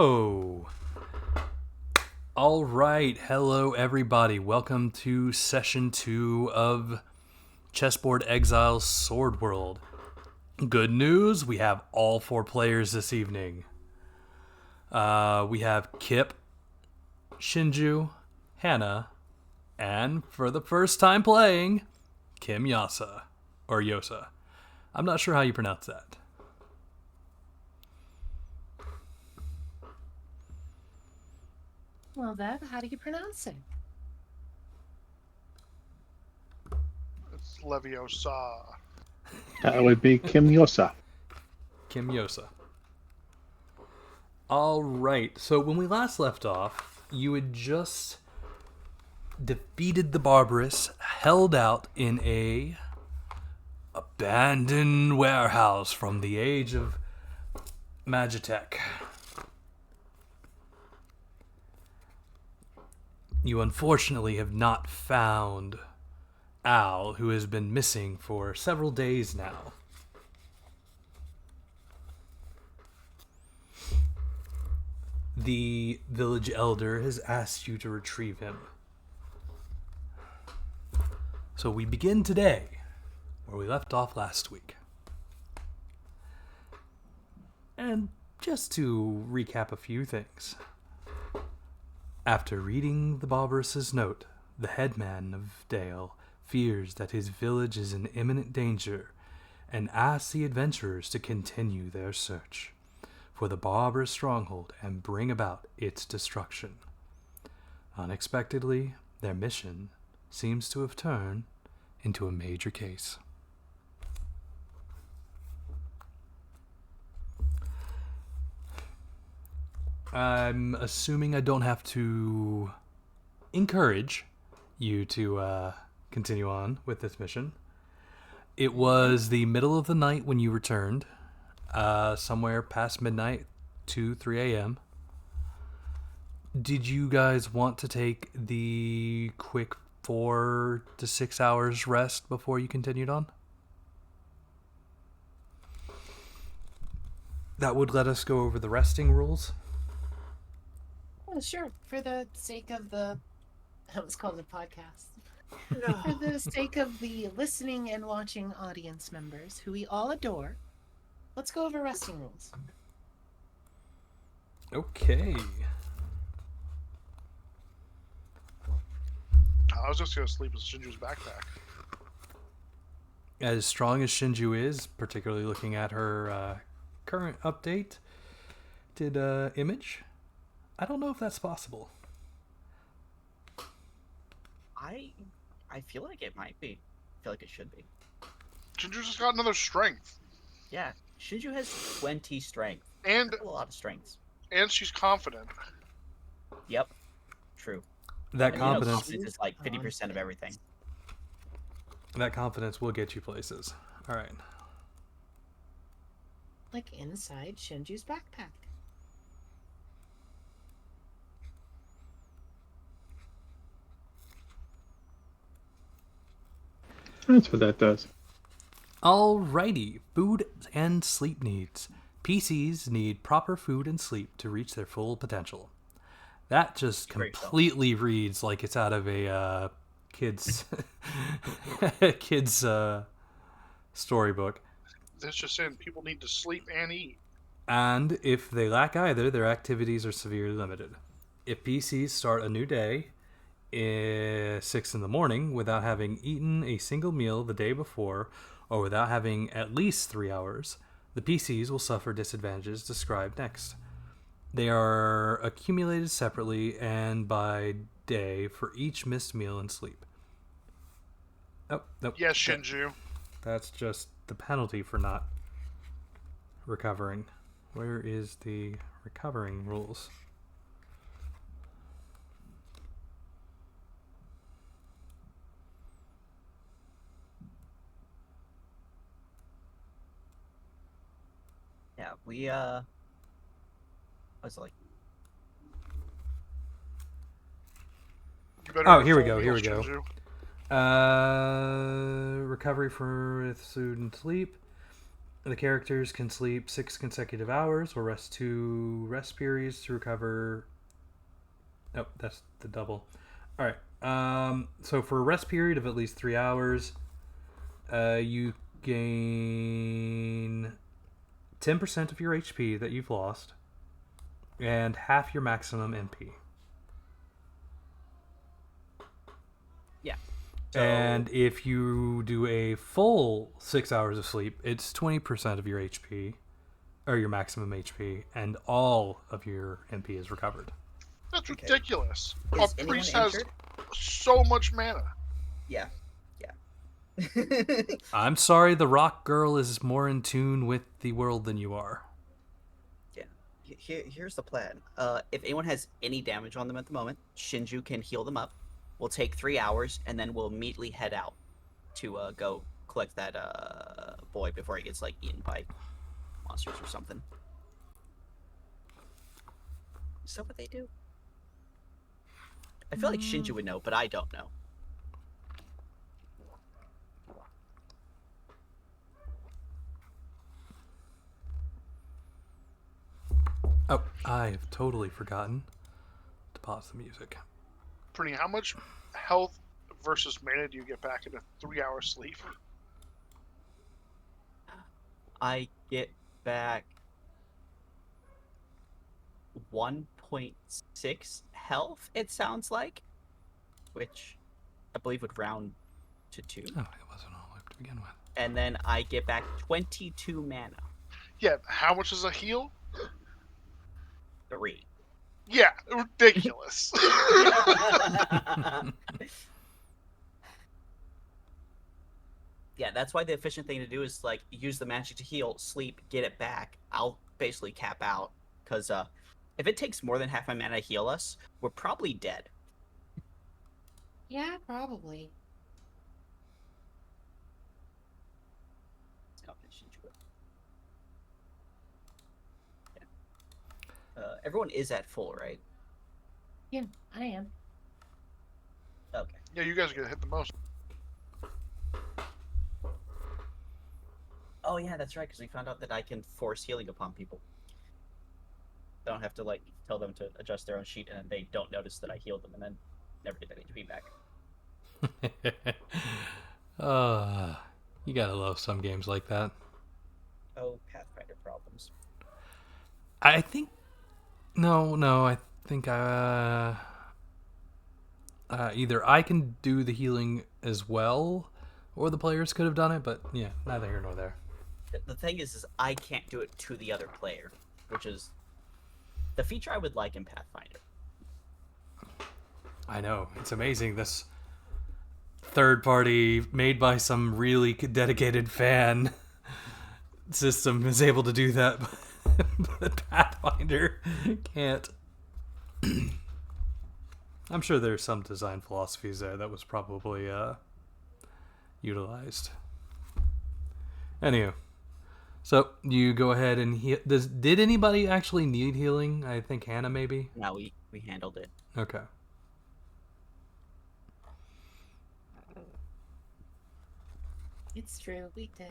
go. All right. Hello, everybody. Welcome to session 2 of Chessboard Exile's Sword World. Good news, we have all 4 players this evening. We have Kip, Shinju, Hannah, and for the first time playing, Kim Yasa, or Yosa. I'm not sure how you pronounce that. Well, then, how do you pronounce it? It's Leviosa. That would be Kim Yosa. Kim Yosa. All right. So when we last left off, you had just defeated the Barbarous, held out in a abandoned warehouse from the age of Magitech. You unfortunately have not found Al, who has been missing for several days now. The village elder has asked you to retrieve him. So we begin today, where we left off last week. And just to recap a few things. After reading the Barbarous's note, the headman of Dale fears that his village is in imminent danger and asks the adventurers to continue their search for the Barbarous stronghold and bring about its destruction. Unexpectedly, their mission seems to have turned into a major case. I'm assuming I don't have to encourage you to continue on with this mission. It was the middle of the night when you returned, somewhere past midnight, 3 a.m. Did you guys want to take the quick 4 to 6 hours rest before you continued on? That would let us go over the resting rules. Well, sure. For the sake of the... I was called a podcast. For the sake of the listening and watching audience members, who we all adore, let's go over resting rules. Okay. I was just going to sleep with Shinju's backpack. As strong as Shinju is, particularly looking at her current update, did Image? I don't know if that's possible. I feel like it might be. I feel like it should be. Shinju's just got another strength. Yeah, Shinju has 20 strength. And A lot of strengths. and she's confident. Yep, true. That And, confidence, confidence is like 50% of everything. that confidence will get you places. All right. Like inside Shinju's backpack. That's what that does. Alrighty. Food and sleep needs. PCs need proper food and sleep to reach their full potential. That just Great completely reads like it's out of a kid's kid's storybook. That's just saying people need to sleep and eat. And if they lack either, their activities are severely limited. If PCs start a new day at 6 in the morning without having eaten a single meal the day before, or without having at least 3 hours, the PCs will suffer disadvantages described next. They are accumulated separately and by day for each missed meal and sleep. Oh, nope. Yes, Shinju. That's just the penalty for not recovering. Where is the recovering rules? Yeah, I was like, You better Oh, eat here we full go, here we meals, go. Shinju. Recovery for food and sleep. The characters can sleep 6 consecutive hours or rest 2 rest periods to recover. Oh, that's the double. All right. So for a rest period of at least 3 hours, you gain 10% of your HP that you've lost and half your maximum MP. Yeah. So, And if you do a full 6 hours of sleep, it's 20% of your HP, or your maximum HP, and all of your MP is recovered. That's Okay. ridiculous. is A anyone priest has injured? so much mana. Yeah. I'm sorry, the rock girl is more in tune with the world than you are. Yeah. Here's the plan. If anyone has any damage on them at the moment, Shinju can heal them up. We'll take 3 hours, and then we'll immediately head out to go collect that boy before he gets like eaten by monsters or something. Is that what they do? I feel like Shinju would know, but I don't know. Oh, I've totally forgotten to pause the music. Pretty, how much health versus mana do you get back in a 3-hour sleep? I get back 1.6 health, it sounds like, which I believe would round to 2. Oh, it wasn't all to begin with. And then I get back 22 mana. Yeah, how much is a heal? 3. Yeah, ridiculous. Yeah, that's why the efficient thing to do is like use the magic to heal, sleep, get it back. I'll basically cap out because if it takes more than half my mana to heal us, we're probably dead. Yeah, probably. Everyone is at full, right? Yeah, I am. Okay. Yeah, you guys are gonna hit the most. Oh yeah, that's right. Because we found out that I can force healing upon people. I don't have to like tell them to adjust their own sheet, and they don't notice that I healed them, and then never get that HP back. You gotta love some games like that. Oh, Pathfinder problems. I think I think either I can do the healing as well, or the players could have done it. But yeah, neither here nor there. The thing is I can't do it to the other player, which is the feature I would like in Pathfinder. I know, it's amazing. This third party made by some really dedicated fan system is able to do that, but Pathfinder can't. I'm sure there's some design philosophies there that was probably utilized. Anywho, so you go ahead and heal. Did anybody actually need healing? I think Hannah maybe. No, we handled it. Okay. It's true, we did.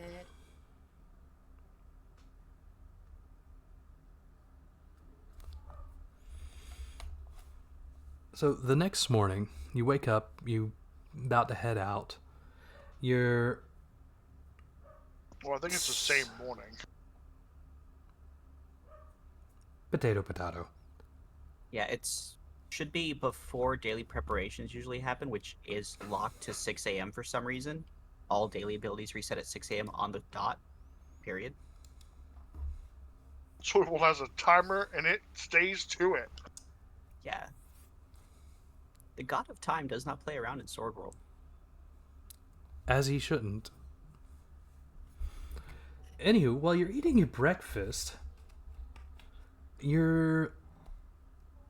So the next morning, you wake up, you about to head out. You're Well, I think it's the same morning. potato. Yeah, it's should be before daily preparations usually happen, which is locked to 6 a.m. for some reason. All daily abilities reset at 6 a.m. on the dot. Period. Swordwall has a timer, and it stays to it. Yeah. The God of Time does not play around in Sword World. As he shouldn't. Anywho, while you're eating your breakfast, you're,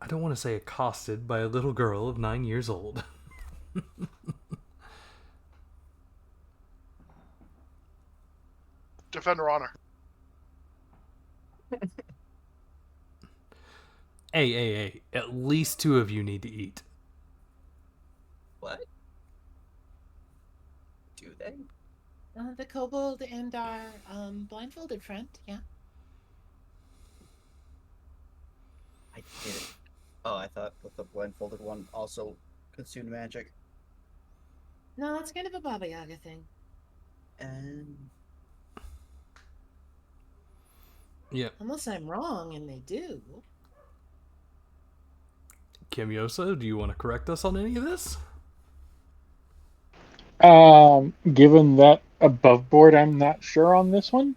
I don't want to say accosted by a little girl of 9 years old. Defend her honor. Hey. At least 2 of you need to eat. What? Do they? The kobold and our blindfolded friend, yeah. I didn't. Oh, I thought that the blindfolded one also consumed magic. No, that's kind of a Baba Yaga thing. And Yeah. Unless I'm wrong and they do. Kimyosa, do you want to correct us on any of this? Given that above board, I'm not sure on this one.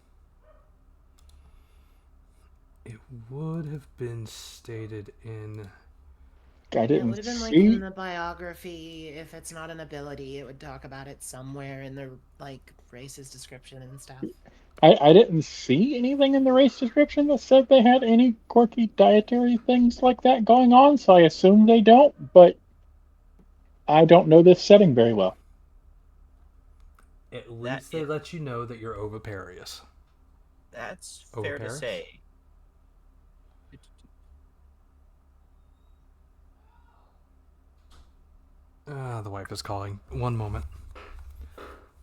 It would have been stated in... I Yeah, it didn't would have been like in see. the biography. If it's not an ability, it would talk about it somewhere in the like race's description and stuff. I didn't see anything in the race description that said they had any quirky dietary things like that going on, so I assume they don't, but I don't know this setting very well. At that least they let you know that you're oviparous. that's fair to Oviparous? say. The wife is calling. One moment.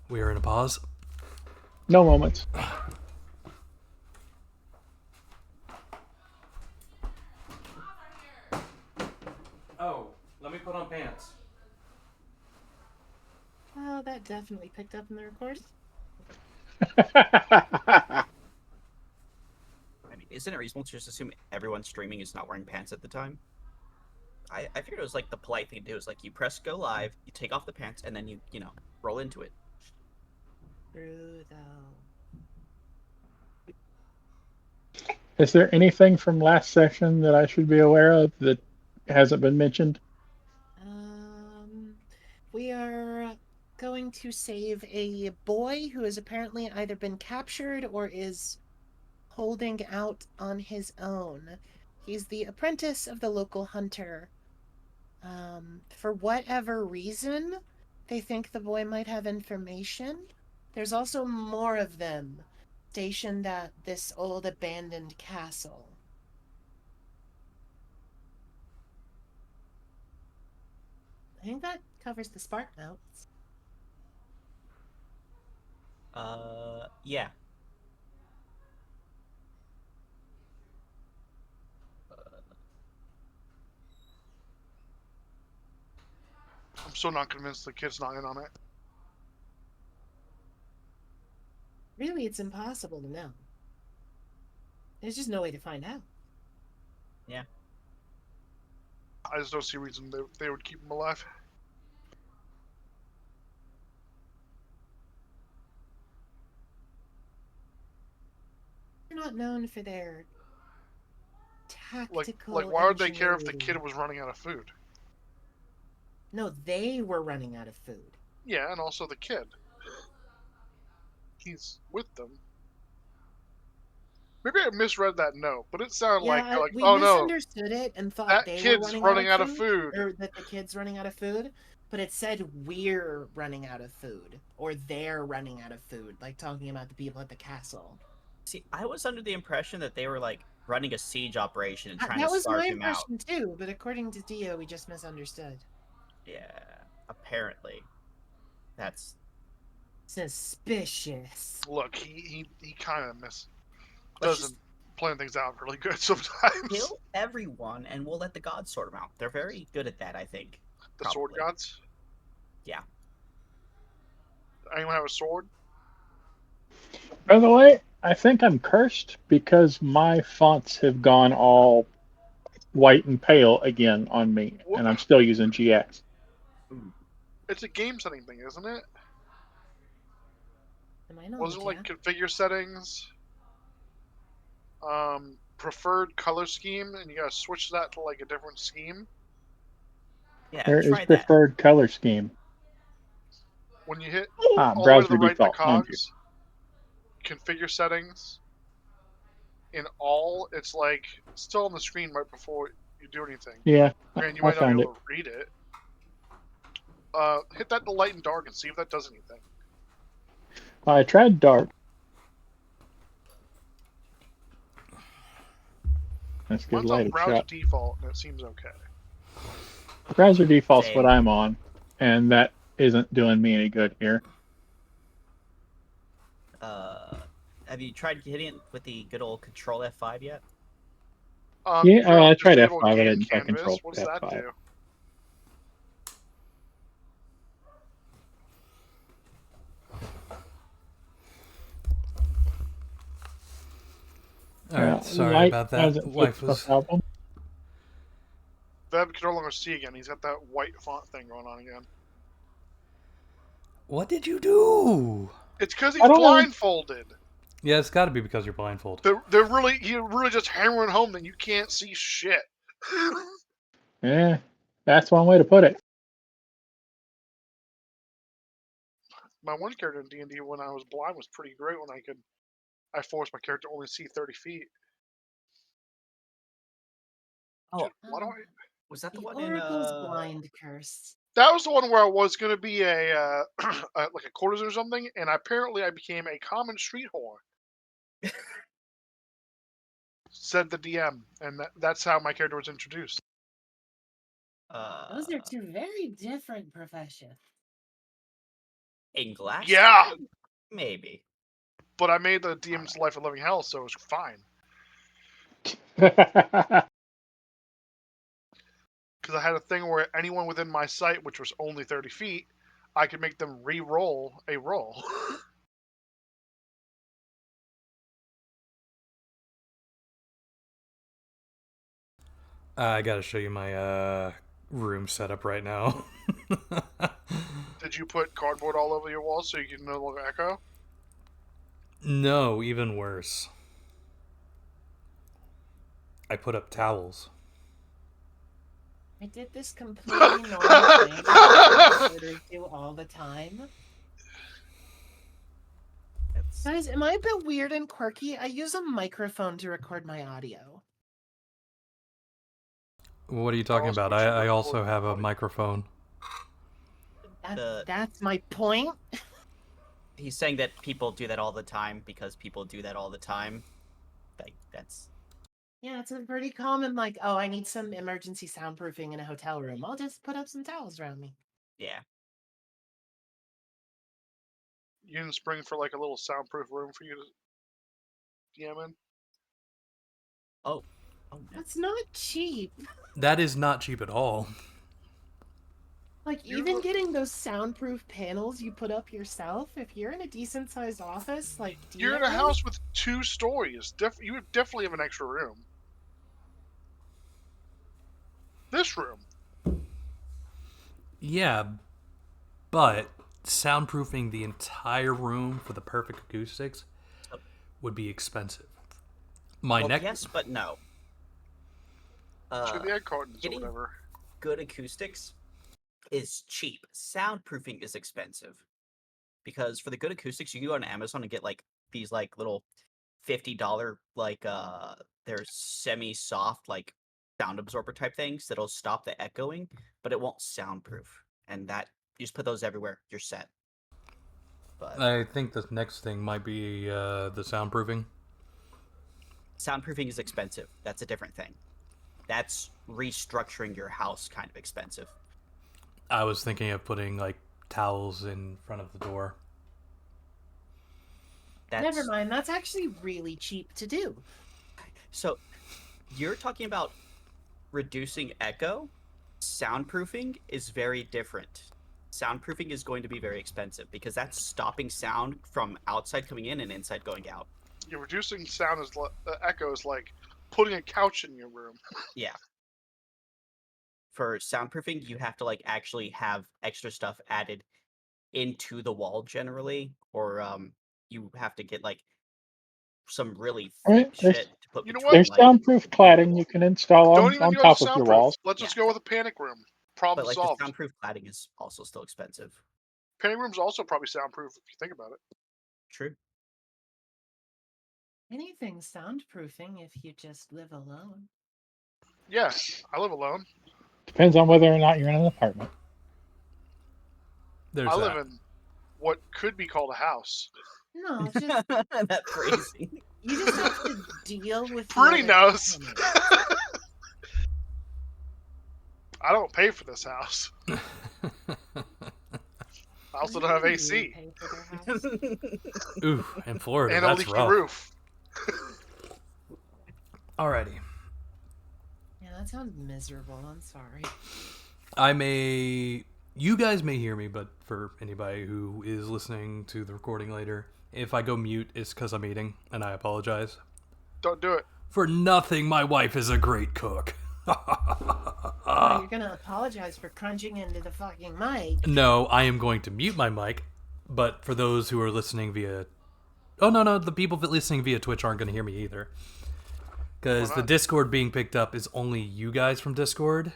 We are in a pause. No moments. Oh, let me put on pants. Oh, that definitely picked up in the recording. I mean, isn't it reasonable to just assume everyone streaming is not wearing pants at the time? I figured it was like the polite thing to do is like you press go live, you take off the pants, and then you roll into it. True though. Is there anything from last session that I should be aware of that hasn't been mentioned? We are going to save a boy who has apparently either been captured or is holding out on his own. He's the apprentice of the local hunter. For whatever reason, they think the boy might have information. There's also more of them stationed at this old abandoned castle. I think that covers the spark notes. Yeah. I'm still not convinced the kid's not in on it. Really, it's impossible to know. There's just no way to find out. Yeah. I just don't see a reason they would keep him alive. They're not known for their tactical. Like why would they care if the ingenuity. kid was running out of food? No, they were running out of food. Yeah, and also the kid. He's with them. Maybe I misread that note, but it sounded like we oh no, misunderstood it and thought that they kid's were running out of food. or that the kid's running out of food. But it said we're running out of food, or they're running out of food, like talking about the people at the castle. See, I was under the impression that they were like running a siege operation and trying That to was starve my him out. impression too, but according to Dio, we just misunderstood. Yeah, apparently. That's Suspicious. Look, he kind of Let's doesn't plan things out really good sometimes. kill everyone and we'll let the gods sort them out. They're very good at that, I think. The sword probably. gods. Yeah. Anyone have a sword? By the way, I think I'm cursed because my fonts have gone all white and pale again on me, and I'm still using GX. It's a game setting thing, isn't it? Am I not? Wasn't it like configure settings? Preferred color scheme, and you gotta switch that to like a different scheme. Yeah, There is try that. preferred color scheme. When you hit all the way browser to the right default. the cogs, configure settings. In all, it's like still on the screen right before you do anything. Yeah, And you I might not be found able to read it. Hit that to light and dark and see if that does anything. I tried dark. Let's give Mine's light on a browser shot. default, and it seems okay. Browser default's Same. what I'm on, and that isn't doing me any good here. Have you tried hitting it with the good old Control F5 yet? Yeah, I tried disable F5. I game didn't try canvas. Control What does that F5. do? All right, sorry about that. Wife was. Problem. Veb can no longer see again. He's got that white font thing going on again. What did you do? It's because I he's don't know. blindfolded. Yeah, it's got to be because you're blindfolded. You're really just hammering home that you can't see shit. Yeah, that's one way to put it. My one character in D&D when I was blind was pretty great when I forced my character to only see 30 feet. Oh, Dude, why do I... was that the The one in Oracle's blind curse. That was the one where I was going to be like a courtesan or something, and apparently I became a common street whore. Said the DM, and that's how my character was introduced. Those are two very different professions. in glass? Yeah, Maybe. but I made the DM's life a living hell, so it was fine. Because I had a thing where anyone within my sight, which was only 30 feet, I could make them re-roll a roll. I got to show you my room setup right now. Did you put cardboard all over your walls so you can no longer echo? No, even worse. I put up towels. I did this completely normal thing that I do all the time. Guys, am I a bit weird and quirky? I use a microphone to record my audio. What are you talking about? I also have a microphone. That's my point. He's saying that people do that all the time because people do that all the time. Like, that's... Yeah, it's a pretty common, like, oh, I need some emergency soundproofing in a hotel room. I'll just put up some towels around me. Yeah. You didn't spring for like a little soundproof room for you to DM in? Oh, no. That's not cheap. That is not cheap at all. Like, even getting those soundproof panels you put up yourself, if you're in a decent-sized office, like... You're in a house with 2 stories. You would definitely have an extra room. This room. Yeah, but soundproofing the entire room for the perfect acoustics would be expensive. Yes, but no. The egg cartons or whatever. Good acoustics is cheap. Soundproofing is expensive. Because for the good acoustics, you can go on Amazon and get like these like little $50 like they're semi-soft like sound absorber type things that'll stop the echoing, but it won't soundproof. And that you just put those everywhere, you're set. But I think the next thing might be the soundproofing. Soundproofing is expensive. That's a different thing. That's restructuring your house kind of expensive. I was thinking of putting like towels in front of the door. Never mind, that's actually really cheap to do. So, you're talking about reducing echo? Soundproofing is very different. Soundproofing is going to be very expensive because that's stopping sound from outside coming in and inside going out. You're reducing sound as echo is like putting a couch in your room. Yeah. For soundproofing, you have to like actually have extra stuff added into the wall generally, or you have to get like some really thick shit to put between. There's soundproof cladding you can install on top of your walls. Let's just go with a panic room. Problem but, like, solved. The soundproof cladding is also still expensive. Panic room's also probably soundproof if you think about it. True. Anything's soundproofing if you just live alone. Yeah, I live alone. Depends on whether or not you're in an apartment. I live in what could be called a house. No, it's just that phrasing. You just have to deal with. Pretty knows. I don't pay for this house. I also don't have You AC pay for their house. Ooh, in Florida, and a that's leaky rough. roof. Alrighty. Yeah, that sounds miserable. I'm sorry. You guys may hear me, but for anybody who is listening to the recording later, if I go mute, it's because I'm eating, and I apologize. Don't do it. For nothing, my wife is a great cook. Oh, you're gonna apologize for crunching into the fucking mic. No, I am going to mute my mic, but for those who are listening via... Oh, no, the people listening via Twitch aren't going to hear me either. Because the Discord being picked up is only you guys from Discord.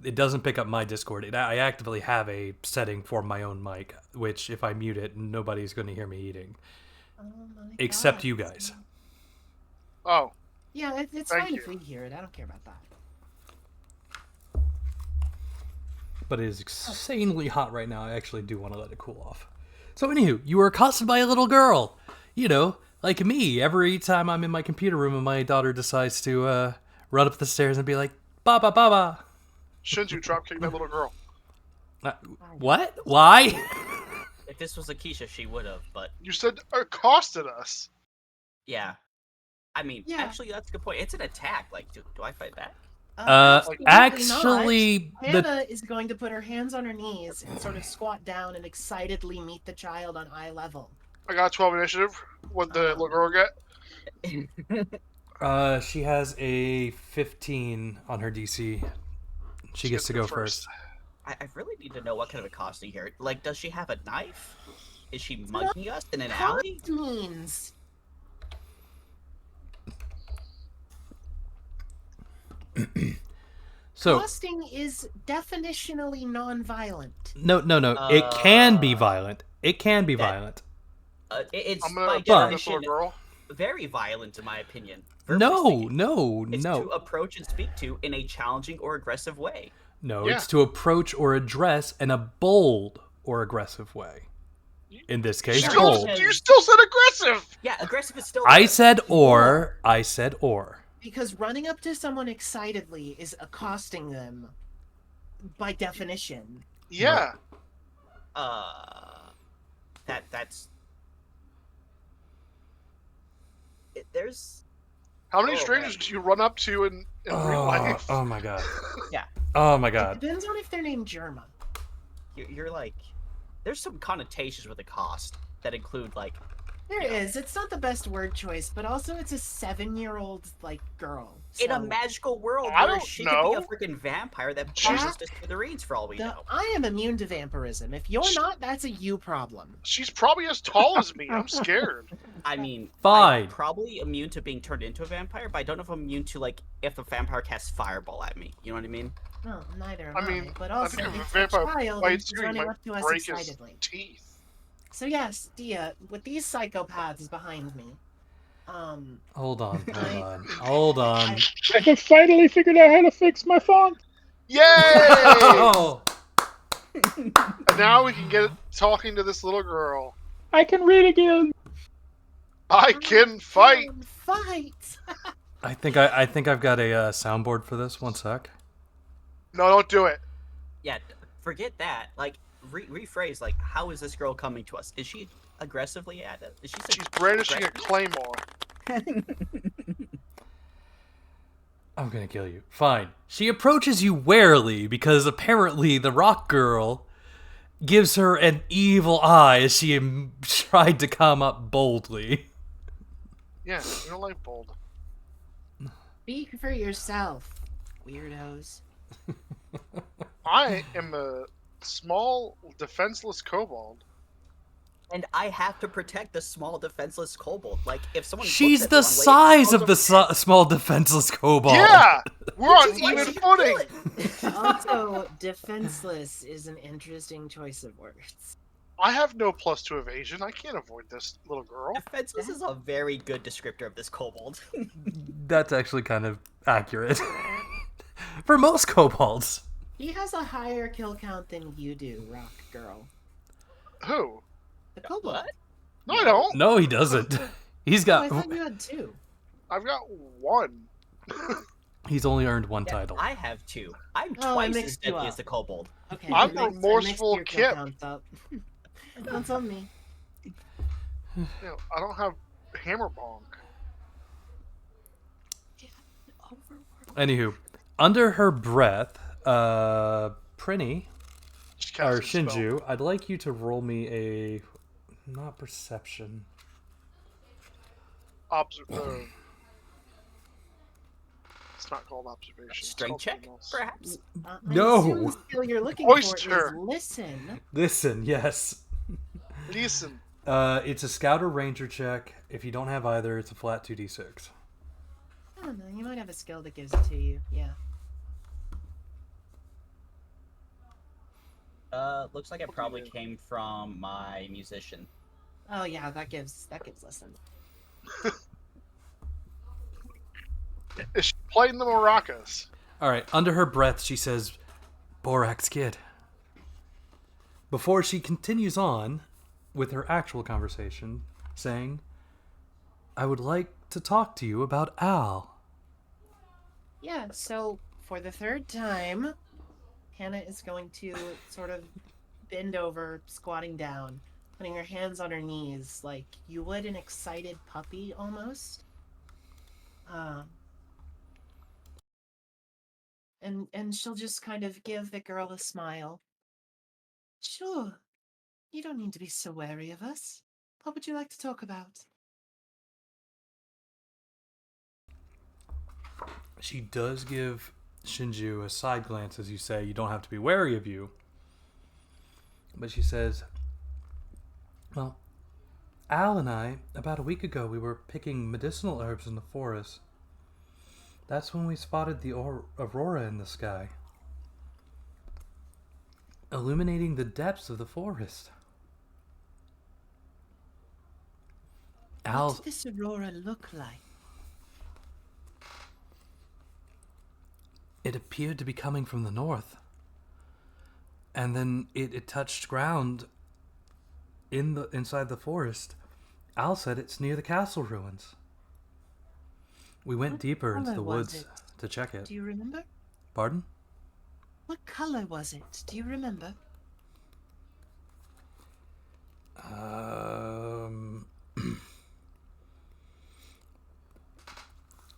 It doesn't pick up my Discord. I actively have a setting for my own mic, which if I mute it, nobody's going to hear me eating. Oh my Except God. you guys. Oh, Yeah, it's Thank fine you. if we hear it. I don't care about that. But it is insanely hot right now. I actually do want to let it cool off. So anywho, you were accosted by a little girl. You know, like me. Every time I'm in my computer room and my daughter decides to run up the stairs and be like, Baba, Baba. Shinju dropkicked that little girl. What? Why? If this was Akeisha, she would have, but You said accosted us. yeah. I mean, Yeah. actually, that's a good point. It's an attack. Like, do I fight back? Absolutely Actually, not. Hannah is going to put her hands on her knees and sort of squat down and excitedly meet the child on eye level. I got 12 initiative. What the little girl get? She has a 15 on her DC. She gets to go first. I really need to know what kind of accosting here. Like, does she have a knife? Is she mugging us in an alley? Cost means So costing is definitionally non-violent. no. It can be violent. It can be that- violent. It's I'm by gonna turn this definition little girl. very violent, in my opinion. No. It's to approach and speak to in a challenging or aggressive way. No, Yeah. it's to approach or address in a bold or aggressive way. In this case, Sure. bold. Yes. You still said aggressive. Yeah, aggressive is still. I there. said or. I said or. Because running up to someone excitedly is accosting them by definition. Yeah. That's. There's. How many Oh, strangers man. do you run up to in real life? Oh my god. Yeah. Oh my It god. depends on if they're named Germa. You're like. There's some connotations with the cost that include like. There is. It's not the best word choice, but also it's a 7-year-old like girl. In a so- magical world I where don't she know. could be a freaking vampire that She's- pushes to smithereens for all we know. I am immune to vampirism. If you're not, that's a you problem. She's probably as tall as me. I'm scared. I mean, Fine. I'm probably immune to being turned into a vampire, but I don't know if I'm immune to like if the vampire casts fireball at me. You know what I mean? Well, neither am I mean, but I also think if a it's vampire a child and bites she's you, he running might up to us break his excitedly. teeth. So yes, Dia, with these psychopaths behind me, Hold on. I have finally figured out how to fix my font. Yay! Oh. And now we can get talking to this little girl. I can read again. I can fight. Fight! I think I've got a soundboard for this. One sec. No, don't do it. Yeah, forget that. Like rephrase. Like, how is this girl coming to us? Is she aggressively at it? Is she? She's brandishing a aggressive? claymore. I'm gonna kill you. Fine. She approaches you warily because apparently the rock girl gives her an evil eye as she tried to come up boldly. Yeah, you don't like bold. Speak for yourself, weirdos. I am a small, defenseless kobold. And I have to protect the small defenseless kobold. Like, if someone She's looks at the wrong way, size of the small defenseless kobold. Yeah, we're on Which is why even she can footing. kill it. Also, defenseless is an interesting choice of words. I have no +2 evasion. I can't avoid this little girl. Defenseless is a very good descriptor of this kobold. That's actually kind of accurate. For most kobolds. He has a higher kill count than you do, Rock Girl. Who? The kobold. What? No, I don't. No, he doesn't. He's Oh, I got... thought you had 2. I've got 1. He's only earned one Yeah, title. I have 2. I'm Oh, I twice as mixed you deadly up. as the kobold. Okay, I'm I mixed remorseful your kill Kip. counts up. That's on me. I don't have hammer bonk. Anywho, under her breath, Prinny, Just or cast a spell. Shinju, I'd like you to roll me a... Not perception. It's not called observation. It's Strength called check, something else. perhaps? I No. assume the skill you're looking for is Oyster. listen. Listen, yes. Listen. It's a scout or ranger check. If you don't have either, it's a flat 2d6. I don't know. You might have a skill that gives it to you. Yeah. Looks like it probably came from my musician. Oh yeah, that gives listen. Is she playing the maracas? All right, under her breath, she says, Borax Kid. Before she continues on with her actual conversation, saying, I would like to talk to you about Al. Yeah. So for the third time, Hannah is going to sort of bend over, squatting down, putting her hands on her knees like you would an excited puppy almost. And she'll just kind of give the girl a smile. Sure. You don't need to be so wary of us. What would you like to talk about? She does give Shinju a side glance as you say, you don't have to be wary of you. But she says, well, Al and I, about a week ago, we were picking medicinal herbs in the forest. That's when we spotted the aurora in the sky, illuminating the depths of the forest. What did this aurora look like? It appeared to be coming from the north. And then it touched ground inside the forest. Al said it's near the castle ruins. We went deeper into the woods to check it. Do you remember? Pardon? What color was it? Do you remember?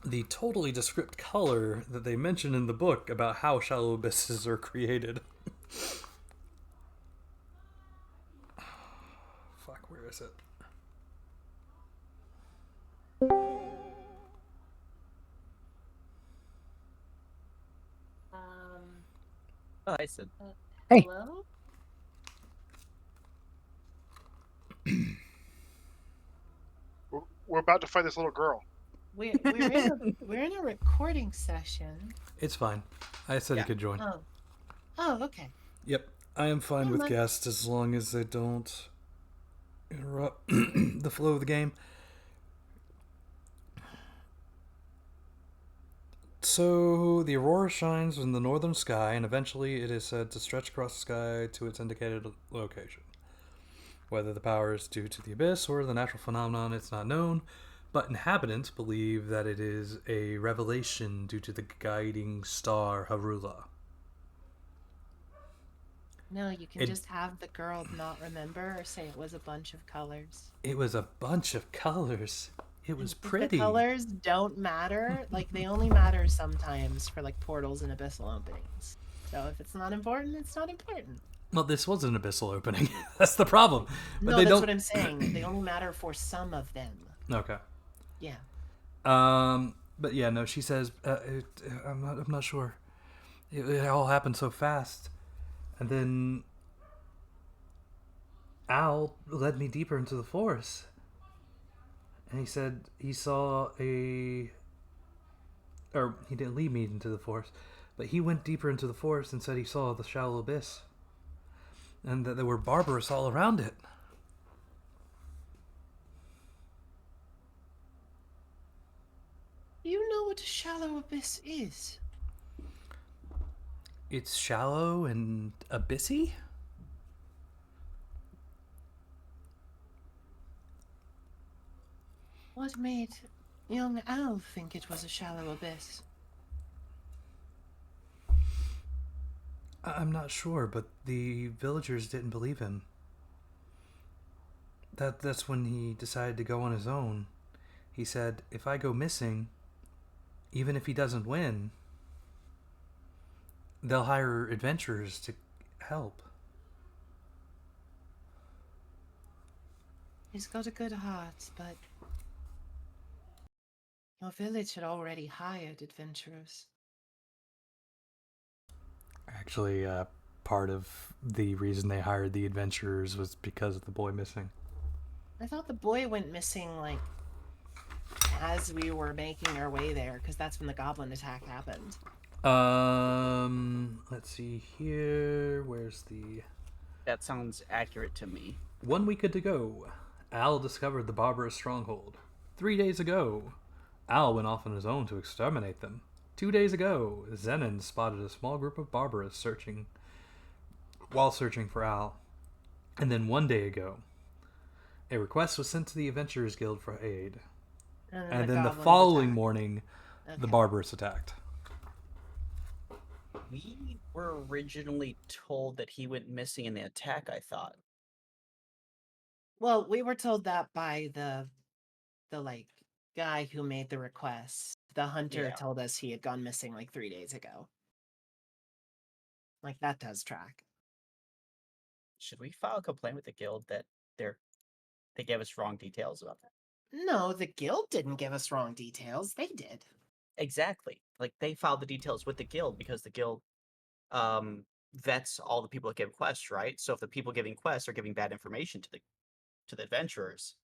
The totally descript color that they mention in the book about how shallow abysses are created. Fuck, where is it? Oh, I said. Hey. Hello? We're about to fight this little girl. We're in a recording session. It's fine. I said Yeah. he could join. Oh, okay. Yep, I am fine Yeah, with my- guests as long as they don't interrupt the flow of the game. So, the aurora shines in the northern sky, and eventually it is said to stretch across the sky to its indicated location. Whether the power is due to the abyss or the natural phenomenon, it's not known, but inhabitants believe that it is a revelation due to the guiding star Harula. No, you can just have the girl not remember or say it was a bunch of colors. It was a bunch of colors. It was If pretty. the colors don't matter. Like, they only matter sometimes for, like, portals and abyssal openings. So if it's not important, it's not important. Well, this was an abyssal opening. That's the problem. But No, they that's don't... what I'm saying. They only matter for some of them. Okay. Yeah. But yeah, no. She says, I'm not sure. It all happened so fast, and then Al led me deeper into the forest, and he said he saw or he didn't lead me into the forest, but he went deeper into the forest and said he saw the shallow abyss, and that there were Barbarous all around it. Do you know what a shallow abyss is? It's shallow and abyssy? What made young Al think it was a shallow abyss? I'm not sure, but the villagers didn't believe him. That's when he decided to go on his own. He said, if I go missing, even if he doesn't win, they'll hire adventurers to help. He's got a good heart, but your village had already hired adventurers. Actually, part of the reason they hired the adventurers was because of the boy missing. I thought the boy went missing, like, as we were making our way there, because that's when the goblin attack happened. Let's see here. Where's the... That sounds accurate to me. 1 week to go. Al discovered the Barbarous stronghold. 3 days ago, Al went off on his own to exterminate them. 2 days ago, Zenon spotted a small group of Barbarous searching for Al. And then 1 day ago, a request was sent to the Adventurers Guild for aid. And then the following morning, the Barbarous attacked. We were originally told that he went missing in the attack, I thought. Well, we were told that by the like guy who made the request. The hunter told us he had gone missing like 3 days ago. Like, that does track. Should we file a complaint with the guild that they gave us wrong details about that? No, the guild didn't give us wrong details. They did. Exactly. Like, they filed the details with the guild because the guild vets all the people that give quests, right? So if the people giving quests are giving bad information to the adventurers,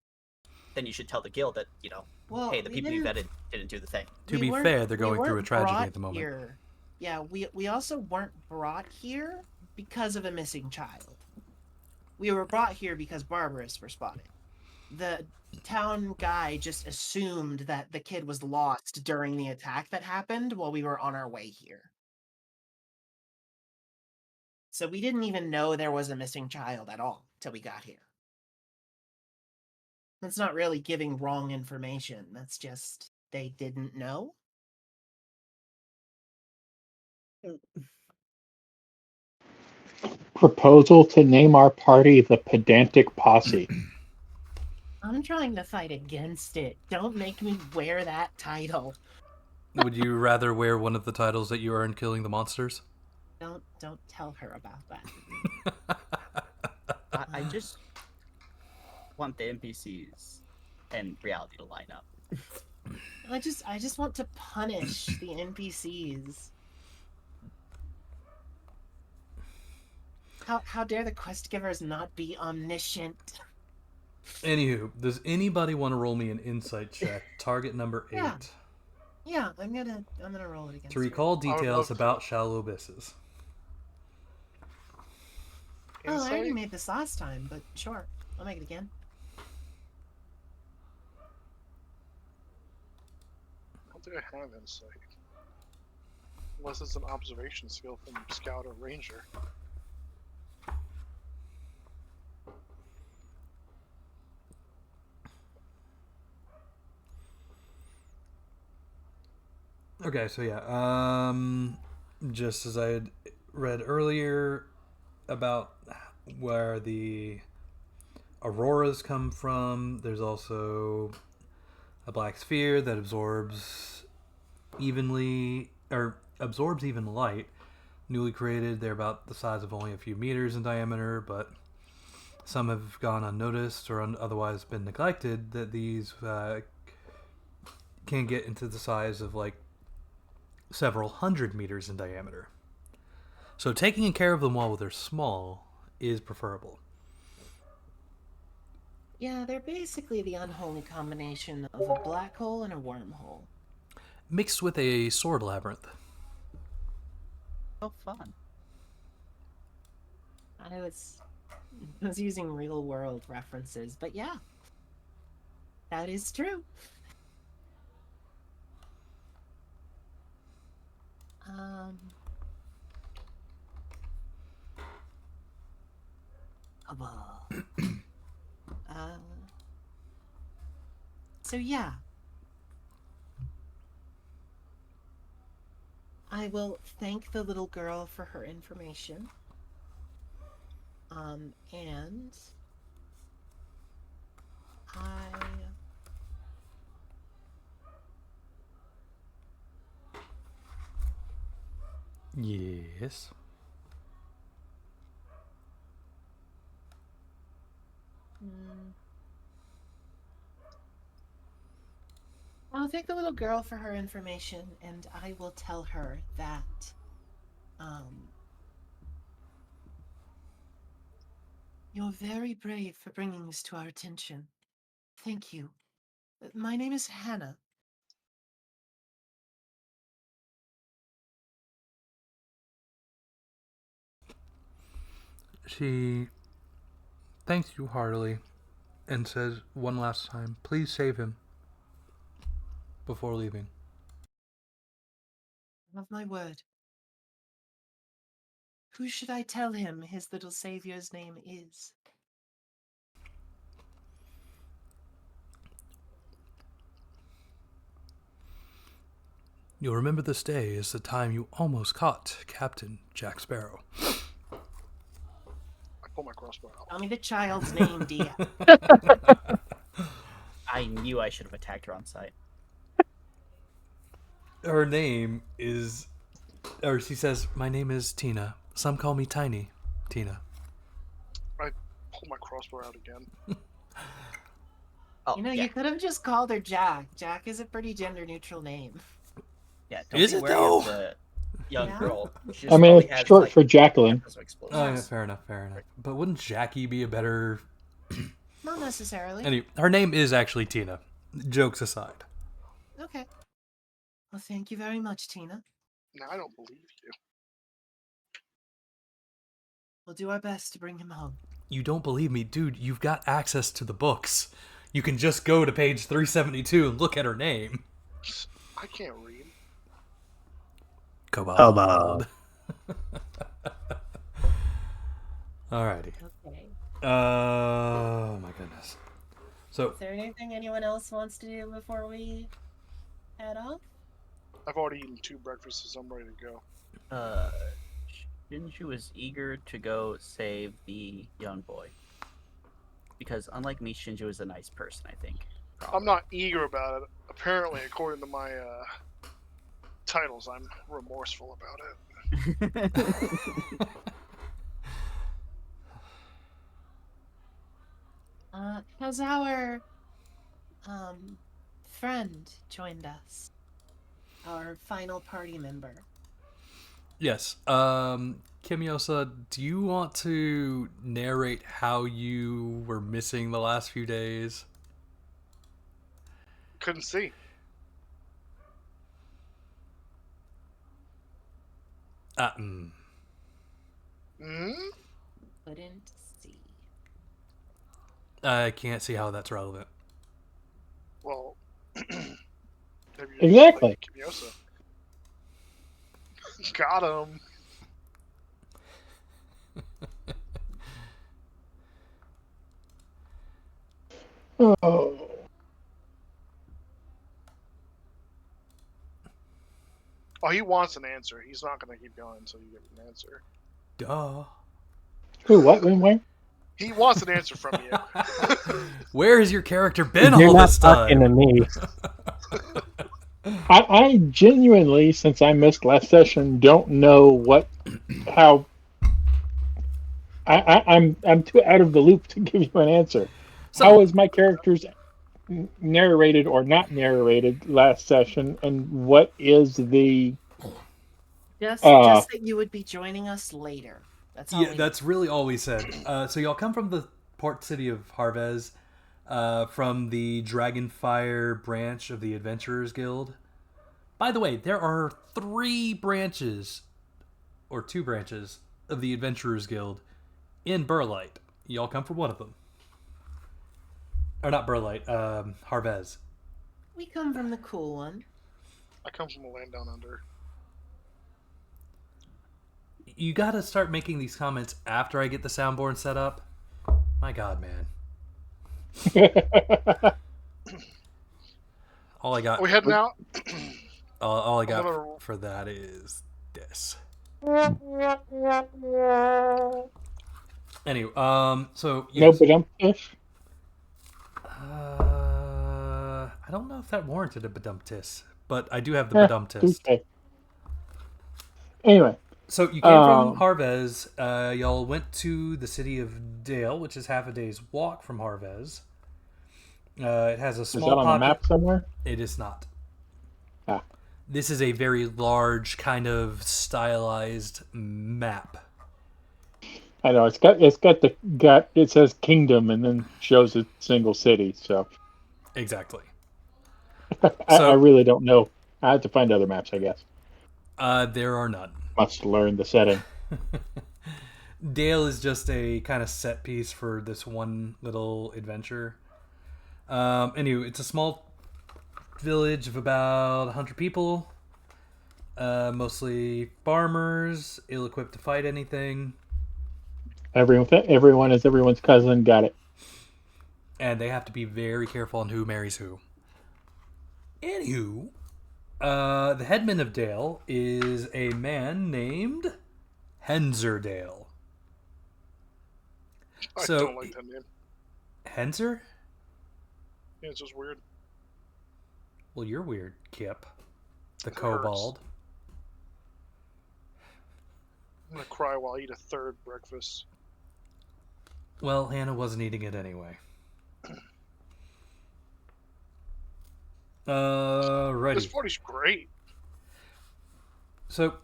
then you should tell the guild that, hey, the people you vetted didn't do the thing. To be fair, they're going through a tragedy at the moment. Here. Yeah, we also weren't brought here because of a missing child. We were brought here because Barbarous were spotted. The town guy just assumed that the kid was lost during the attack that happened while we were on our way here. So we didn't even know there was a missing child at all till we got here. That's not really giving wrong information. That's just they didn't know. Proposal to name our party the Pedantic Posse. I'm trying to fight against it. Don't make me wear that title. Would you rather wear one of the titles that you earned killing the monsters? Don't tell her about that. I just want the NPCs and reality to line up. I just want to punish the NPCs. How dare the quest givers not be omniscient? Anywho, does anybody want to roll me an insight check? Target number 8. Yeah, I'm gonna roll it again. To recall details about shallow abysses. Oh, I already made this last time, but sure, I'll make it again. I don't think I have insight. Unless it's an observation skill from Scout or Ranger. Okay, so yeah, just as I had read earlier about where the auroras come from, there's also a black sphere that absorbs even light. Newly created, they're about the size of only a few meters in diameter, but some have gone unnoticed or otherwise been neglected, that these can get into the size of like several hundred meters in diameter. So taking care of them while they're small is preferable. Yeah, they're basically the unholy combination of a black hole and a wormhole. Mixed with a sword labyrinth. Oh, fun. I was using real world references, but yeah. That is true. So yeah. I will thank the little girl for her information. And Yes. I'll thank the little girl for her information, and I will tell her that you're very brave for bringing this to our attention. Thank you. My name is Hannah. She thanks you heartily and says one last time, please save him before leaving. Have my word. Who should I tell him his little savior's name is? You'll remember this day as the time you almost caught Captain Jack Sparrow. I pull my crossbow out. Tell me the child's name, Dia. I knew I should have attacked her on sight. Her name is, or she says, my name is Tina. Some call me Tiny Tina. I pull my crossbow out again. Oh, You could have just called her Jack. Jack is a pretty gender-neutral name. Yeah, don't Is be it, wary though? of the young Yeah. girl. She I just mean, probably it's has, short like, for Jacqueline. explosions. Oh, yeah, fair enough. But wouldn't Jackie be a better... Not necessarily. Anyway, her name is actually Tina. Jokes aside. Okay. Well, thank you very much, Tina. No, I don't believe you. We'll do our best to bring him home. You don't believe me? Dude, you've got access to the books. You can just go to page 372 and look at her name. I can't read. Cobalt. Alrighty. Okay. Oh my goodness. So Is there anything anyone else wants to do before we head off? I've already eaten 2 breakfasts, so I'm ready to go. Shinju is eager to go save the young boy. Because unlike me, Shinju is a nice person, I think. I'm not eager about it. Apparently, according to my titles, I'm remorseful about it. Has our friend joined us? Our final party member. yes, Kimiosa, do you want to narrate how you were missing the last few days? Couldn't see. Couldn't see. I can't see how that's relevant. Well, have you Exactly. played Kimiosa? Got him. Oh. Oh, he wants an answer. He's not going to keep going until you get an answer. Duh. Who, what, when? He wants an answer from you. Where has your character been You're all not this talking to time? me. I genuinely, since I missed last session, don't know how. I'm too out of the loop to give you an answer. So- How is my character's narrated or not narrated last session, and what is the? Just that you would be joining us later. That's all. Yeah, that's really all we said. So y'all come from the port city of Harvez, from the Dragonfire branch of the Adventurers Guild. By the way, there are 3 branches, or 2 branches, of the Adventurers Guild in Burlight. Y'all come from one of them. Or not Burlight, Harvez. We come from the cool one. I come from a land down under. You gotta start making these comments after I get the soundboard set up. My god, man. All I got... Are we heading out? All I got gonna- for that is this. Anyway, so No, yes. but I'm fish. I don't know if that warranted a badumtis, but I do have the badumtis. Okay. Anyway, So you came from Um, Harvez. Y'all went to the city of Dale, which is half a day's walk from Harvez. It has a is small that on the pocket. map somewhere? It is not. Ah, This is a very large, kind of stylized map. I know it says kingdom and then shows a single city. So Exactly. I So really don't know. I have to find other maps, I guess. there are none. Must learn the setting. Dale is just a kind of set piece for this one little adventure. Anyway, it's a small village of about 100 people. Mostly farmers, ill-equipped to fight anything. Everyone is everyone's cousin. Got it. And they have to be very careful on who marries who. Anywho, the headman of Dale is a man named Henzerdale. I So, don't like that name. Henzer? Yeah, it's just weird. Well, you're weird, Kip. The It kobold. hurts. I'm gonna cry while I eat a third breakfast. Well, Hannah wasn't eating it anyway. This Righty. party's great. So,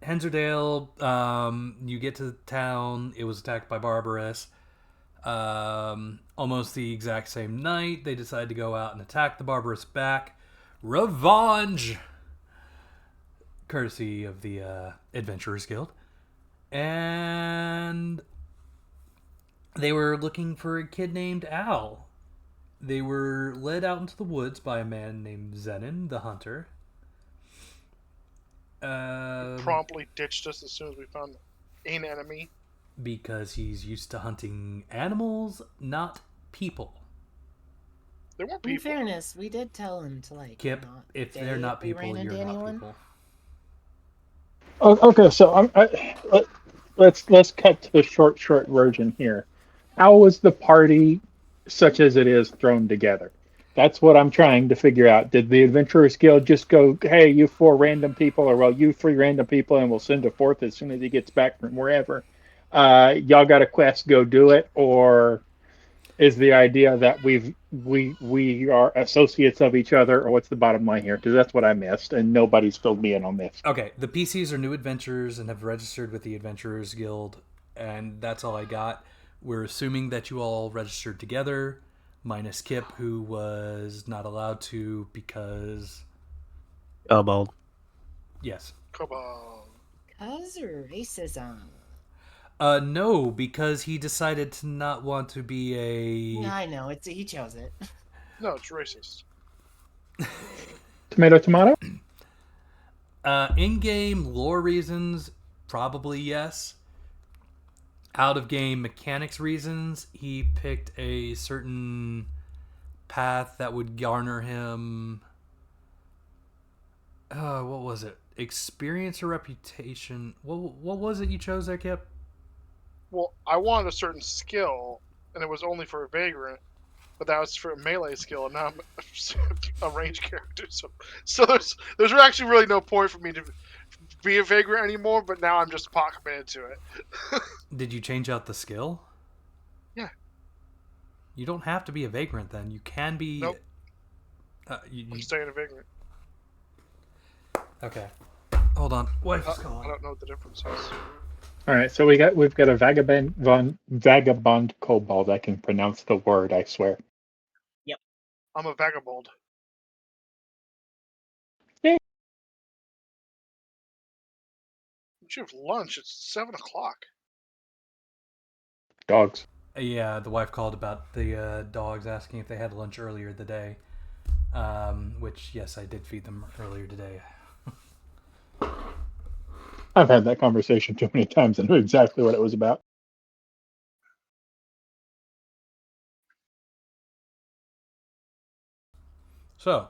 Henzerdale, you get to town. It was attacked by Barbarous. Almost the exact same night, they decide to go out and attack the Barbarous back. Revenge! Courtesy of the Adventurers Guild. And they were looking for a kid named Al. They were led out into the woods by a man named Zenon, the hunter. Promptly ditched us as soon as we found an enemy. Because he's used to hunting animals, not people. They weren't In people. fairness, we did tell him to Kip, not if stay they're not we people, ran you're into not anyone. people. Oh, okay, so let's cut to the short version here. How was the party, such as it is, thrown together? That's what I'm trying to figure out. Did the Adventurers Guild just go, "Hey, you four random people," or "Well, you three random people, and we'll send a fourth as soon as he gets back from wherever"? Y'all got a quest, go do it, or is the idea that we are associates of each other, or what's the bottom line here? Because that's what I missed, and nobody's filled me in on this. Okay, the PCs are new adventurers and have registered with the Adventurers Guild, and that's all I got. We're assuming that you all registered together, minus Kip, who was not allowed to because... Elbow. Yes. Come on. Cause racism. No, because he decided to not want to be a... I know, he chose it. No, it's racist. Tomato, tomato. In-game lore reasons, probably yes. Out-of-game mechanics reasons, he picked a certain path that would garner him... what was it? Experience or reputation? What was it you chose there, Kip? Well, I wanted a certain skill, and it was only for a vagrant, but that was for a melee skill, and now I'm a ranged character. So there's actually really no point for me to be a vagrant anymore. But now I'm just pot committed to it. Did you change out the skill? Yeah. You don't have to be a vagrant then. You can be. Nope. You... I'm staying a vagrant. Okay. Hold on. Wife is I calling. don't know what the difference is. All right, so we've got a vagabond kobold. I can pronounce the word, I swear. I'm a vagabond. Yeah. You should have lunch. It's 7:00. Dogs. Yeah, the wife called about the dogs, asking if they had lunch earlier today. Which, yes, I did feed them earlier today. I've had that conversation too many times and knew exactly what it was about. So,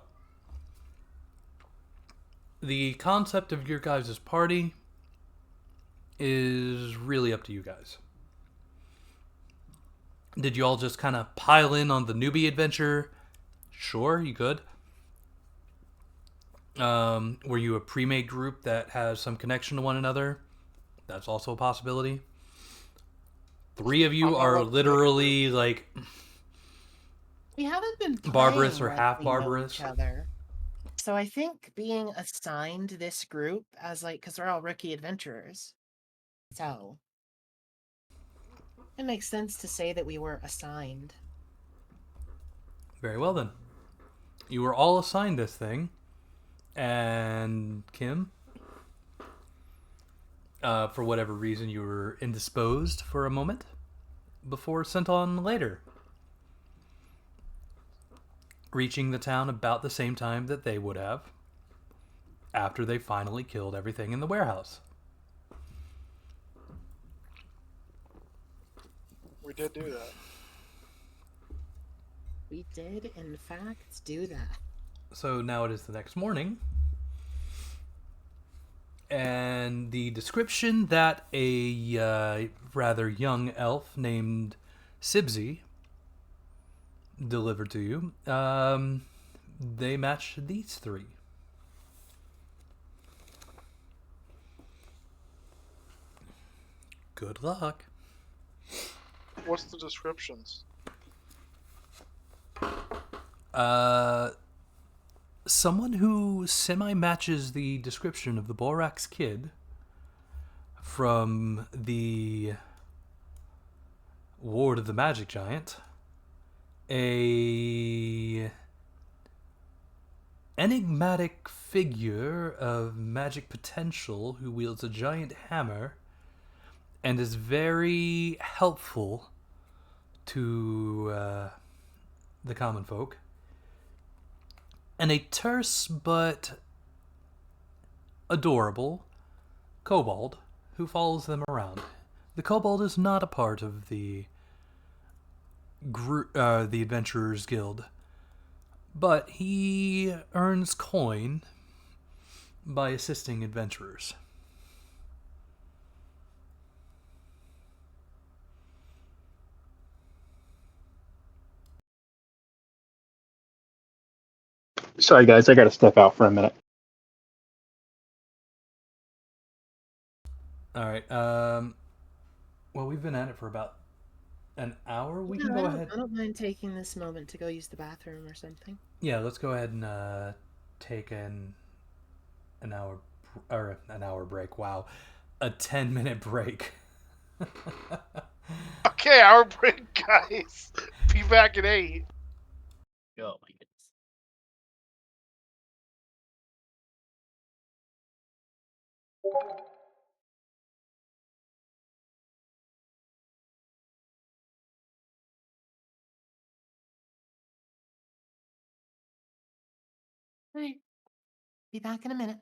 the concept of your guys' party is really up to you guys. Did you all just kind of pile in on the newbie adventure? Sure, you could. Were you a pre-made group that has some connection to one another? That's also a possibility. 3 of you are literally like We haven't been playing Barbarous or like half we know Barbarous. each other. So I think being assigned this group as like, because we're all rookie adventurers, so it makes sense to say that we were assigned. Very well then. You were all assigned this thing, and Kim, for whatever reason, you were indisposed for a moment before sent on later, reaching the town about the same time that they would have after they finally killed everything in the warehouse. We did do that. We did, in fact, do that. So now it is the next morning, and the description that a rather young elf named Sibsy delivered to you, they match these 3. Good luck. What's the descriptions? Someone who semi-matches the description of the Borax Kid from the Ward of the Magic Giant. A enigmatic figure of magic potential who wields a giant hammer and is very helpful to the common folk. And a terse but adorable kobold who follows them around. The kobold is not a part of the Adventurers Guild, but he earns coin by assisting adventurers. Sorry, guys, I got to step out for a minute. All right. Well, we've been at it for about an hour. We can No, go ahead. I don't mind taking this moment to go use the bathroom or something. Yeah, let's go ahead and take an hour break. Wow, a 10-minute break. Okay, hour break, guys. Be back at 8. Oh my goodness. All right. Be back in a minute.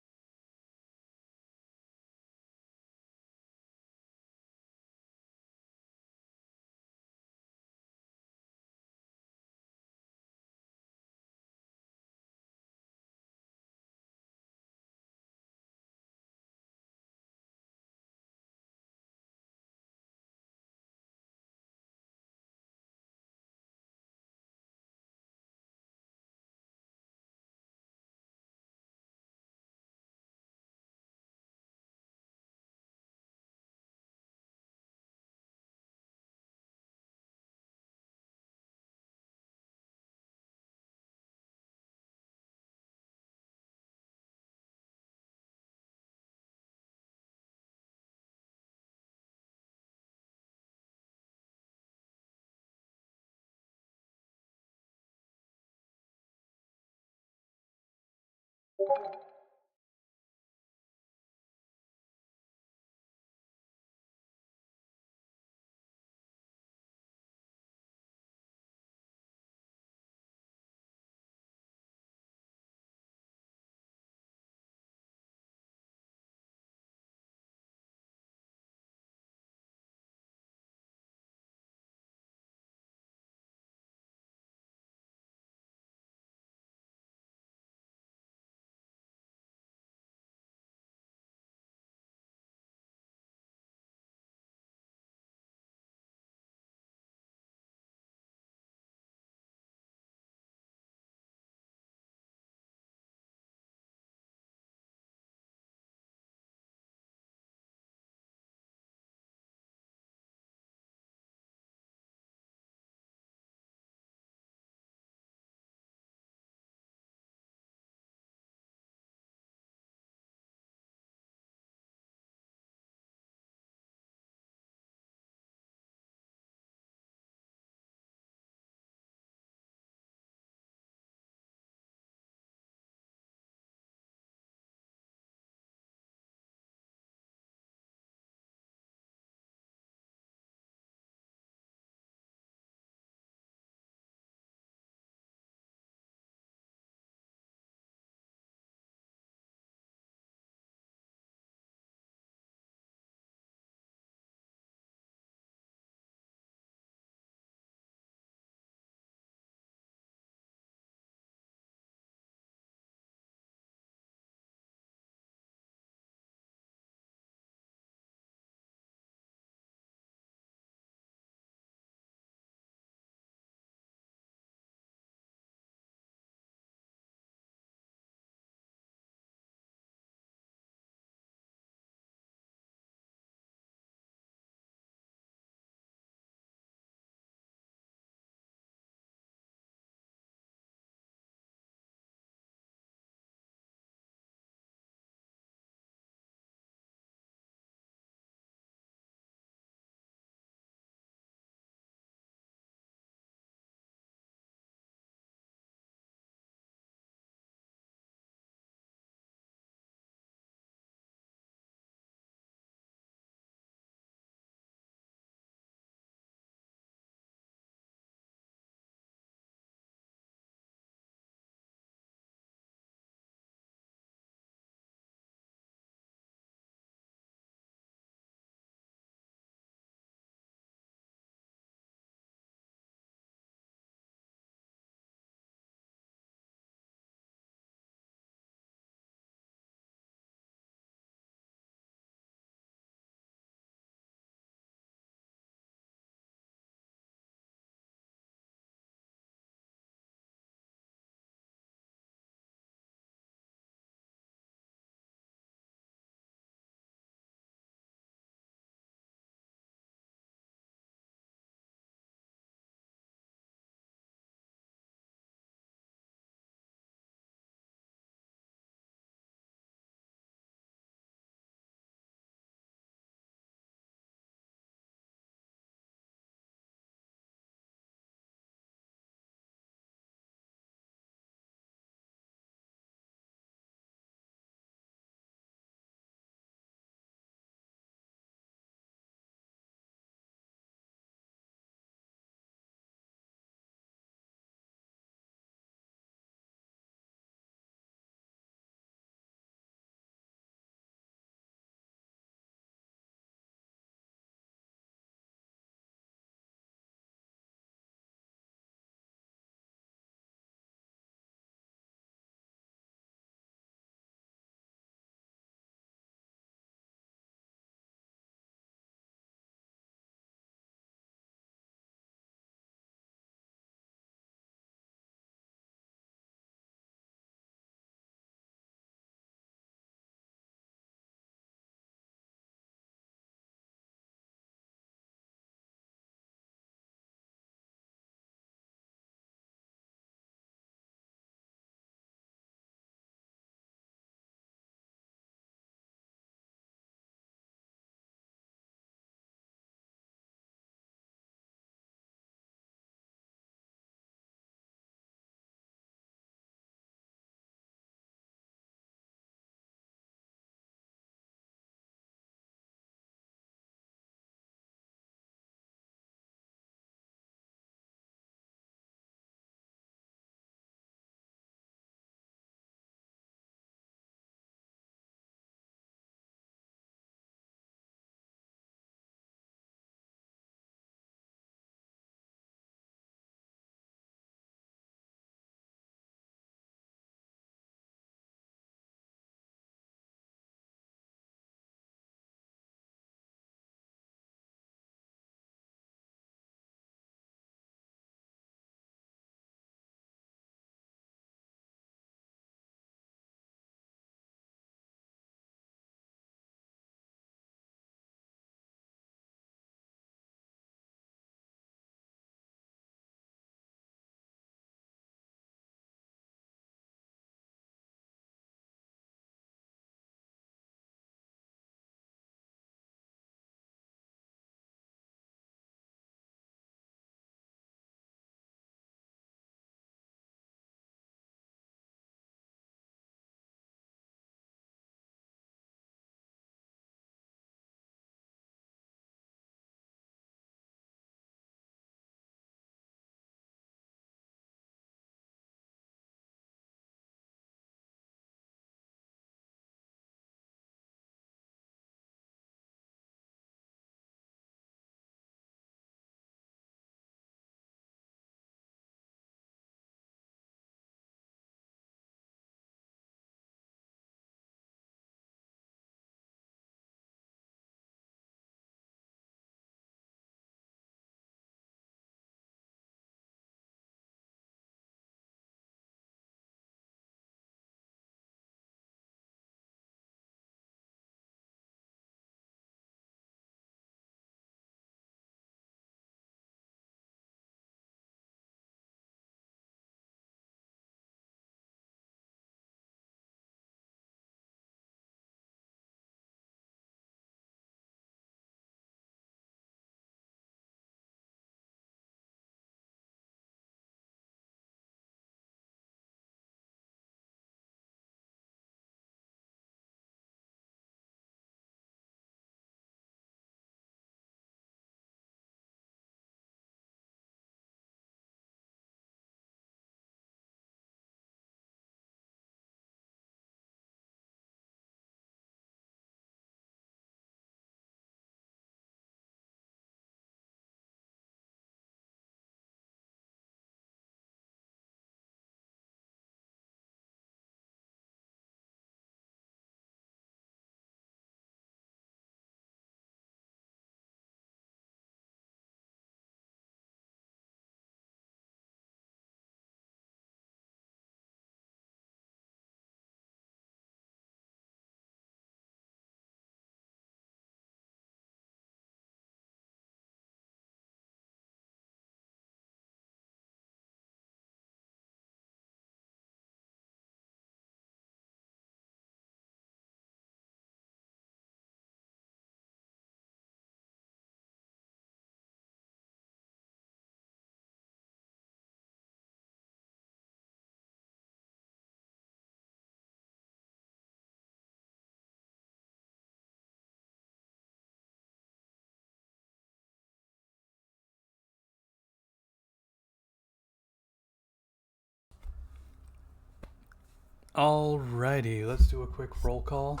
Alrighty, let's do a quick roll call.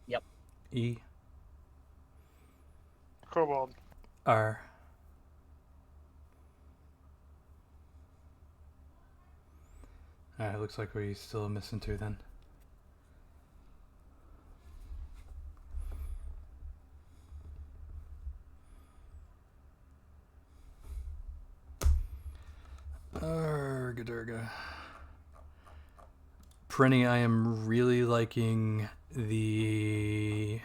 Yep. E. Kobold. R. Alright, looks like we're still missing 2 then. Durga. Prinny, I am really liking the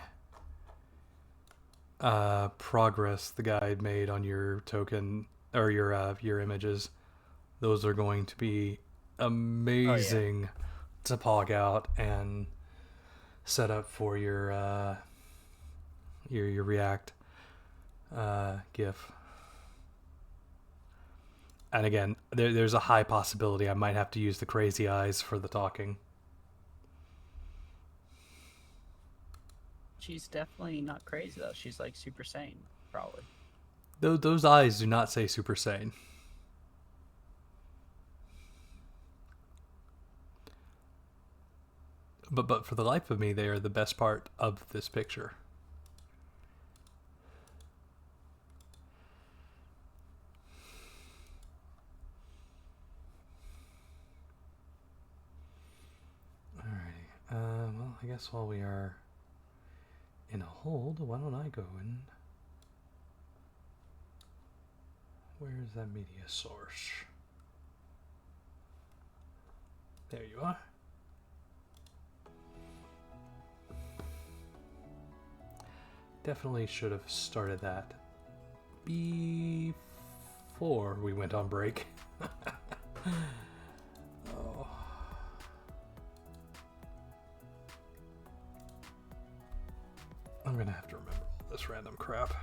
progress the guide made on your token or your images. Those are going to be amazing to pog out and set up for your React GIF. And again, there's a high possibility I might have to use the crazy eyes for the talking. She's definitely not crazy though. She's like super sane, probably. Those eyes do not say super sane. But for the life of me, they are the best part of this picture. Well, I guess while we are in a hold, why don't I go and... Where's that media source? There you are. Definitely should have started that before we went on break. Oh. I'm gonna have to remember all this random crap.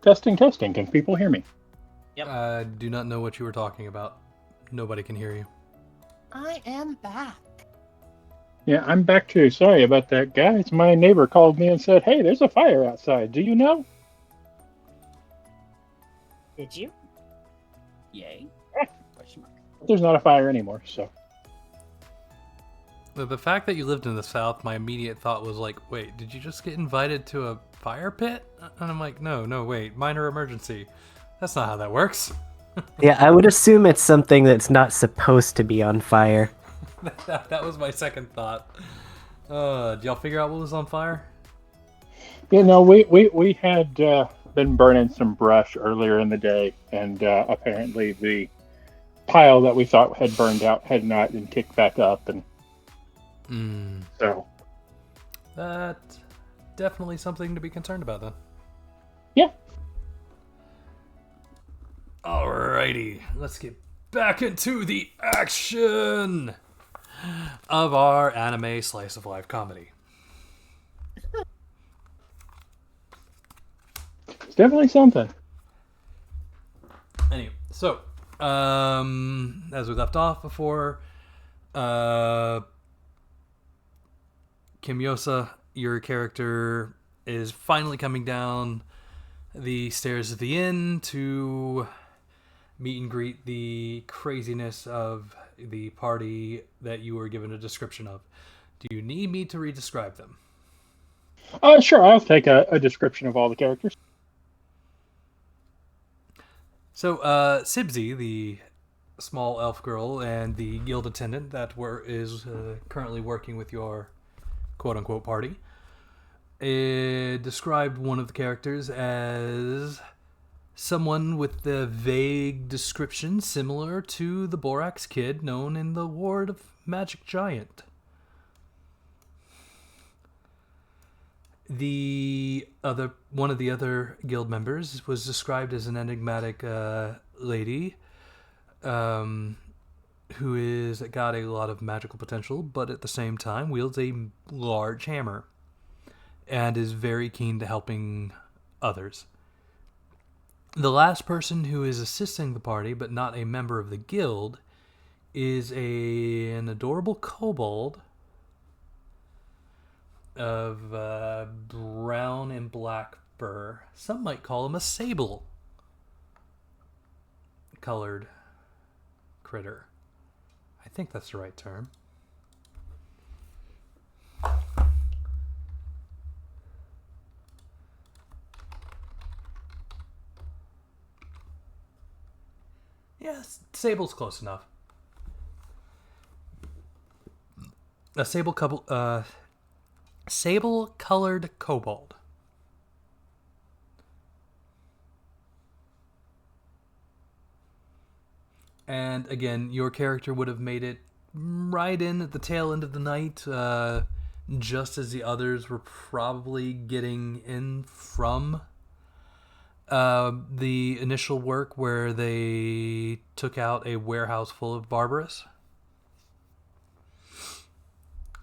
Testing, testing. Can people hear me? Yep. I do not know what you were talking about. Nobody can hear you. I am back. Yeah, I'm back too. Sorry about that, guys. My neighbor called me and said, "Hey, there's a fire outside. Do you know?" Did you? Yay. Question mark. There's not a fire anymore, so. The fact that you lived in the South, my immediate thought was like, wait, did you just get invited to a fire pit? And I'm like, no, wait, minor emergency. That's not how that works. Yeah, I would assume it's something that's not supposed to be on fire. That was my second thought. Did y'all figure out what was on fire? You know, we had been burning some brush earlier in the day, and apparently the pile that we thought had burned out had not and kicked back up, and so That definitely something to be concerned about then. yeah. Alrighty, let's get back into the action of our anime slice of life comedy. It's definitely something. Anyway, so as we left off before, Kimyosa your character is finally coming down the stairs of the inn to meet and greet the craziness of the party that you were given a description of. Do you need me to re-describe them? Sure, I'll take a description of all the characters. So, Sibsy, the small elf girl and the guild attendant that is currently working with your quote-unquote party, described one of the characters as someone with the vague description similar to the Borax Kid known in the Ward of Magic Giant. One of the other guild members was described as an enigmatic lady who is got a lot of magical potential, but at the same time wields a large hammer and is very keen to helping others. The last person who is assisting the party, but not a member of the guild, is an adorable kobold of brown and black fur. Some might call him a sable colored critter. I think that's the right term. Yes, sable's close enough. A sable-colored kobold. And again, your character would have made it right in at the tail end of the night, just as the others were probably getting in from the initial work where they took out a warehouse full of Barbarous.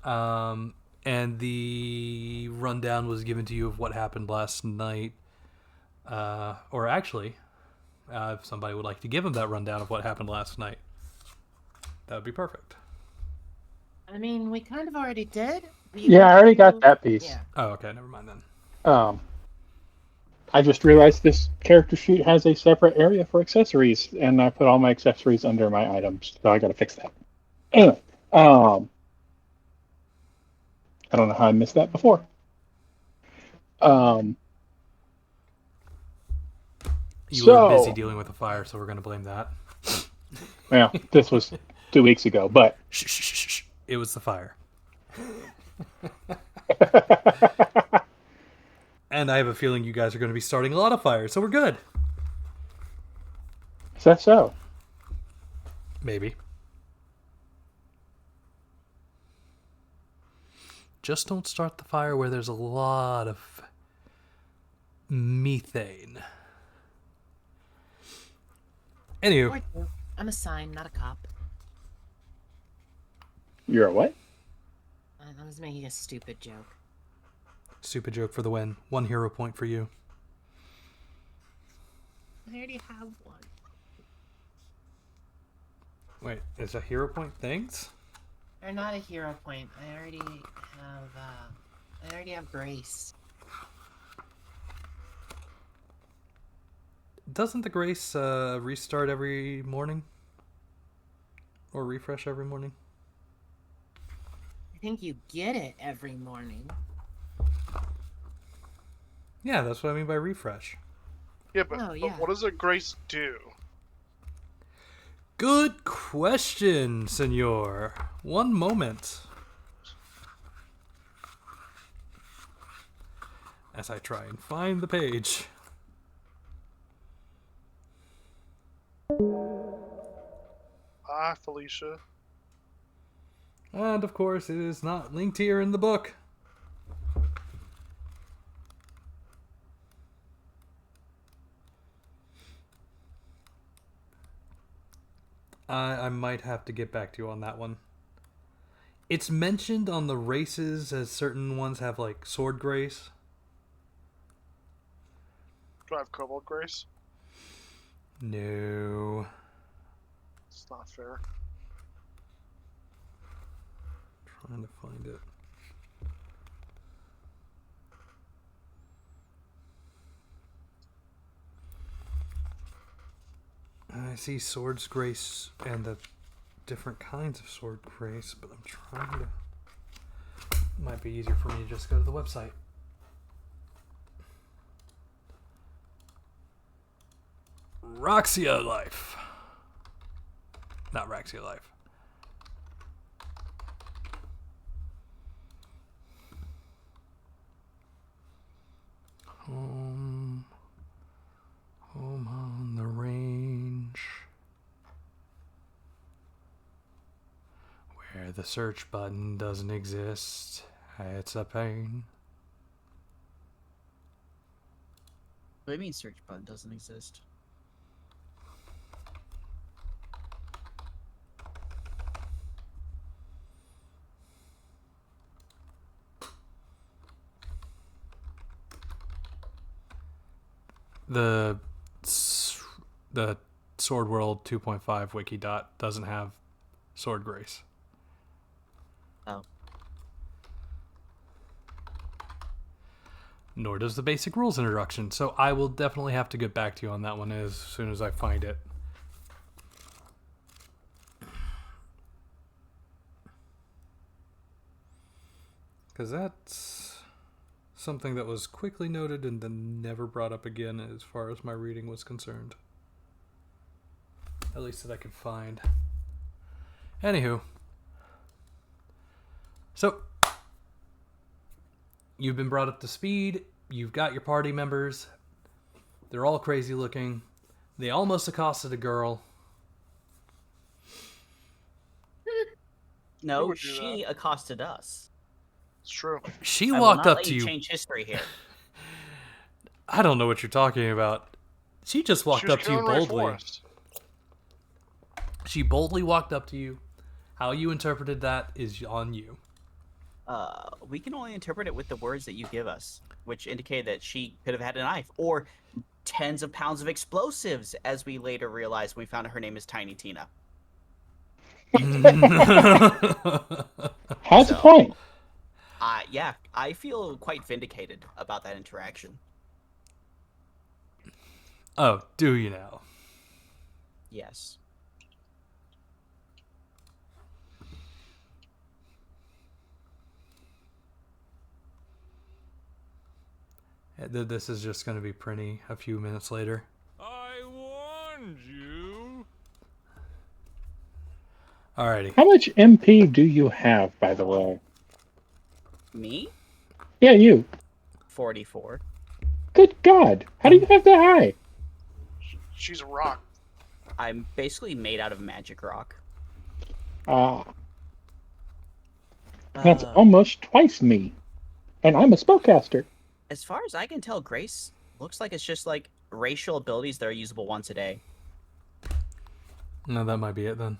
And the rundown was given to you of what happened last night. Or actually, if somebody would like to give him that rundown of what happened last night, that would be perfect. I mean, we kind of already did. Yeah, I already got that piece. Yeah. Oh, okay, never mind then. I just realized this character sheet has a separate area for accessories, and I put all my accessories under my items, so I gotta fix that. Anyway, I don't know how I missed that before. You were busy dealing with a fire, so we're going to blame that. Well, this was 2 weeks ago, but... Shh. It was the fire. And I have a feeling you guys are going to be starting a lot of fires, so we're good. Is that so? Maybe. Just don't start the fire where there's a lot of methane. Anywho. I'm a sign, not a cop. You're a what? I was making a stupid joke. Stupid joke for the win. 1 hero point for you. I already have one. Wait, is a hero point things? They're not a hero point. I already have grace. Doesn't the grace restart every morning? Or refresh every morning? I think you get it every morning. Yeah, that's what I mean by refresh. Yeah, but what does a grace do? Good question, senor. One moment. As I try and find the page. Ah, Felicia. And of course, it is not linked here in the book. I might have to get back to you on that one. It's mentioned on the races as certain ones have like sword grace. Do I have kobold grace? No. It's not fair. Trying to find it. see Swords Grace and the different kinds of Sword Grace, but I'm trying to... Might be easier for me to just go to the website. Roxia Life. Not Roxia Life. Home on the range. Where the search button doesn't exist. It's a pain. What do you mean search button doesn't exist? The Sword World 2.5 wiki dot doesn't have Sword Grace. Oh. Nor does the basic rules introduction, so I will definitely have to get back to you on that one as soon as I find it. Because that's something that was quickly noted and then never brought up again as far as my reading was concerned. At least that I could find. Anywho. So, you've been brought up to speed. You've got your party members. They're all crazy looking. They almost accosted a girl. Who No, would do she accosted us. It's true. She I will walked not up let to you. Change history here. I don't know what you're talking about. She just walked She was up to you killing Ray boldly. Forrest. She boldly walked up to you. How you interpreted that is on you. We can only interpret it with the words that you give us, which indicate that she could have had a knife or tens of pounds of explosives, as we later realized when we found out her name is Tiny Tina. Has a point. Yeah, I feel quite vindicated about that interaction. Oh, do you now? Yes. This is just going to be Prinny a few minutes later. I warned you. Alrighty. How much MP do you have, by the way? Me? Yeah, you. 44. Good God. How do you have that high? She's a rock. I'm basically made out of magic rock. That's almost twice me. And I'm a spellcaster. As far as I can tell, Grace looks like it's just like racial abilities that are usable once a day. No, that might be it then.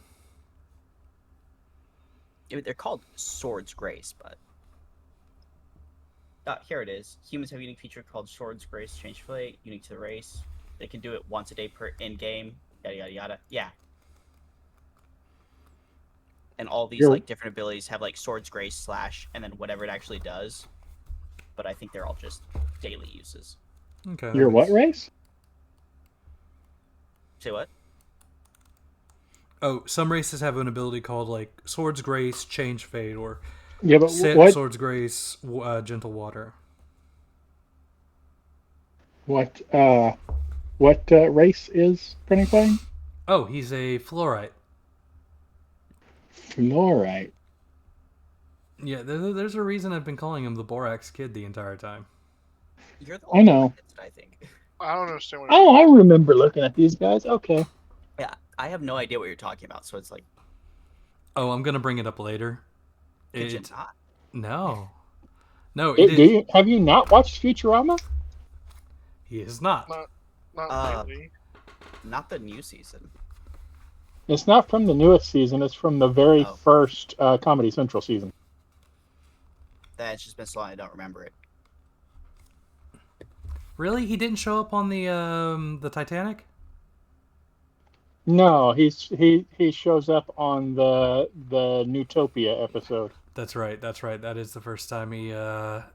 I mean, they're called Swords Grace, but... here it is. Humans have a unique feature called Swords Grace Change Fate, unique to the race. They can do it once a day per in-game, yada yada yada. Yeah. And all these like different abilities have like Swords Grace slash, and then whatever it actually does. But I think they're all just daily uses. Okay. You're what race? Say what? Oh, some races have an ability called like Swords Grace, Change Fate, or Yeah, but what? Swords Grace, Gentle Water. What race is Prinny playing? Oh, he's a Fluorite. Fluorite. Yeah, there's a reason I've been calling him the Borax Kid the entire time. You're the I know. I think. I don't understand what. Oh, I remember looking at these guys. Okay. Yeah, I have no idea what you're talking about, so it's like... Oh, I'm gonna bring it up later. Could you not? No. No, Have you not watched Futurama? He is not. Not really. Not the new season. It's not from the newest season. It's from the very first Comedy Central season. That's just been so long I don't remember it. Really? He didn't show up on the Titanic? No, he shows up on the Newtopia episode. That's right. That is the first time he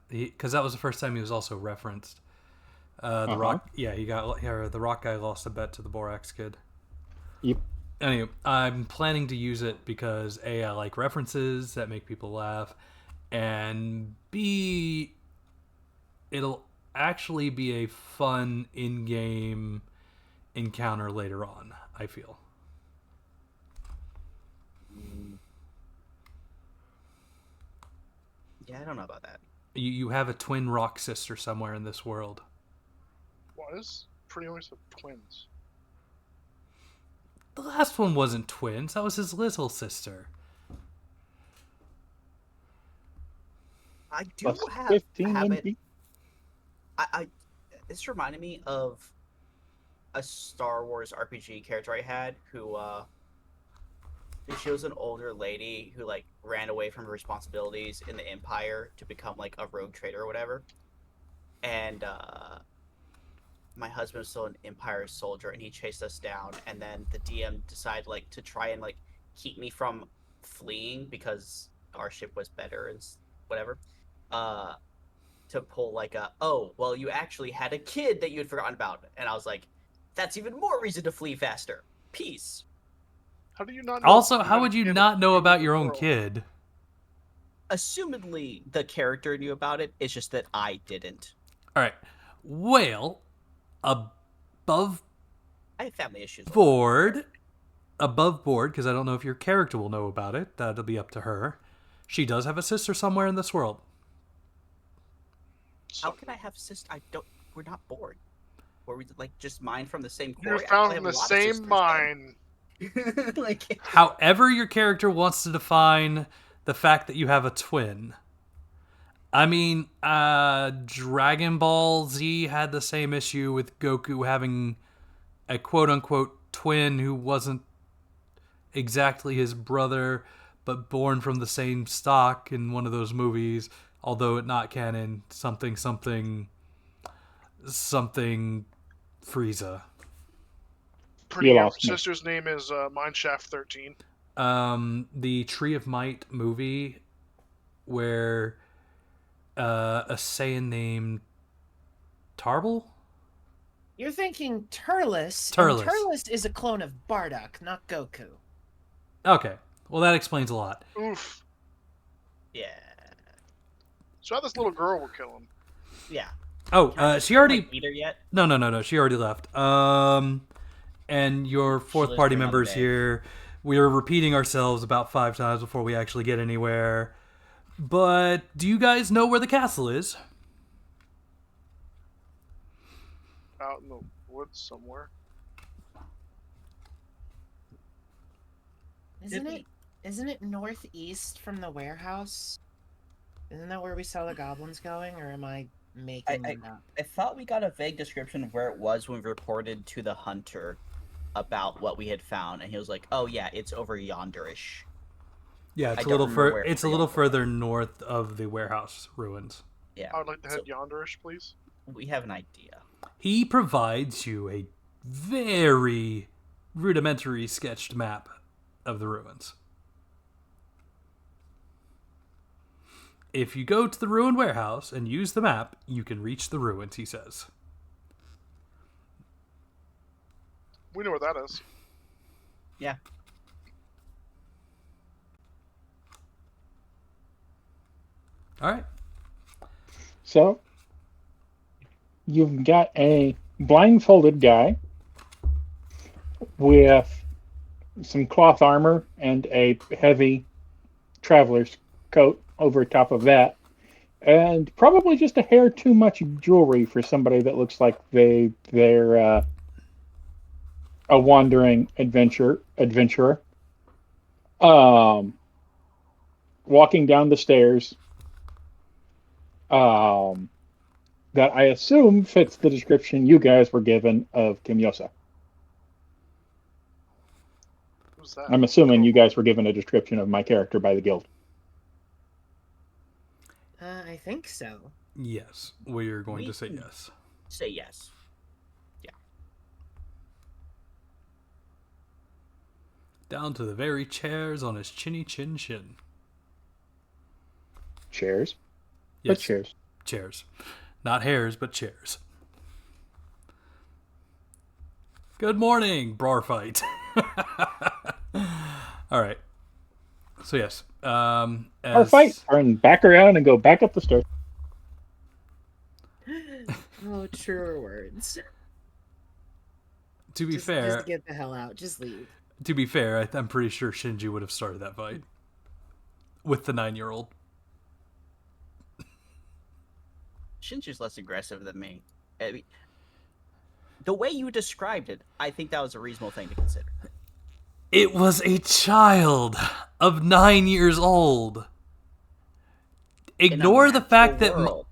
because that was the first time he was also referenced. The Rock, yeah, the Rock guy lost a bet to the Borax Kid. Yep. Anyway, I'm planning to use it because A, I like references that make people laugh, and B, it'll actually be a fun in-game encounter later on, I feel. Yeah, I don't know about that. You have a twin rock sister somewhere in this world. Why is pretty always have twins? The last one wasn't twins. That was his little sister. I do Plus have 15 have in it. I this reminded me of a Star Wars RPG character I had who she was an older lady who like ran away from her responsibilities in the Empire to become like a rogue trader or whatever. And my husband was still an Empire soldier and he chased us down, and then the DM decided like to try and like keep me from fleeing because our ship was better and whatever. To pull like a, oh, well, you actually had a kid that you had forgotten about. And I was like, that's even more reason to flee faster. Peace. How do you not know? Also, how would you not know about your own world? kid? Assumedly, the character knew about it. It's just that I didn't. All right. Well, above I have family issues. board, because I don't know if your character will know about it. That'll be up to her. She does have a sister somewhere in this world. How can I have sister? I don't. We're not bored. Were we like just mine from the same You're core? found in the same mine. Like, However your character wants to define the fact that you have a twin. I mean, Dragon Ball Z had the same issue with Goku having a quote-unquote twin who wasn't exactly his brother, but born from the same stock in one of those movies, although it not canon, something Frieza. Pretty You your lost me. sister's name is Mineshaft 13. The Tree of Might movie, where a Saiyan named Tarble? You're thinking Turles. Turles. And Turles is a clone of Bardock, not Goku. Okay, well that explains a lot. Oof. yeah, So how this little girl will kill him? yeah. Oh, she already... Like, beat her yet? No, she already left. And your fourth lives party for another members day. here, we are repeating ourselves about 5 times before we actually get anywhere. But do you guys know where the castle is? Out in the woods somewhere. Isn't it northeast from the warehouse? Isn't that where we saw the goblins going, or am I making that up? I thought we got a vague description of where it was when we reported to the hunter about what we had found, and he was like, "Oh yeah, it's over yonderish." Yeah, I it's a don't little remember where it's a little further north of the warehouse ruins. Yeah, I would like to head so yonderish, please. we have an idea. He provides you a very rudimentary sketched map of the ruins. If you go to the ruined warehouse and use the map, you can reach the ruins, he says. We know where that is. Yeah. All right. So, you've got a blindfolded guy with some cloth armor and a heavy traveler's coat over top of that, and probably just a hair too much jewelry for somebody that looks like they're a wandering adventurer. Walking down the stairs. That I assume fits the description you guys were given of Kimyosa. Who's that? I'm assuming you guys were given a description of my character by the guild. I think so. Yes, we are going to say yes. Say yes. Yeah. Down to the very chairs on his chinny chin chin. Chairs? Yes, But chairs. Chairs. Not hairs, but chairs. Good morning, brar fight. All right. So yes, Our fight, as turn back around and go back up the stairs. Oh, truer words. to be Just fair, get the hell out. Just leave. I'm pretty sure Shinji would have started that fight with the 9-year-old. Shinju's less aggressive than me. I mean, the way you described it, I think that was a reasonable thing to consider. It was a child of 9 years old. Ignore the fact that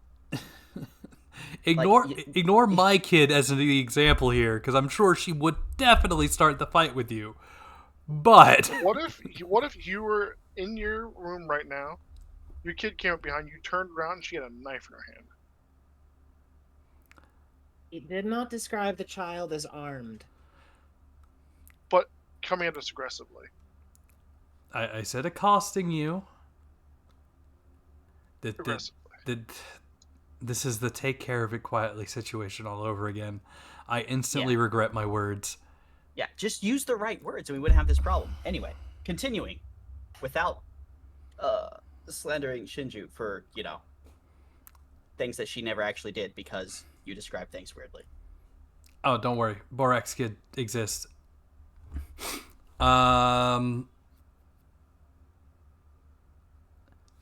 ignore my kid as an example here, because I'm sure she would definitely start the fight with you. But what if you were in your room right now, your kid came up behind you, turned around, and she had a knife in her hand? He did not describe the child as armed. But coming at us aggressively. I said accosting you. This is the take care of it quietly situation all over again. I instantly regret my words. Yeah, just use the right words and we wouldn't have this problem. Anyway, continuing. Without slandering Shinju for, things that she never actually did because you described things weirdly. Oh, don't worry. Borax Kid exists.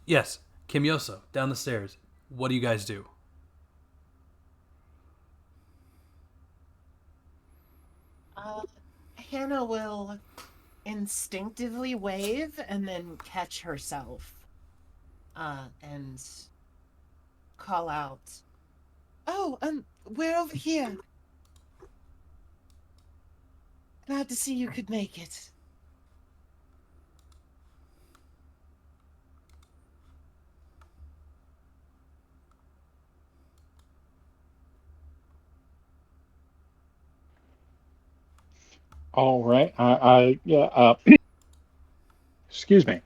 Yes, Kimyoso, down the stairs. What do you guys do? Hannah will instinctively wave and then catch herself. And call out, "Oh, we're over here. Glad to see you could make it." All right. Excuse me.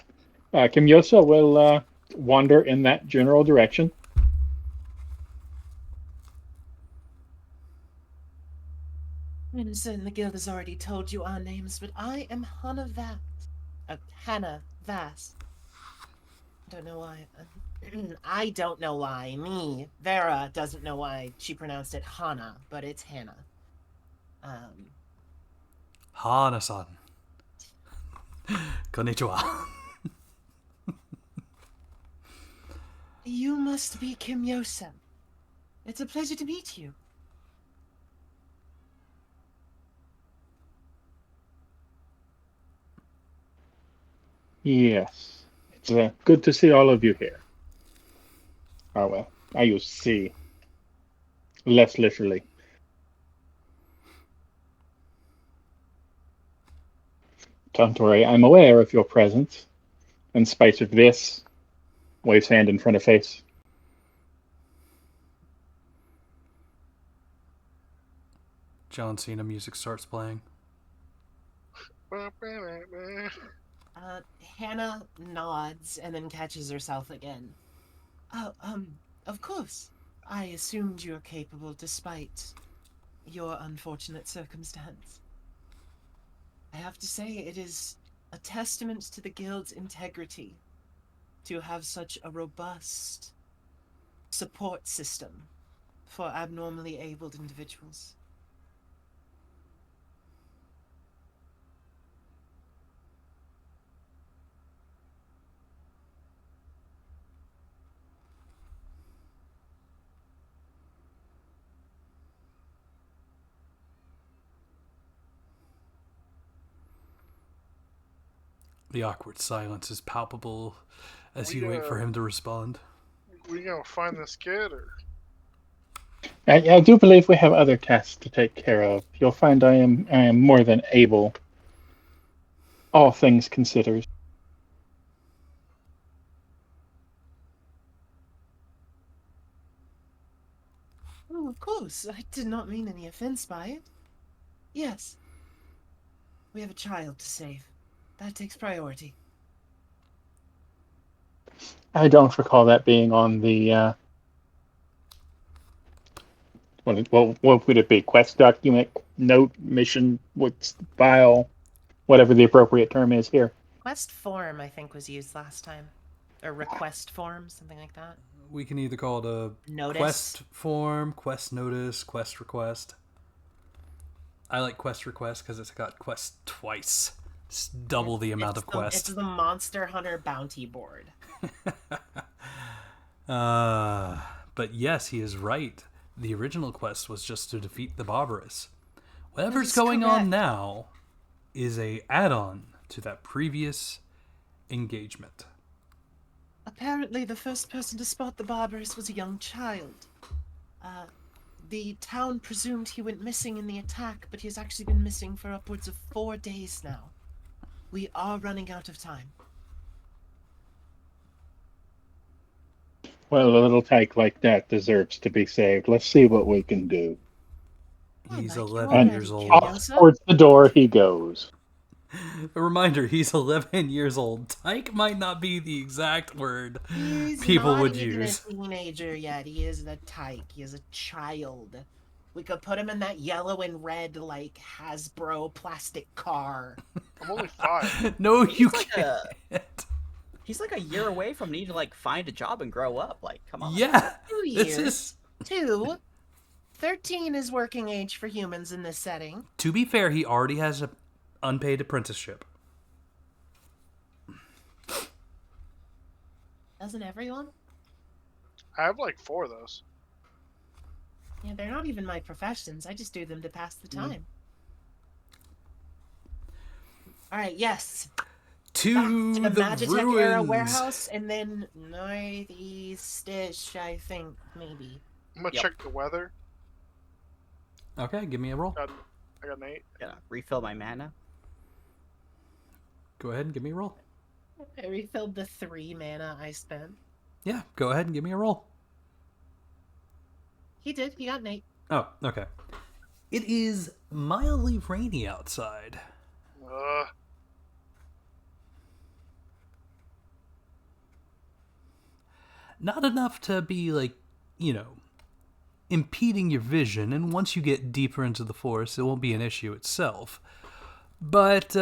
Kimyosa will wander in that general direction. I'm certain the guild has already told you our names, but I am Hannah Vass. Hannah Vass. Don't know why. I don't know why. Me, Vera, doesn't know why she pronounced it Hana, but it's Hannah. Hana-san. Konnichiwa. You must be Kimyosa. It's a pleasure to meet you. Yes. It's good to see all of you here. Oh, well, I use see. Less literally. Don't worry, I'm aware of your presence. In spite of this, waves hand in front of face. John Cena music starts playing. Hannah nods and then catches herself again. Oh, of course. I assumed you were capable despite your unfortunate circumstance. I have to say, it is a testament to the guild's integrity to have such a robust support system for abnormally abled individuals. The awkward silence is palpable as you wait for him to respond. We gonna find this kid, or? I do believe we have other tasks to take care of. You'll find I am more than able, all things considered. Oh, of course. I did not mean any offense by it. Yes. We have a child to save. That takes priority. I don't recall that being on the what would it be? Quest document, note, mission, what's the file? whatever the appropriate term is here. Quest form, I think, was used last time. Or request form, something like that. We can either call it a Notice. quest form, quest notice, quest request. I like quest request because it's got quest twice. It's double the amount of quest. It's the Monster Hunter bounty board. But yes, he is right. The original quest was just to defeat the Barbarous. Whatever's That's going on correct. now is a add-on to that previous engagement. Apparently, the first person to spot the Barbarous was a young child. The town presumed he went missing in the attack, but he has actually been missing for upwards of 4 days now. We are running out of time. Well, a little tyke like that deserves to be saved. Let's see what we can do. He's like you 11 already, years old. Kimio. Off towards the door he goes. A reminder, he's 11 years old. Tyke might not be the exact word people not would even use. a teenager yet. He is a tyke. He is a child. We could put him in that yellow and red, like, Hasbro plastic car. I'm only 5. No, you like can't. He's like a year away from needing to like find a job and grow up. Like, come on. Yeah. 2 This years. is... 2. 13 is working age for humans in this setting. To be fair, he already has an unpaid apprenticeship. Doesn't everyone? I have like 4 of those. Yeah, they're not even my professions. I just do them to pass the time. All right, yes. To The the Magitech era ruins. warehouse, and then northeast-ish, I think, maybe. I'm gonna Yep. check the weather. Okay, give me a roll. I got an 8. Gotta refill my mana. Go ahead and give me a roll. I refilled the 3 mana I spent. Yeah, go ahead and give me a roll. He did. He got an 8. Oh, okay. It is mildly rainy outside. Not enough to be, like, impeding your vision, and once you get deeper into the forest, it won't be an issue itself. But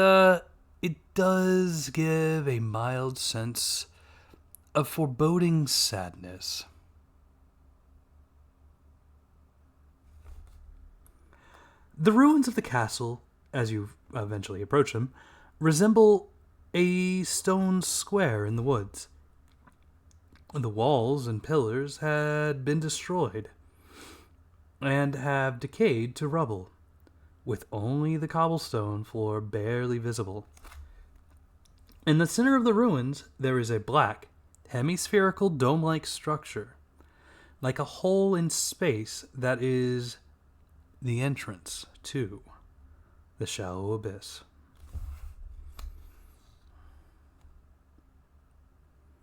it does give a mild sense of foreboding sadness. The ruins of the castle, as you eventually approach them, resemble a stone square in the woods. The walls and pillars had been destroyed and have decayed to rubble, with only the cobblestone floor barely visible. In the center of the ruins, there is a black, hemispherical dome-like structure, like a hole in space that is the entrance to the shallow abyss.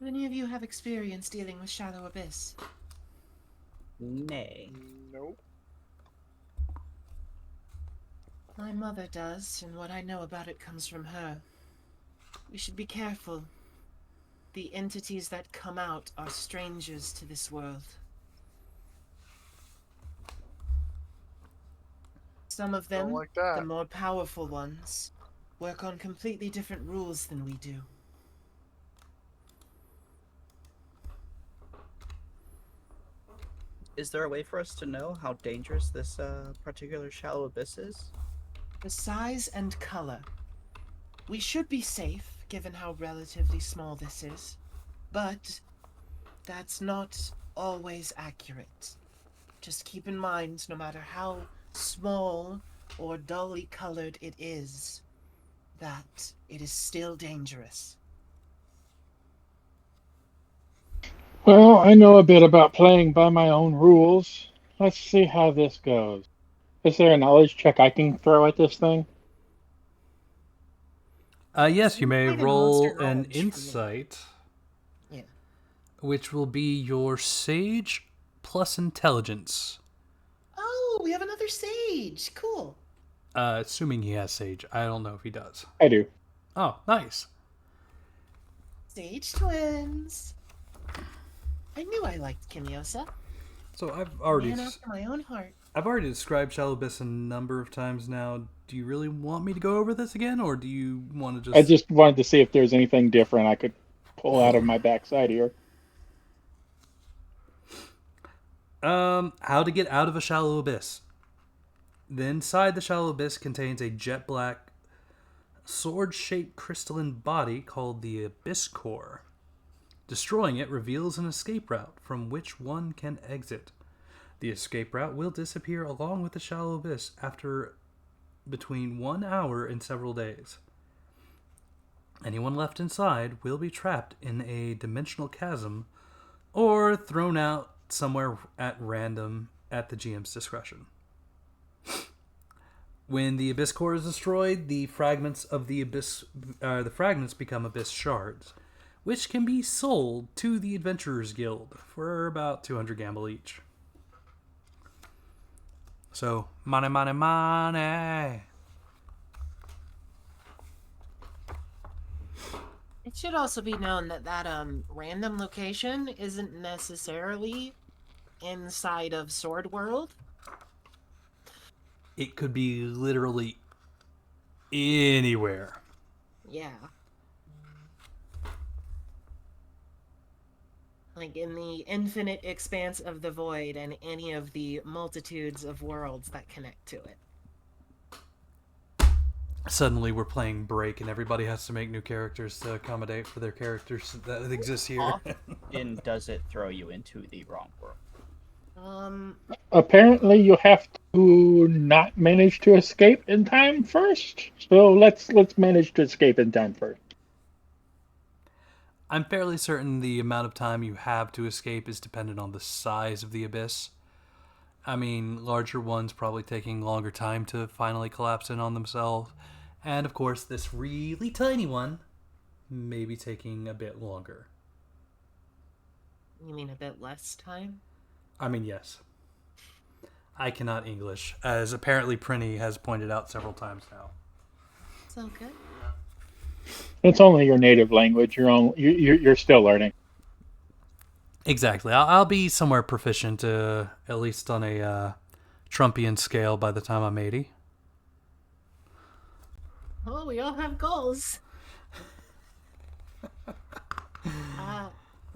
Any of you have experience dealing with Shallow Abyss? Nay. Nope. My mother does, and what I know about it comes from her. We should be careful. The entities that come out are strangers to this world. Some of them, Don't like that. the more powerful ones, work on completely different rules than we do. Is there a way for us to know how dangerous this particular shallow abyss is? The size and color. We should be safe, given how relatively small this is. But that's not always accurate. Just keep in mind, no matter how small or dully colored it is, that it is still dangerous. Well, I know a bit about playing by my own rules. Let's see how this goes. Is there a knowledge check I can throw at this thing? Yes, you may Kind of roll monster an knowledge for me. insight, Yeah. which will be your sage plus intelligence. Oh, we have another sage. Cool. Assuming he has sage. I don't know if he does. I do. Oh, nice. Sage twins. I knew I liked Kimiosa. So I've already Man after my own heart. described Shallow Abyss a number of times now. do you really want me to go over this again, or do you want to I just wanted to see if there's anything different I could pull out of my backside here. How to get out of a shallow abyss. The inside the shallow abyss contains a jet black, sword-shaped crystalline body called the Abyss Core. Destroying it reveals an escape route from which one can exit. The escape route will disappear along with the shallow abyss after between 1 hour and several days. Anyone left inside will be trapped in a dimensional chasm or thrown out somewhere at random at the GM's discretion. When the Abyss Core is destroyed, the fragments of the fragments become Abyss Shards, which can be sold to the Adventurers Guild for about 200 gamble each. So, money, money, money. It should also be known that random location isn't necessarily inside of Sword World. It could be literally anywhere. Yeah. Like in the infinite expanse of the void and any of the multitudes of worlds that connect to it. Suddenly we're playing Break and everybody has to make new characters to accommodate for their characters that exist here. Often does it throw you into the wrong world? Apparently, you have to not manage to escape in time first. So let's manage to escape in time first. I'm fairly certain the amount of time you have to escape is dependent on the size of the abyss. I mean, larger ones probably taking longer time to finally collapse in on themselves. And of course, this really tiny one may be taking a bit longer. You mean a bit less time? I mean, yes. I cannot English, as apparently Prinny has pointed out several times now. So good. It's only your native language. You're still learning. Exactly. I'll be somewhere proficient, at least on a Trumpian scale by the time I'm 80. Oh, we all have goals.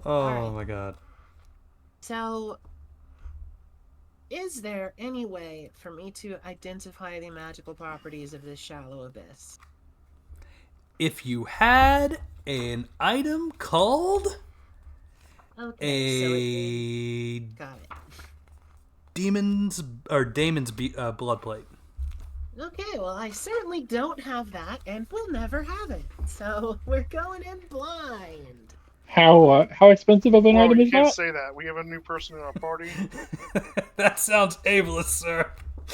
Oh my god. So, is there any way for me to identify the magical properties of this shallow abyss? If you had an item called Got it. Damon's blood plate. Okay, well, I certainly don't have that, and we'll never have it. So we're going in blind. How expensive of an Well, item you is can't that? say that. We have a new person in our party. That sounds ableist, sir.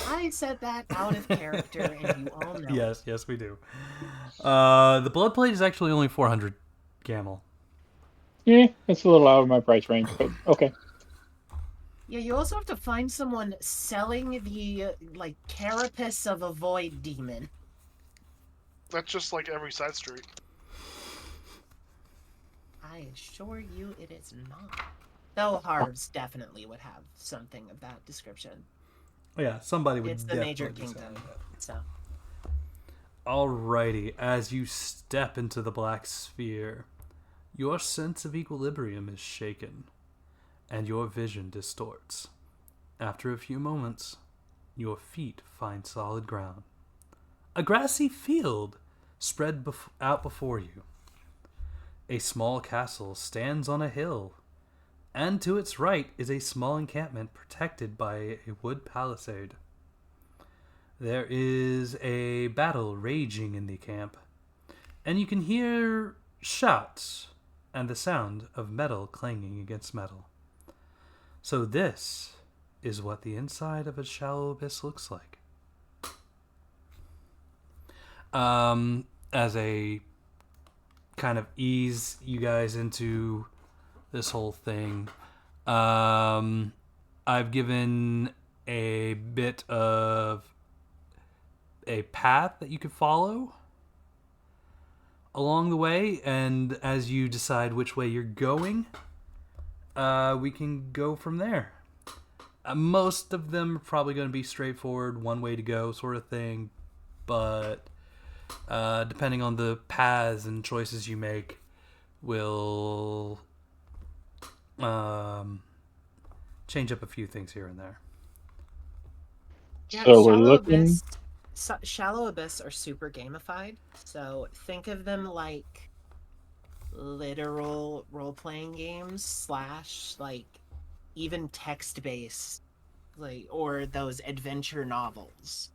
I said that out of character, and you all know. Yes, we do. The blood plate is actually only 400 gamel. Yeah, that's a little out of my price range, but okay. Yeah, you also have to find someone selling the, carapace of a void demon. That's just like every side street. I assure you it is not. Though Harv's definitely would have something of that description. Yeah, somebody would It's the definitely major decide kingdom, that. so... Alrighty, as you step into the black sphere, your sense of equilibrium is shaken, and your vision distorts. After a few moments, your feet find solid ground. A grassy field spread out before you. A small castle stands on a hill, and to its right is a small encampment protected by a wood palisade. There is a battle raging in the camp, and you can hear shouts and the sound of metal clanging against metal. So this is what the inside of a shallow abyss looks like. As a kind of ease you guys into this whole thing, I've given a bit of a path that you could follow along the way, and as you decide which way you're going, we can go from there. Most of them are probably going to be straightforward, one way to go sort of thing, but depending on the paths and choices you make, will change up a few things here and there. Yeah, So we're looking. Shallow Abyss are super gamified. So think of them like literal role-playing games slash like even text-based, like, or those adventure novels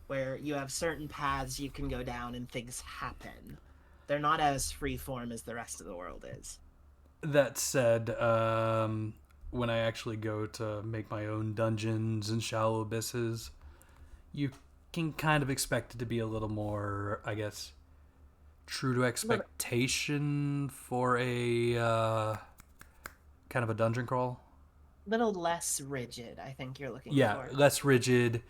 where you have certain paths you can go down and things happen. They're not as free-form as the rest of the world is. That said, when I actually go to make my own dungeons and shallow abysses, you can kind of expect it to be a little more, I guess, true to expectation for a kind of a dungeon crawl. Little less rigid, I think you're looking Yeah, for. less rigid,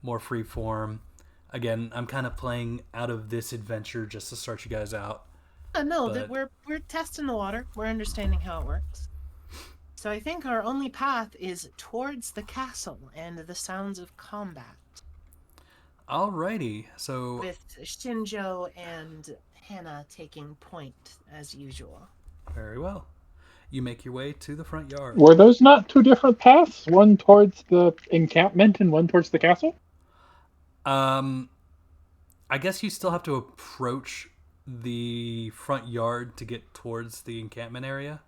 more free form. Again, I'm kind of playing out of this adventure just to start you guys out. No, but- we're testing the water. We're understanding how it works. So I think our only path is towards the castle and the sounds of combat. Alrighty, so With Shinjo and Hannah taking point as usual. very well. You make your way to the front yard. Were those not two different paths? One towards the encampment and one towards the castle? I guess you still have to approach the front yard to get towards the encampment area.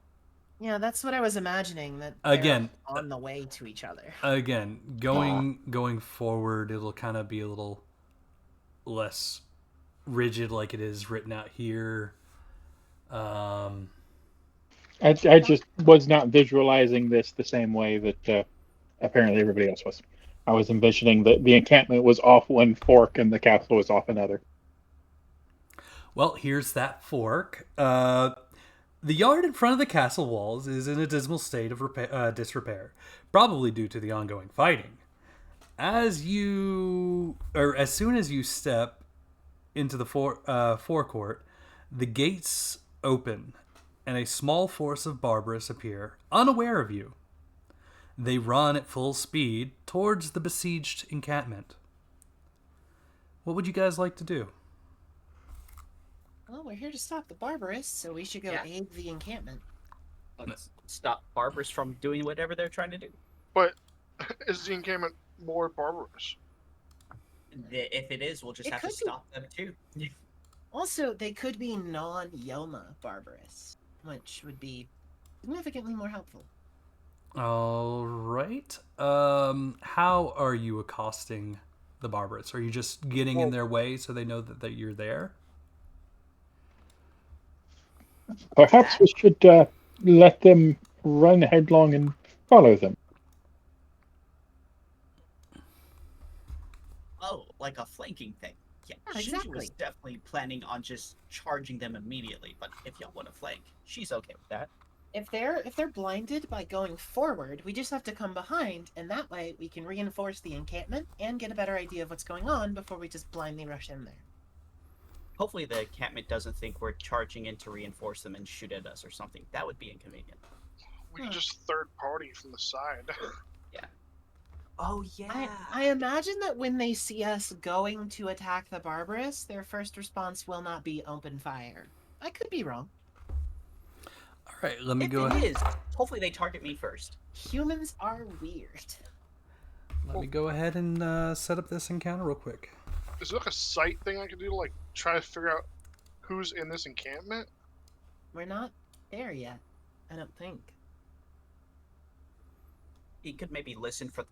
Yeah, that's what I was imagining, that Again, they're on the way to each other. Again, going forward, it'll kind of be a little less rigid, like it is written out here. I just was not visualizing this the same way that apparently everybody else was. I was envisioning that the encampment was off one fork and the castle was off another. Well, here's that fork. The yard in front of the castle walls is in a dismal state of disrepair, probably due to the ongoing fighting. As soon as you step into the forecourt, the gates open, and a small force of Barbarous appear, unaware of you. They run at full speed towards the besieged encampment. What would you guys like to do? Well, we're here to stop the Barbarous, so we should go aid the encampment. Let's stop Barbarous from doing whatever they're trying to do. But is the encampment more barbarous? If it is, we'll just have to stop them too. Also, they could be non-Yoma Barbarous, which would be significantly more helpful. All right. How are you accosting the Barbarous? Are you just getting in their way so they know that you're there? Perhaps we should let them run headlong and follow them. Oh, like a flanking thing. Yeah, Yeah, Shinji exactly. was definitely planning on just charging them immediately, but if y'all want to flank, she's okay with that. If they're blinded by going forward, we just have to come behind, and that way we can reinforce the encampment and get a better idea of what's going on before we just blindly rush in there. Hopefully the encampment doesn't think we're charging in to reinforce them and shoot at us or something. That would be inconvenient. We can just third party from the side. Oh, yeah. I imagine that when they see us going to attack the Barbarous, their first response will not be open fire. I could be wrong. All right, let me If go it ahead. is, hopefully they target me first. Humans are weird. Let me go ahead and set up this encounter real quick. Is there like a sight thing I can do to like try to figure out who's in this encampment? We're not there yet, I don't think. He could maybe listen for the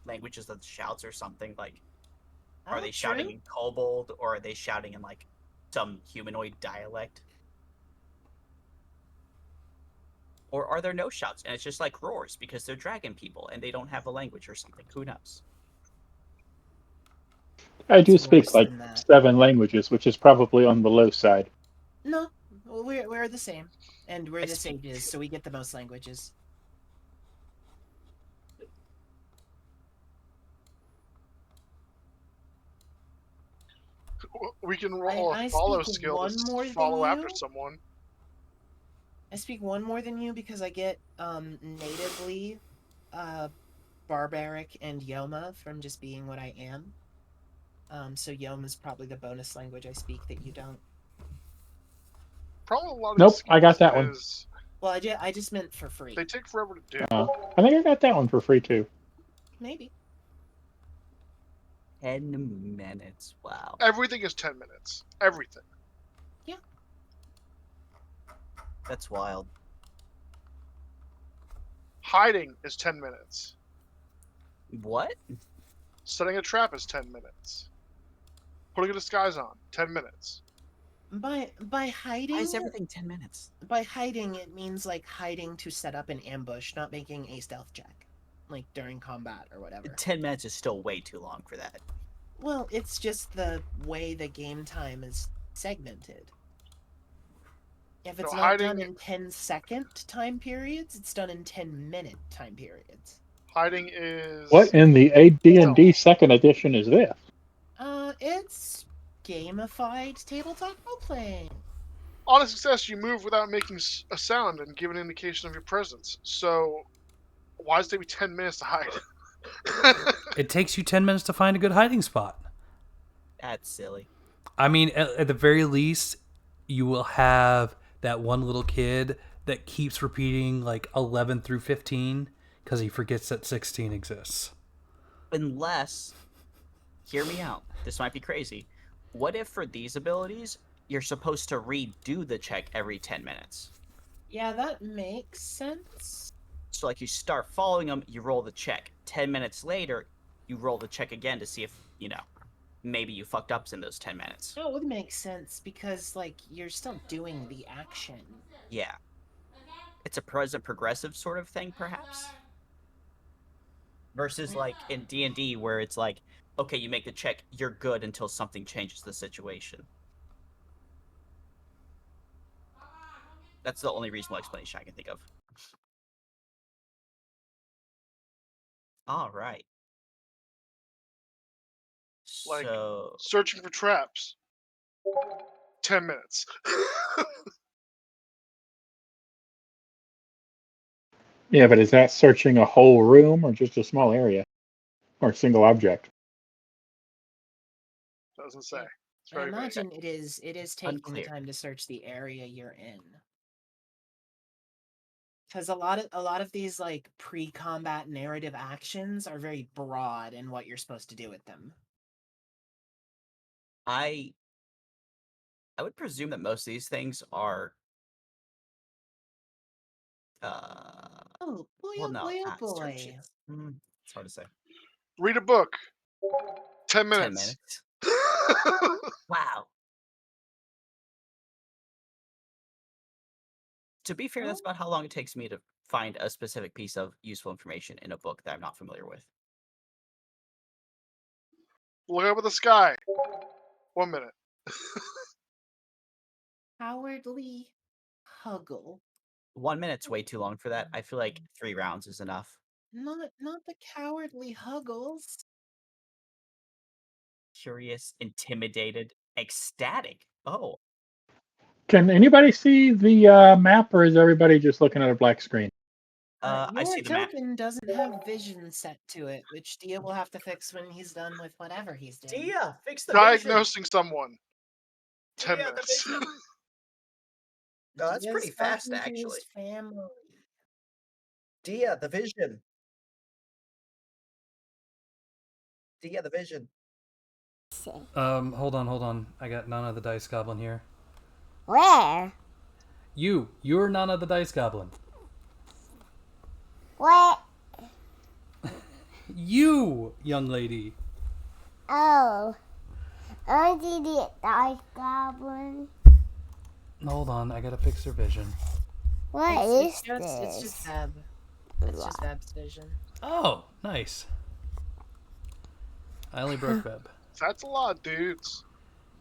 languages of the shouts or something. Like, Oh, are they shouting in Kobold or are they shouting in like some humanoid dialect? Or are there no shouts and it's just like roars because they're dragon people and they don't have a language or something? Who knows? I do It's speak worse like than that. 7 languages, which is probably on the low side. No, we're the same, and we're I the speak- sages, so we get the most languages. We can roll I a follow speak skill one to more than follow after you. someone. I speak one more than you because I get natively barbaric and Yoma from just being what I am. So Yom is probably the bonus language I speak that you don't. Problem with a lot of Nope, these I got skills that one. is Well, I just meant for free. they take forever to do. I think I got that one for free too. Maybe. 10 minutes. Wow. Everything is 10 minutes. Everything. That's wild. Hiding is 10 minutes. What? Setting a trap is 10 minutes. Putting a disguise on, 10 minutes. By hiding. Why is everything 10 minutes? By hiding, it means like hiding to set up an ambush, not making a stealth check, like during combat or whatever. 10 minutes is still way too long for that. Well, it's just the way the game time is segmented. If it's No, not hiding- done in 10-second time periods, it's done in 10-minute time periods. Hiding is... What in the AD&D second edition is this? It's gamified tabletop role-playing. On a success, you move without making a sound and give an indication of your presence. So, why does it take me 10 minutes to hide? It takes you 10 minutes to find a good hiding spot. That's silly. I mean, at the very least, you will have that one little kid that keeps repeating like 11 through 15 because he forgets that 16 exists. Unless, hear me out. This might be crazy. What if for these abilities, you're supposed to redo the check every 10 minutes? Yeah, that makes sense. So, like, you start following them, you roll the check. 10 minutes later, you roll the check again to see if, maybe you fucked up in those 10 minutes. No, it would make sense because, like, you're still doing the action. Yeah. It's a present progressive sort of thing, perhaps? Versus, like, in D&D, where it's like, okay, you make the check, you're good until something changes the situation. That's the only reasonable explanation I can think of. All right. Like, So, searching for traps. 10 minutes. Yeah, but is that searching a whole room or just a small area? Or a single object? Doesn't say. It's I very vague. imagine it is taking Unclear. the time to search the area you're in. Because a lot of these like pre-combat narrative actions are very broad in what you're supposed to do with them. I would presume that most of these things are Oh boy, well, oh no, boy, oh not boy. searches. It's hard to say. Read a book. 10 10 minutes. minutes. Wow. To be fair, that's about how long it takes me to find a specific piece of useful information in a book that I'm not familiar with. Look up at the sky. 1 minute. Cowardly Huggle. 1 minute's way too long for that. I feel like 3 rounds is enough. Not the Cowardly Huggles. Curious, intimidated, ecstatic. Oh, Can anybody see the map, or is everybody just looking at a black screen? I Your see the map. token doesn't have vision set to it, which Dia will have to fix when he's done with whatever he's doing. Dia, fix the vision. Diagnosing someone. 10 Dia, the minutes. vision. No, that's Dia's pretty fast, talking to his actually. family. Dia, the vision. Dia, the vision. Hold on. I got Nana the Dice Goblin here. Where? You're Nana the Dice Goblin. What? You, young lady. Oh. I did it, Dice Goblin. Hold on, I gotta fix her vision. What is It's just this? Veb. It's just Veb's vision. Oh, nice. I only broke Web. That's a lot, dudes.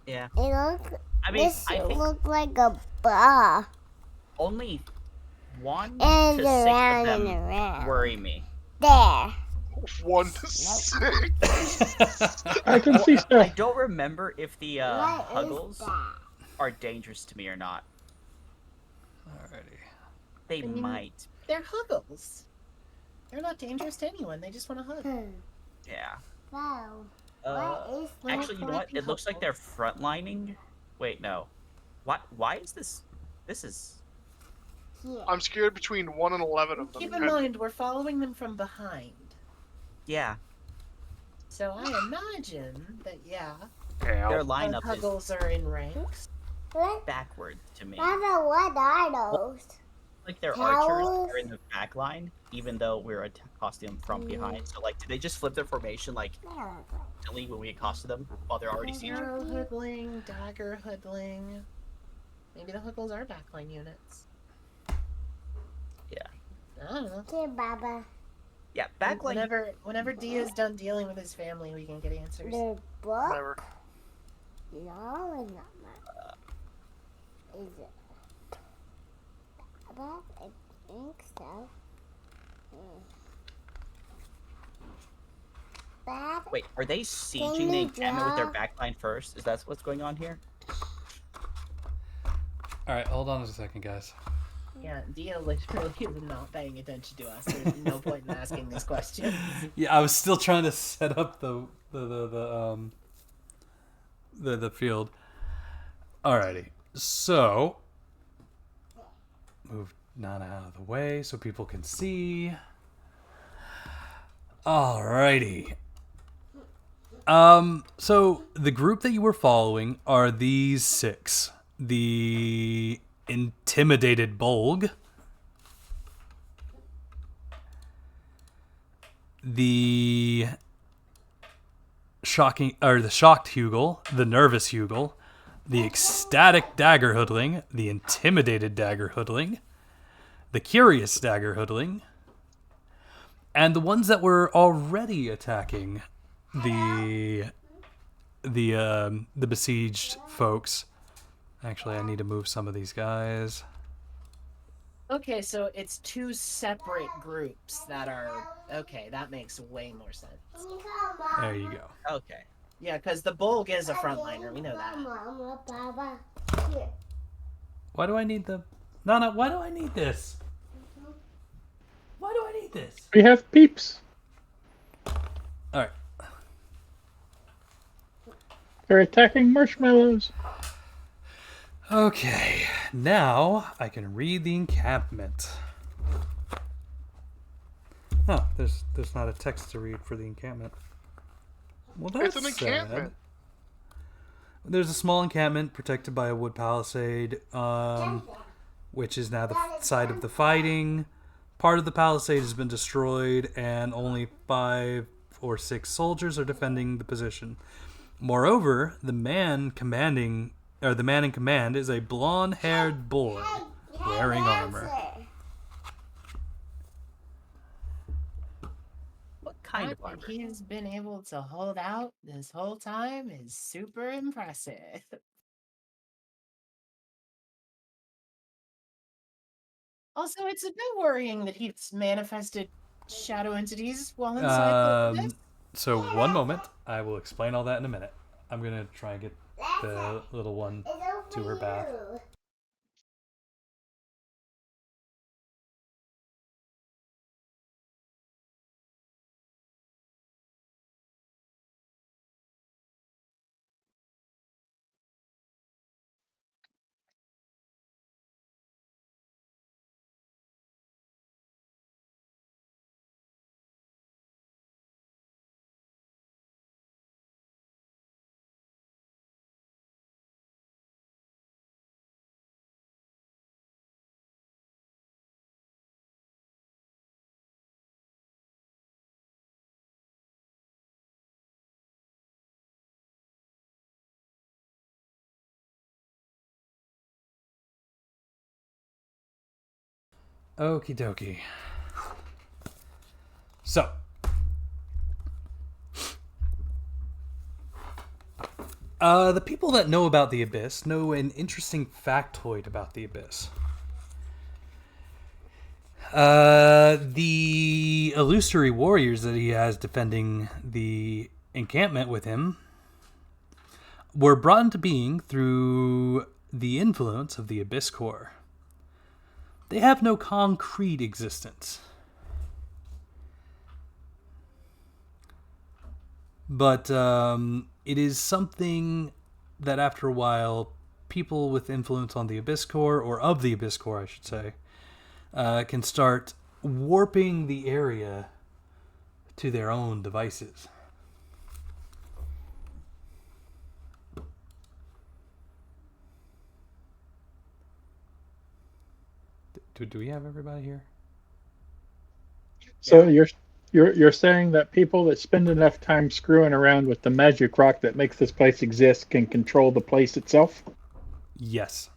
Yeah. I mean, This I think look like a bar. only 1 And to 6 around of and them around. worry me. There. 1 to 6. I can see I stuff. don't remember if the What is Huggles that? are dangerous to me or not. Alrighty. They I mean- might. They're Huggles. They're not dangerous to anyone. They just want to hug. Yeah. Wow. Actually, you know what? It looks like they're frontlining. Wait, no. Why is this? This is. I'm scared between 1 and 11 of them. Keep in mind, we're following them from behind. Yeah. So I imagine that, Their the lineup Huggles are in ranks. is backwards to me. Mama, what are those? Like their Towers? archers are in the back line, even though we're accosting them from behind. So, like, did they just flip their formation, like, instantly when we accosted them while they're already sieging? Arrow hoodling, dagger hoodling. Maybe the Huggles are backline units. Yeah. I don't know. Okay, Baba. Yeah, backline. Whenever Dia's done dealing with his family, we can get answers. The book? Never. No, it's not mine. Is it? Baba, I think so. Baba, Wait, are they sieging the encampment with their backline first? Is that what's going on here? All right, hold on a second, guys. Yeah, Dia literally is not paying attention to us. There's no point in asking these questions. Yeah, I was still trying to set up the field. Alrighty, so move Nana out of the way so people can see. Alrighty. So the group that you were following are these 6. The intimidated Bolg, the shocked Hugel, the nervous Hugel, the ecstatic dagger hoodling, the intimidated dagger hoodling, the curious dagger hoodling, and the ones that were already attacking the besieged folks. Actually, I need to move some of these guys. Okay, so it's 2 separate groups that are... Okay, that makes way more sense. There you go. Okay. Yeah, because the Bolg is a frontliner. We know that. Mama, Baba. Here. Why do I need the... Nana, why do I need this? Why do I need this? We have peeps. Alright. They're attacking marshmallows. Okay, now I can read the encampment. Oh, there's not a text to read for the encampment. Well, that's It's an encampment. sad. There's a small encampment protected by a wood palisade, which is now the site of the fighting. Part of the palisade has been destroyed, and only 5 or 6 soldiers are defending the position. Moreover, the man in command is a blonde-haired boy wearing armor. What kind of armor? He's been able to hold out this whole time is super impressive. Also, it's a bit worrying that he's manifested shadow entities while inside this. So one moment, I will explain all that in a minute. I'm gonna try and get the little one to her bath. Okie dokie. So, the people that know about the Abyss know an interesting factoid about the Abyss. The illusory warriors that he has defending the encampment with him were brought into being through the influence of the Abyss Core. They have no concrete existence. But it is something that after a while, people with influence on the Abyss Core, or of the Abyss Core, I should say, can start warping the area to their own devices. Do we have everybody here? So you're saying that people that spend enough time screwing around with the magic rock that makes this place exist can control the place itself? Yes.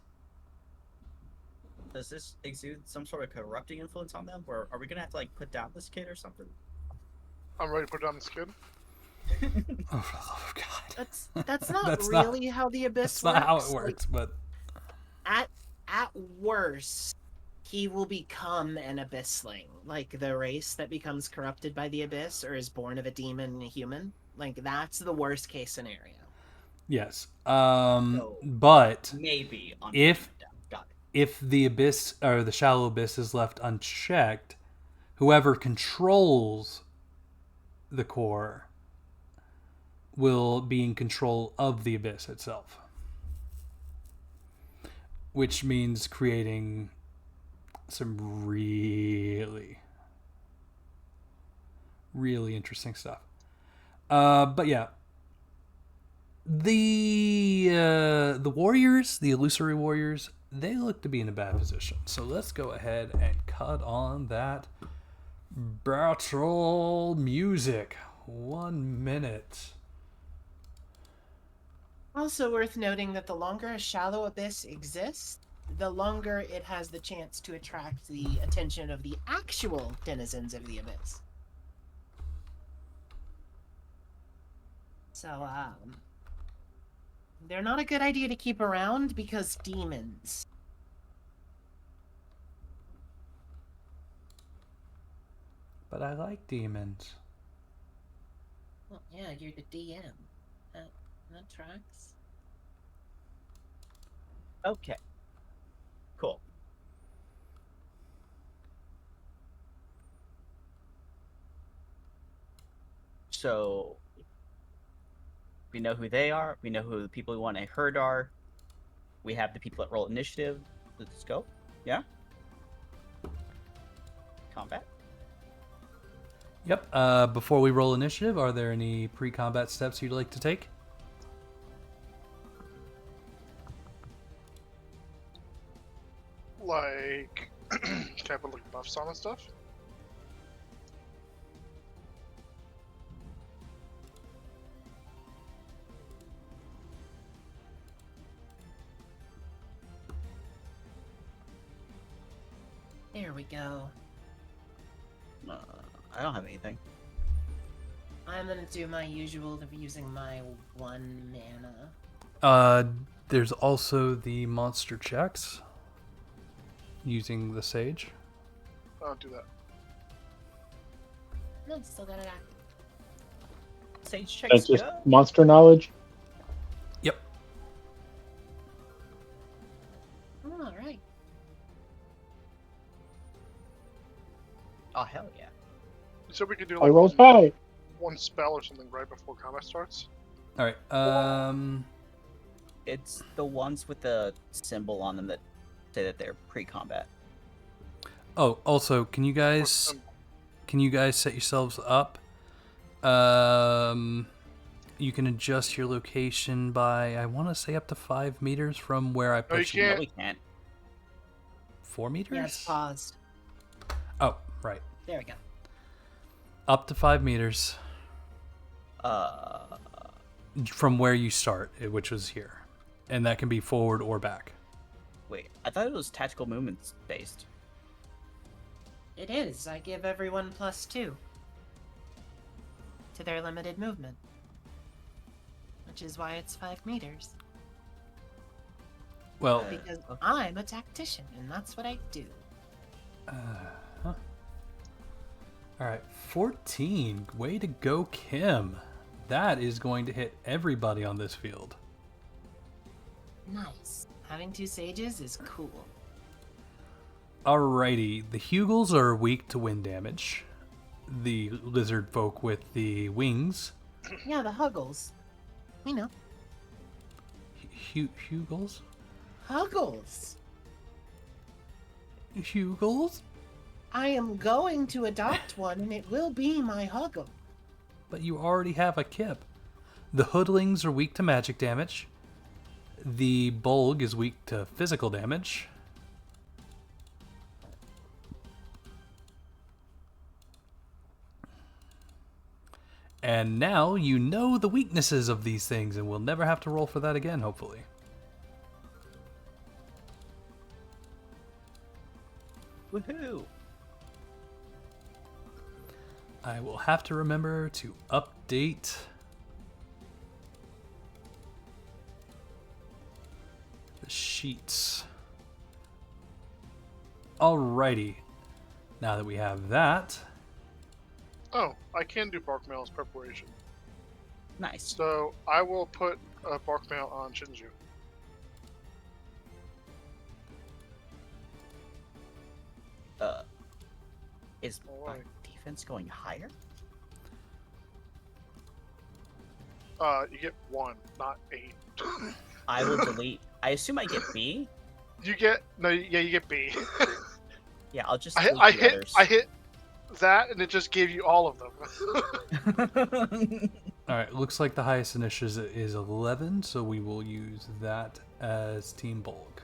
Does this exude some sort of corrupting influence on them? Or are we gonna have to like put down this kid or something? I'm ready to put down this kid. Oh, for the love of God. That's not That's really how the abyss That's works. not how it Like, works, but at worst, he will become an abyssling, like the race that becomes corrupted by the abyss or is born of a demon and a human. Like that's the worst case scenario. yes. So, But maybe on if down. Got it. if the abyss or the shallow abyss is left unchecked, whoever controls the core will be in control of the abyss itself, which means creating some really interesting stuff. But yeah, the warriors, the illusory warriors, they look to be in a bad position. So let's go ahead and cut on that battle music. 1 minute. Also worth noting that the longer a shallow abyss exists, the longer it has the chance to attract the attention of the actual denizens of the abyss. So, they're not a good idea to keep around because demons. But I like demons. Well, yeah, you're the DM. That tracks. Okay. Cool. So we know who they are. We know who the people we want to herd are. We have the people that roll initiative. Let's go. Yeah. Combat. Yep. Before we roll initiative, are there any pre-combat steps you'd like to take? Like, can I put like buffs on and stuff? There we go. I don't have anything. I'm gonna do my usual of using my 1 mana. There's also the monster checks using the sage. I don't do that. No, still got it active. Sage That's checks just go. monster knowledge. Yep. All right. Oh hell yeah. So we could do I like rolls high. one spell or something right before combat starts. All right. It's the ones with the symbol on them that say that they're pre-combat. Oh, also, can you guys set yourselves up? You can adjust your location by, I want to say, up to 5 meters from where I No, you put you. can't. No, we can't. 4 meters? Yeah, it's paused. Oh, right. There we go. Up to 5 meters from where you start, which was here. And that can be forward or back. Wait, I thought it was tactical movements based. It is. I give everyone +2 to their limited movement, which is why it's 5 meters. Well, Because I'm a tactician, and that's what I do. all right, 14. Way to go, Kim. That is going to hit everybody on this field. Nice. Having 2 sages is cool. Alrighty, the Hugels are weak to wind damage. The lizard folk with the wings Yeah, the Huggles. We know. Hugels? Huggles. Hugels? I am going to adopt one, and it will be my Huggle. But you already have a Kip. The Hoodlings are weak to magic damage. The Bolg is weak to physical damage. And now you know the weaknesses of these things, and we'll never have to roll for that again, hopefully. Woohoo! I will have to remember to update the sheets. Alrighty. Now that we have that, Oh, I can do bark mail as preparation. Nice. So I will put a bark mail on Shinju. Is my Alright. defense going higher? You get 1, not 8. I will delete. I assume I get B. You get you get B. Yeah, I'll just I delete I the hit others. I hit that, and it just gave you all of them. alright, looks like the highest initiative is 11, so we will use that as Team Bolg.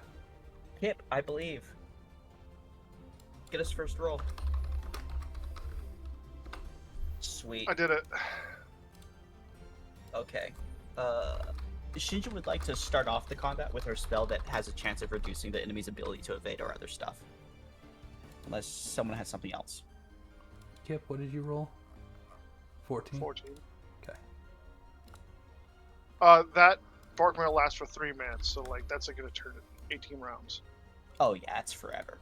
Kip, I believe. Get us first roll. Sweet. I did it. Okay. Shinju would like to start off the combat with her spell that has a chance of reducing the enemy's ability to evade or other stuff. Unless someone has something else. Kip, what did you roll? 14? 14. Okay. That bark mail lasts for 3 minutes, so like that's like gonna turn it 18 rounds. Oh yeah, it's forever.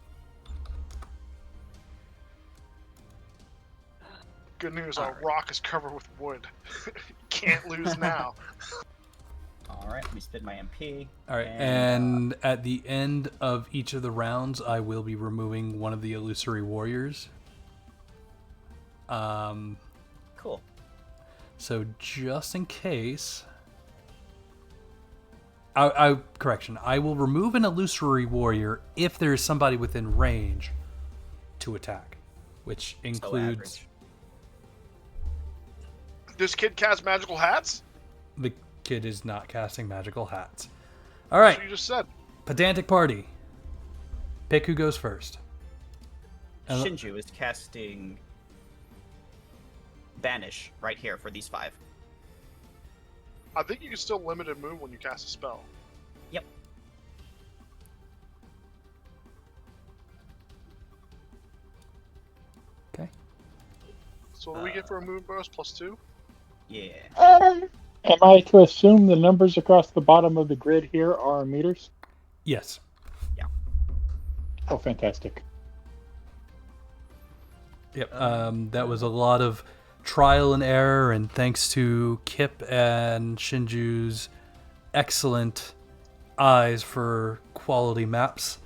Good news, All our right. rock is covered with wood. Can't lose now. Alright, let me spin my MP. Alright, and at the end of each of the rounds, I will be removing one of the illusory warriors. Cool. So just in case, correction, I will remove an illusory warrior if there is somebody within range to attack, which includes average. This kid casts magical hats? the kid is not casting magical hats. All right, That's what you just said. pedantic party. Pick who goes first. Shinju is casting Banish right here for these 5. I think you can still limited move when you cast a spell. Yep. Okay. So what do we get for a move bonus? +2? Yeah. Am I to assume the numbers across the bottom of the grid here are meters? Yes. Oh, fantastic. Yep. That was a lot of trial and error, and thanks to Kip and Shinju's excellent eyes for quality maps,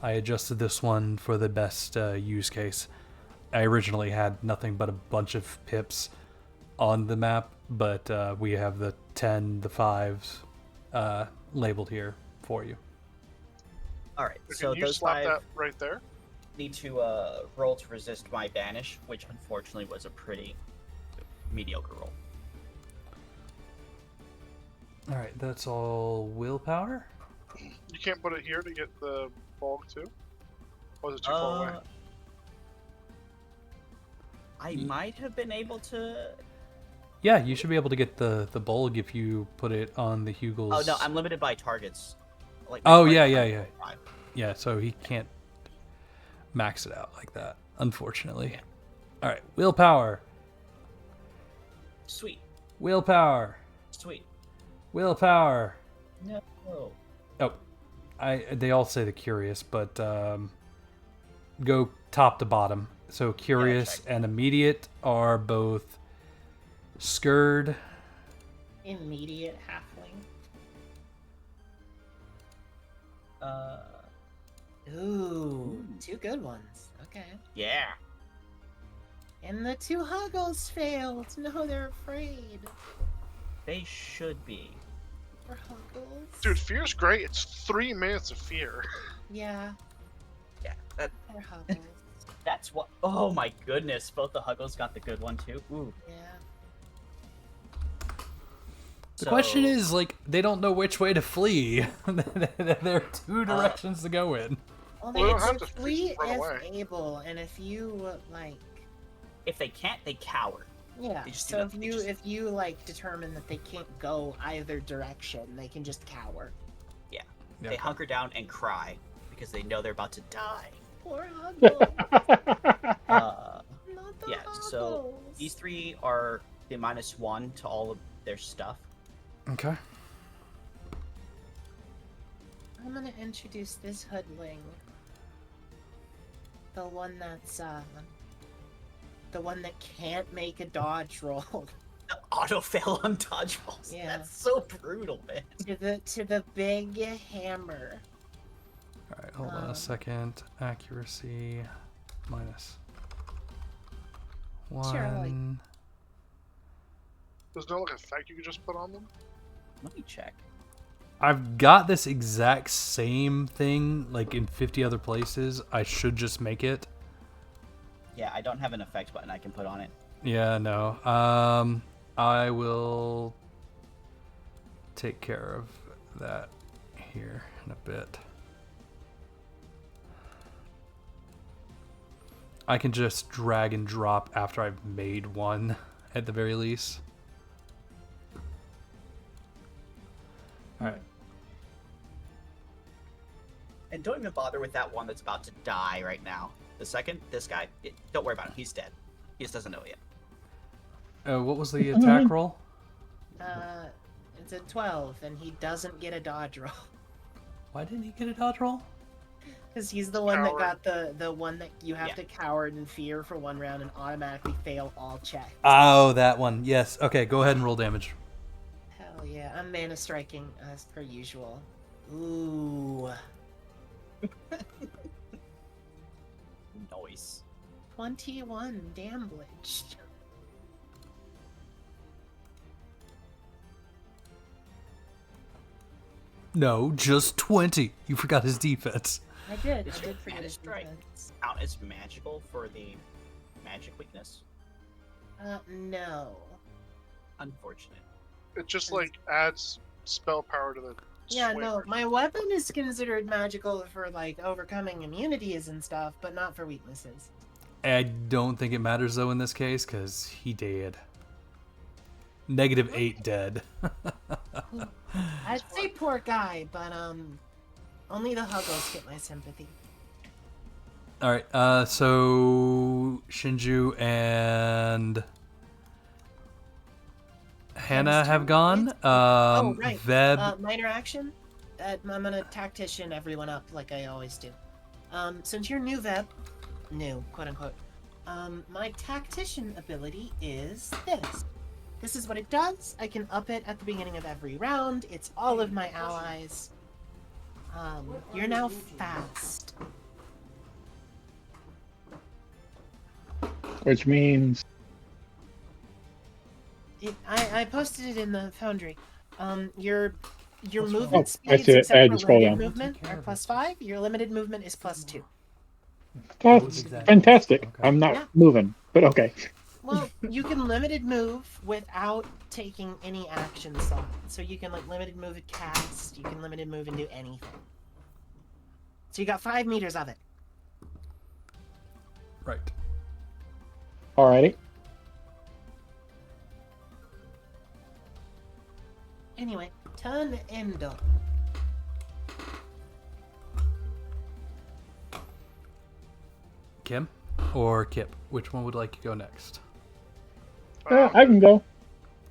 I adjusted this one for the best use case. I originally had nothing but a bunch of pips on the map, but we have the 10, the 5s labeled here for you. Alright, Can so you those slap 5 that right there? need to roll to resist my Banish, which unfortunately was a pretty mediocre roll. All right, that's all willpower. You can't put it here to get the bulk too? Or is it too far away? I might have been able to... Yeah, you should be able to get the Bolg if you put it on the Hugels. Oh no, I'm limited by targets. Like Oh, my yeah, target yeah, is 5. Yeah, so he can't max it out like that, unfortunately. All right, willpower. Sweet. Willpower. Sweet. Willpower. No. Oh, they all say the curious, but go top to bottom. So curious check. and immediate are both Skurd. Immediate halfling. Ooh, 2 good ones. Okay. Yeah. Yeah, And the 2 Huggles failed. No, they're afraid. They should be. Poor Huggles. Dude, fear's great. It's 3 minutes of fear. Yeah, Yeah, poor Huggles. that's what. Oh my goodness, both the Huggles got the good one too. Ooh. Yeah. The question is, like, they don't know which way to flee. There are 2 directions to go in. Well, Well, they don't have can to flee run if away. able, and if you like, if they can't, they cower. yeah. They just do So that- if they you just- if you like determine that they can't go either direction, they can just cower. Yeah. Yeah. They hunker down and cry because they know they're about to die. Poor Huggles. Uh, Not the yeah. So Huggles. these 3 are the -1 to all of their stuff. Okay. I'm gonna introduce this hoodling. The one that's the one that can't make a dodge roll. The auto fail on dodgeballs. Yeah. That's so brutal, man. to the big hammer. All right, hold on a second. Accuracy minus 1. Sure, like- There's no like effect you could just put on them. Let me check. I've got this exact same thing like in 50 other places. I should just make it. Yeah, I don't have an effect button I can put on it. Yeah, no. I will take care of that here in a bit. I can just drag and drop after I've made one at the very least. Alright. And don't even bother with that one that's about to die right now. The second, this guy, don't worry about him. He's dead. He just doesn't know it yet. What was the attack roll? It's a 12, and he doesn't get a dodge roll. Why didn't he get a dodge roll? Because he's the one that Coward. got the one that you have Yeah. to coward and fear for 1 round and automatically fail all checks. Oh, that one. Yes. Okay, go ahead and roll damage. Hell yeah, I'm mana striking as per usual. Ooh, Noise. 21 damage. No, just 20. You forgot his defense. I did. Is I your did forget mana his strike defense. out as magical for the magic weakness? No. Unfortunate. It just like adds spell power to the. Yeah, swing. no. My weapon is considered magical for like overcoming immunities and stuff, but not for weaknesses. I don't think it matters though in this case because he dead. -8 dead. I'd say poor guy, but only the Huggles get my sympathy. All right. So Shinju and Hannah have gone. Oh, right. Veb. Minor action. I'm gonna tactician everyone up like I always do. Since you're new, Veb, new quote unquote. My tactician ability is this. This is what it does. I can up it at the beginning of every round. It's all of my allies. You're now fast. Which means I posted it in the Foundry. Your What's wrong? movement I speeds see it. I except for just scrolled limited down. movement are +5. Your limited movement is +2. that's Exactly. fantastic. Okay. I'm not Yeah. moving, but okay. Well, you can limited move without taking any action slot. So you can like limited move at cast. You can limited move and do anything. So you got 5 meters of it. Right. Alrighty. Anyway, turn Endo. Kim or Kip? Which one would like to go next? I can go.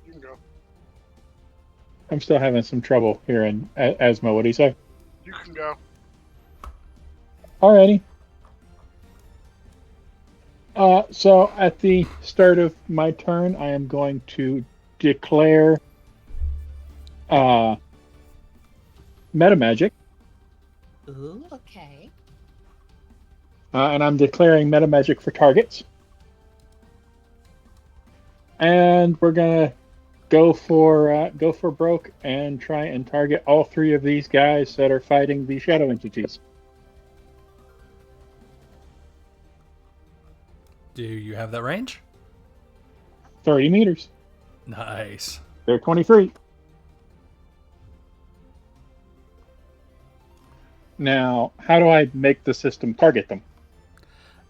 You can go. I'm still having some trouble here in Asmo. What do you say? You can go. Alrighty. So at the start of my turn, I am going to declare metamagic, Ooh, okay. and I'm declaring metamagic for targets. And we're gonna go for broke and try and target all three of these guys that are fighting the shadow entities. Do you have that range? 30 meters. Nice. They're 23. Now, how do I make the system target them?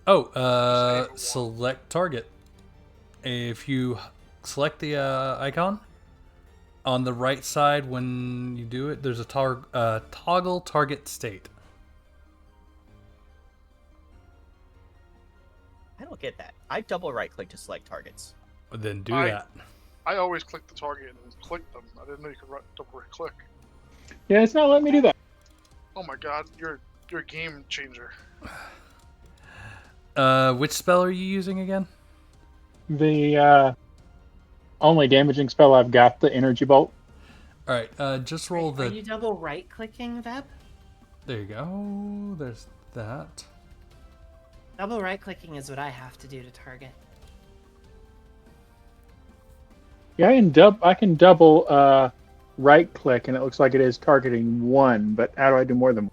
Oh, select target. If you select the icon on the right side when you do it, there's a toggle target state. I don't get that. I double right click to select targets. Then do I- that. I always click the target and click them. I didn't know you could double right click. Yeah, it's not letting me do that. Oh my god, you're a game changer. Which spell are you using again? The only damaging spell I've got, the energy bolt. All right, just roll Are the. you double right clicking, Veb? There you go. There's that. Double right clicking is what I have to do to target. Yeah, I can double right click, and it looks like it is targeting one. But how do I do more than one?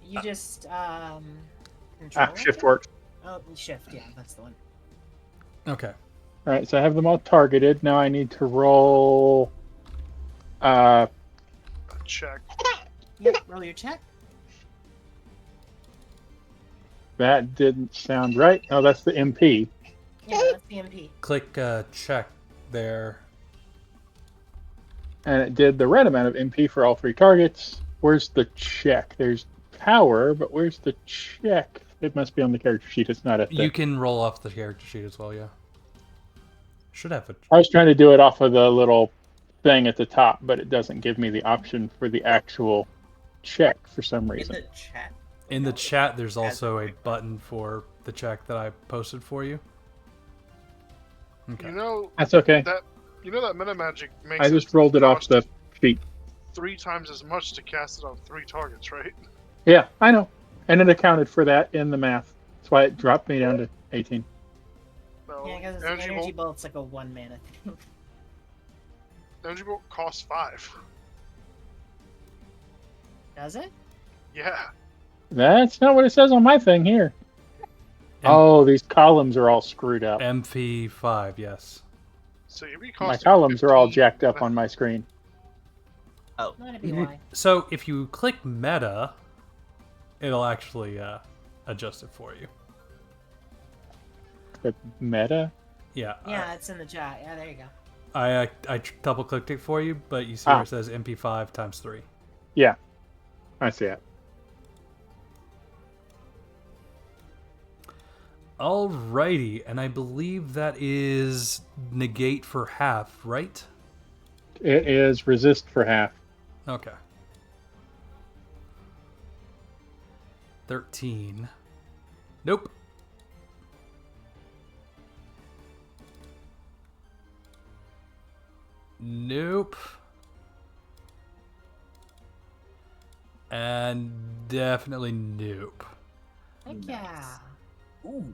You just control. Shift works. Oh, shift. Yeah, that's the one. Okay. All right, so I have them all targeted. Now I need to roll. Check. Yep. Roll your check. That didn't sound right. Oh, that's the MP. Yeah, that's the MP. Click check there. And it did the right amount of MP for all three targets. Where's the check? There's power, but where's the check? It must be on the character sheet. It's not at the... You can roll off the character sheet as well, yeah. Should have it. I was trying to do it off of the little thing at the top, but it doesn't give me the option for the actual check for some reason. In the chat. In the chat, there's also a button for the check that I posted for you. Okay. You know That's okay. that meta magic makes I just rolled it off cost the sheet. 3 times as much to cast it on 3 targets, right? Yeah, I know. And it accounted for that in the math. That's why it dropped me down to 18. No, Yeah, because energy energy bolt, bolt's like a 1 mana thing. energy bolt costs 5. Does it? Yeah. That's not what it says on my thing here. Oh, these columns are all screwed up. MP5, yes. So you'd be My costing columns are all 15. jacked up on my screen. Oh, That'd be why. So if you click meta, it'll actually adjust it for you. The meta? Yeah. Yeah, it's in the chat. Yeah, there you go. I double clicked it for you, but you see where it says MP5 times 3. Yeah, I see it. Alrighty, and I believe that is negate for half, right? It is resist for half. Okay. 13. Nope. Nope. And definitely nope. Heck yeah. ooh.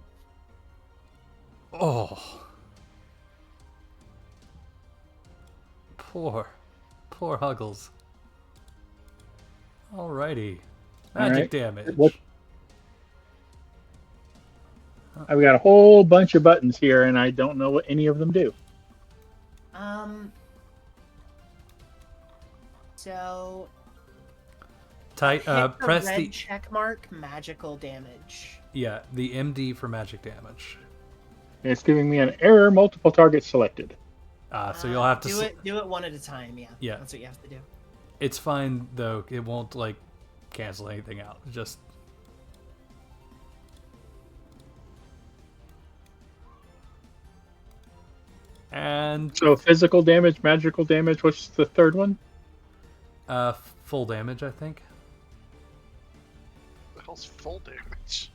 Oh. Poor Huggles. Alrighty. Magic Alright. damage. What- I've got a whole bunch of buttons here, and I don't know what any of them do. So Tight. hit the Press red the check mark magical damage. yeah the MD for magic damage. It's giving me an error. Multiple targets selected. So you'll have to. do it one at a time. Yeah. Yeah. That's what you have to do. It's fine though. It won't like cancel anything out. Just and So physical damage, magical damage. What's the third one? full damage, I think. The hell's full damage?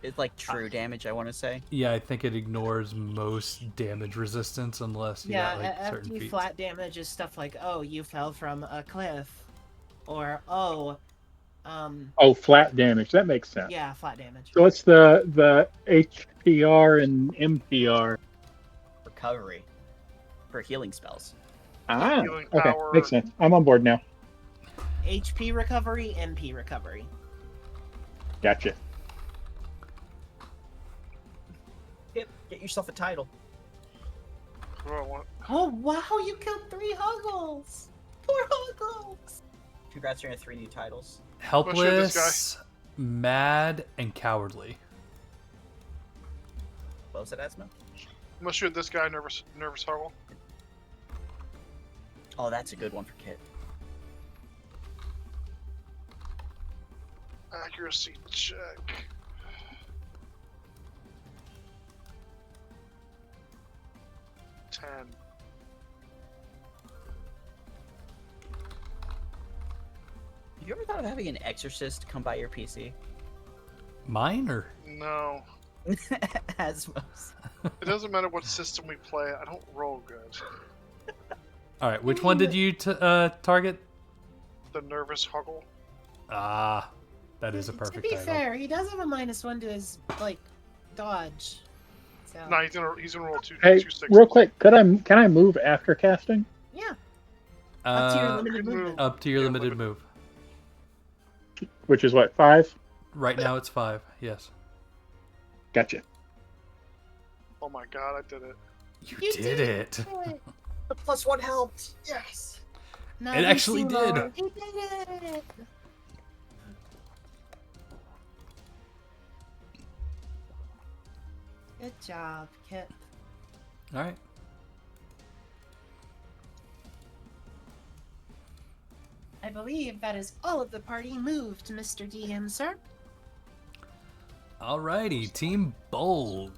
It's like true damage, I want to say. Yeah, I think it ignores most damage resistance unless you got like after certain you feats. flat damage is stuff like, oh, you fell from a cliff, or Oh, flat damage. That makes sense. yeah, flat damage. So what's the HPR and MPR? recovery for healing spells. Ah, Healing okay, power. makes sense. I'm on board now. HP recovery, MP recovery. Gotcha. Yep, get yourself a title. What do I want? Oh wow, you killed 3 Huggles! Poor Huggles! Congrats on your 3 new titles. Helpless, mad, and cowardly. What was it, Asma? I'm gonna shoot this guy, nervous huggle. Oh, that's a good one for Kit. Accuracy check. Ten. Have you ever thought of having an exorcist come by your PC? Mine or? No. Asma's. It doesn't matter what system we play. I don't roll good. All right, which one did you target? The nervous huggle. Ah, that is a perfect To be title. fair, he does have a -1 to his dodge. So No, he's gonna roll two Hey, 6s. real quick, can I move after casting? yeah, up to your Uh, limited Good move. movement. up to your Yeah, limited limited. move. Which is what, 5? Right now it's 5. Yes. Gotcha. Oh my god, I did it. You did it. The +1 helped. Yes. Not It actually did. He did it. Good job, Kit. All right. I believe that is all of the party moved, Mr. DM, sir. Alrighty, Team Bolg.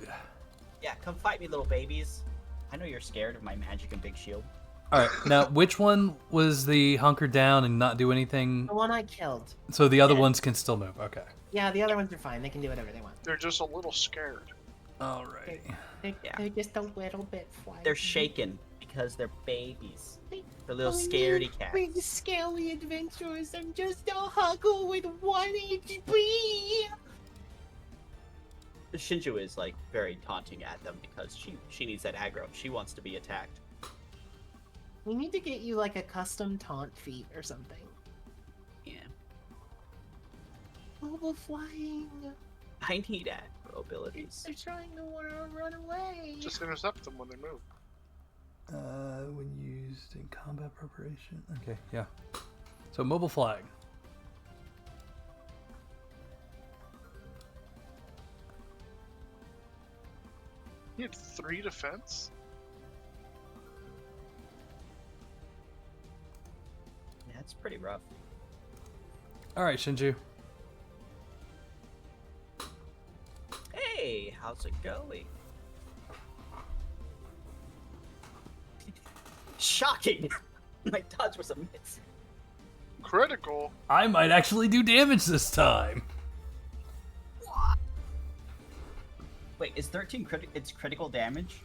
Yeah, come fight me, little babies. I know you're scared of my magic and big shield. All right, now which one was the hunker down and not do anything? The one I killed. So the other Yeah. ones can still move. Okay. Yeah, the other ones are fine. They can do whatever they want. They're just a little scared. Alrighty. They're just a little bit fly. They're shaken because they're babies. They- They're little Oh, scaredy no, cats. Big scaly adventurers. I'm just a huggle with 1 HP. Shinju is like very taunting at them because she needs that aggro. She wants to be attacked. We need to get you like a custom taunt feat or something. Yeah. Mobile flying. I need aggro abilities. They're trying to run away. Just intercept them when they move. When used in combat preparation. Okay, yeah. So mobile flag. You had 3 defense? Yeah, it's pretty rough. All right, Shinju. Hey, how's it going? Shocking! My dodge was a miss. Critical? I might actually do damage this time. Wait, is 13 it's critical damage?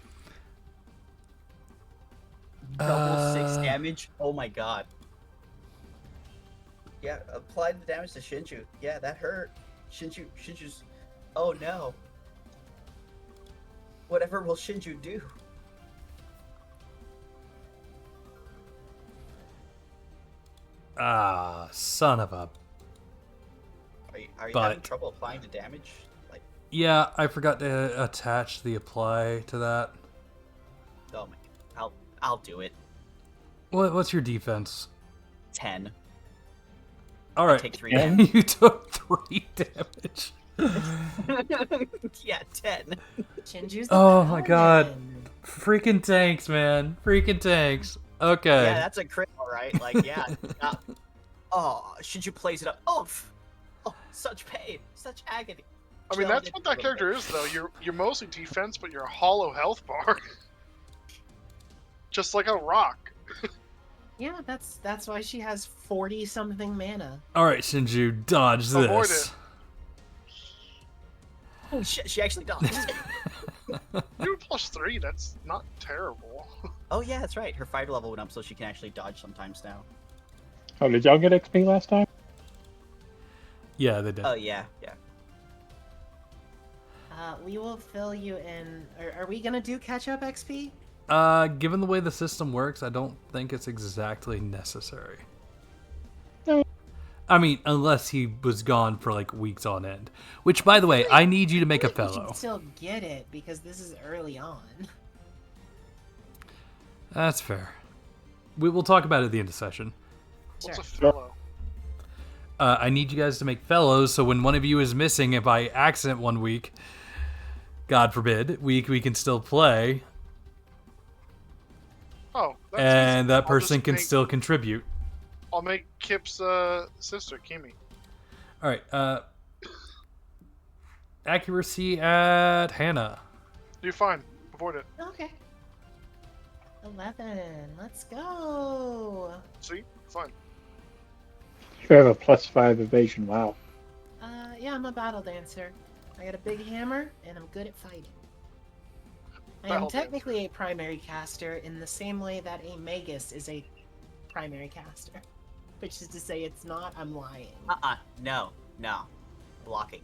Double 6 damage? Oh my god. Yeah, apply the damage to Shinju. Yeah, that hurt. Shinju's... Oh no. Whatever will Shinju do? Ah, son of a... Are you having But- trouble applying the damage? Like, Yeah, I forgot to attach the apply to that. oh my... I'll do it. What's your defense? 10. All right. Take 3 damage. You took 3 damage. Yeah, 10. Shinju's the Oh my god. paladin. Freaking tanks, man. Freaking tanks. Okay. Yeah, that's a crit, alright. Like, yeah. Oh, Shinju plays it up. Oh, oh, such pain. Such agony. I mean, Chill that's it what a that little character bit. is, though. You're mostly defense, but you're a hollow health bar. Just like a rock. Yeah, that's why she has 40 something mana. All right, Shinju, dodge Avoid this. Oh shit, she actually dodged. You're +3, that's not terrible. Oh yeah, that's right. Her fighter level went up so she can actually dodge sometimes now. Oh, did y'all get XP last time? Yeah, they did. Oh yeah, yeah. We will fill you in. Are we gonna do catch up XP? Given the way the system works, I don't think it's exactly necessary. No. I mean, unless he was gone for like weeks on end. Which, by the way, I need you to make a You fellow. can still get it because this is early on. That's fair. We will talk about it at the end of session. What's a Sure. fellow? I need you guys to make fellows, so when one of you is missing, if I accident 1 week, God forbid, we can still play, Oh, that's and easy. that I'll person just can make- still contribute. I'll make Kip's sister, Kimi. All right. Accuracy at Hannah. You're fine. Avoid it. Okay. 11. Let's go. See? Fine. You have a +5 evasion. Wow. Yeah, I'm a battle dancer. I got a big hammer, and I'm good at fighting. I am Battle technically a primary caster in the same way that a magus is a primary caster. Which is to say it's not, I'm lying. No. Blocking.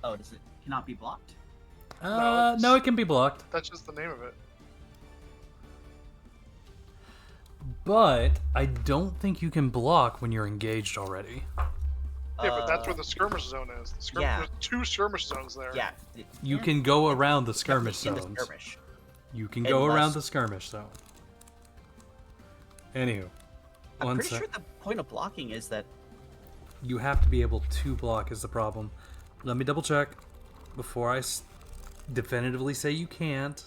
Oh, does it cannot be blocked? No, it can be blocked. That's just the name of it. But I don't think you can block when you're engaged already. Yeah, but that's where the skirmish zone is. yeah. There's 2 skirmish zones there. Yeah. You can go around the skirmish in the zones. skirmish. You can go Unless- around the skirmish zone. Anywho, I'm one pretty sec. sure the point of blocking is that You have to be able to block is the problem. Let me double check before I definitively say you can't.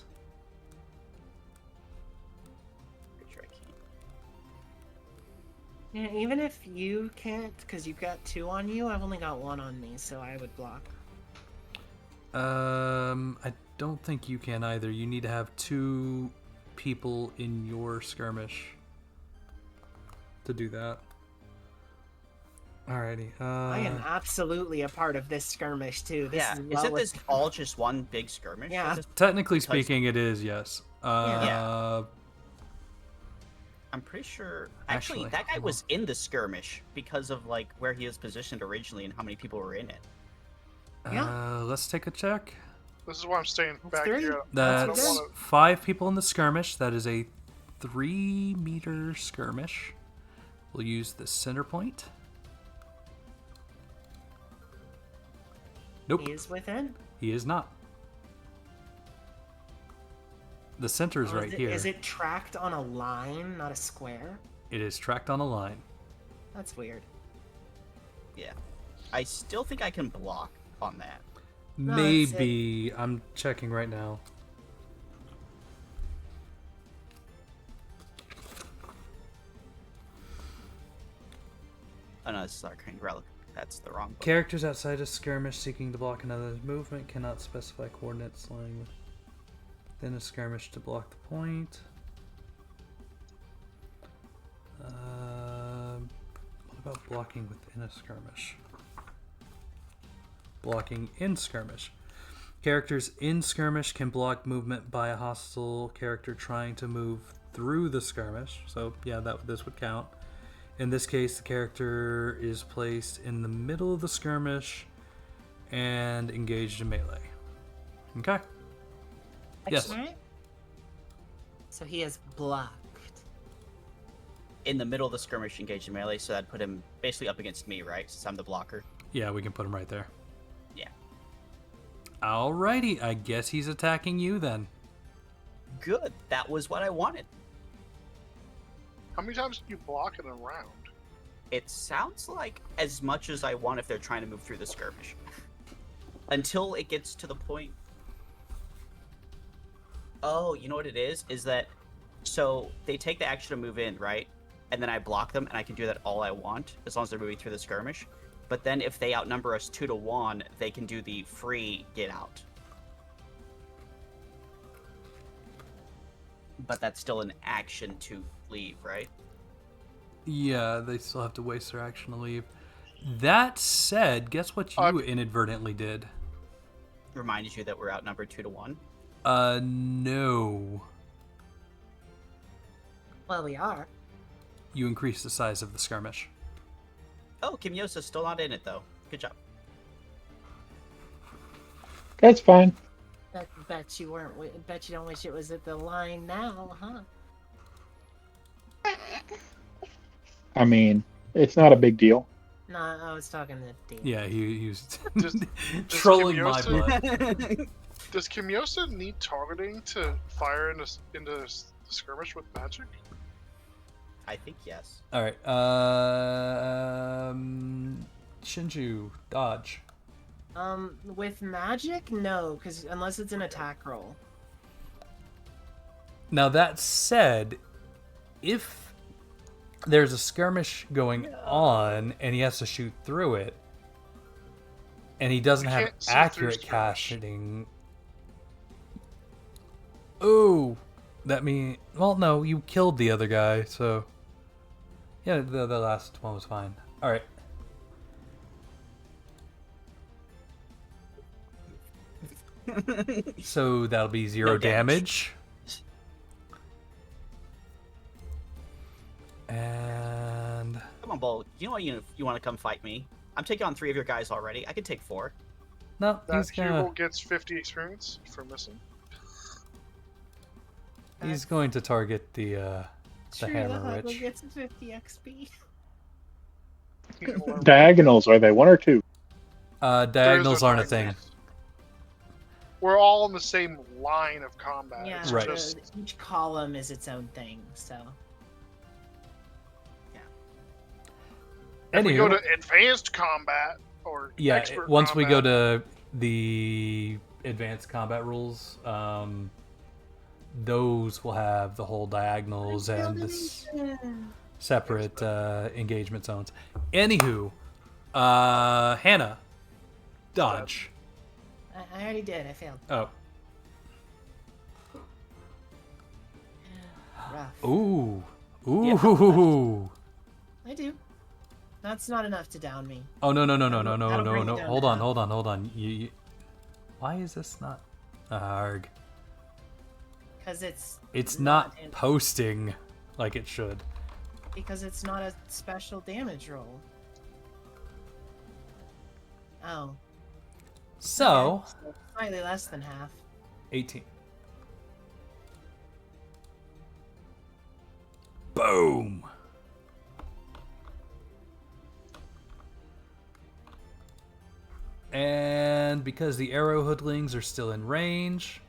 pretty sure I can't. Yeah, even if you can't, because you've got 2 on you, I've only got 1 on me, so I would block. I don't think you can either. You need to have 2 people in your skirmish to do that. Alrighty. I am absolutely a part of this skirmish too. This Yeah, is isn't this all just one big skirmish? Yeah. Is this- Technically because- speaking, it is, yes. Yeah. I'm pretty sure. Actually, Actually, that guy hold was in the skirmish because of like where he was positioned originally and how many people were in it. Let's take a check. This is why I'm staying That's back 3. here. I That's don't want 5 people in the skirmish. That is a 3-meter skirmish. We'll use the center point. Nope, He is within. he is not. The center is right here. Is it tracked on a line, not a square? It is tracked on a line. That's weird. Yeah, I still think I can block on that. No, it's- Maybe. I'm checking right now. Oh no, this is Arcane Relic. That's the wrong book. Characters outside a skirmish seeking to block another's movement cannot specify coordinates lying within a skirmish to block the point. What about blocking within a skirmish? Blocking in skirmish. Characters in skirmish can block movement by a hostile character trying to move through the skirmish. So yeah, this would count. In this case, the character is placed in the middle of the skirmish and engaged in melee. Okay. Yes. Alright. So he is blocked. In the middle of the skirmish, engaged in melee, so that'd put him basically up against me, right? Since I'm the blocker. Yeah, we can put him right there. Yeah. Alrighty, I guess he's attacking you then. Good. That was what I wanted. How many times can you block in a round? It sounds like as much as I want if they're trying to move through the skirmish. Until it gets to the point. Oh, you know what it is? Is that so they take the action to move in, right? And then I block them, and I can do that all I want as long as they're moving through the skirmish. But then if they outnumber us 2-1, they can do the free get out. But that's still an action to leave, right? Yeah, they still have to waste their action to leave. That said, guess what you inadvertently did? Reminded you that we're outnumbered 2-1. No. Well, we are. You increased the size of the skirmish. Oh, Kimyosa's still not in it, though. Good job. That's fine. Bet you weren't. Bet you don't wish it was at the line now, huh? I mean, it's not a big deal. No, I was talking to Dan. Yeah, he was Does trolling my Kimyosa- butt. Does Kimyosa need targeting to fire into the skirmish with magic? I think yes. All right. Shinju, dodge. With magic, no, because unless it's an attack roll. Now that said, if there's a skirmish going on and he has to shoot through it, and he doesn't You have can't see through accurate skirmish. casting. Ooh, that mean no, you killed the other guy, so yeah, the last one was fine. All right. So that'll be 0 No damage. damage. And Come on, Bull. You know what? You want to come fight me? I'm taking on 3 of your guys already. I can take 4. no, That he's gonna Hugel gets 50 experience for missing. he's going to target the True, hammer the Huggle witch. gets 50 XP. He's gonna learn- Diagonals, are they 1 or 2? Diagonals There's no aren't a thing. diagonals. We're all in the same line of combat. Yeah, It's Right. just each column is its own thing, so. if we go Anywho, to advanced combat or yeah, expert once we go combat, to the advanced combat rules, those will have the whole diagonals and the separate engagement zones. Anywho, Hannah, dodge. I already did, I failed. Oh, Rough. ooh, ooh. I do. That's not enough to down me. Oh no. That'll bring it down Hold to on, half. hold on. You... Why is this not arg? Because It's not in- posting like it should. because it's not a special damage roll. Oh. So, okay, so slightly less than half. 18. Boom. And because the arrow hoodlings are still in range,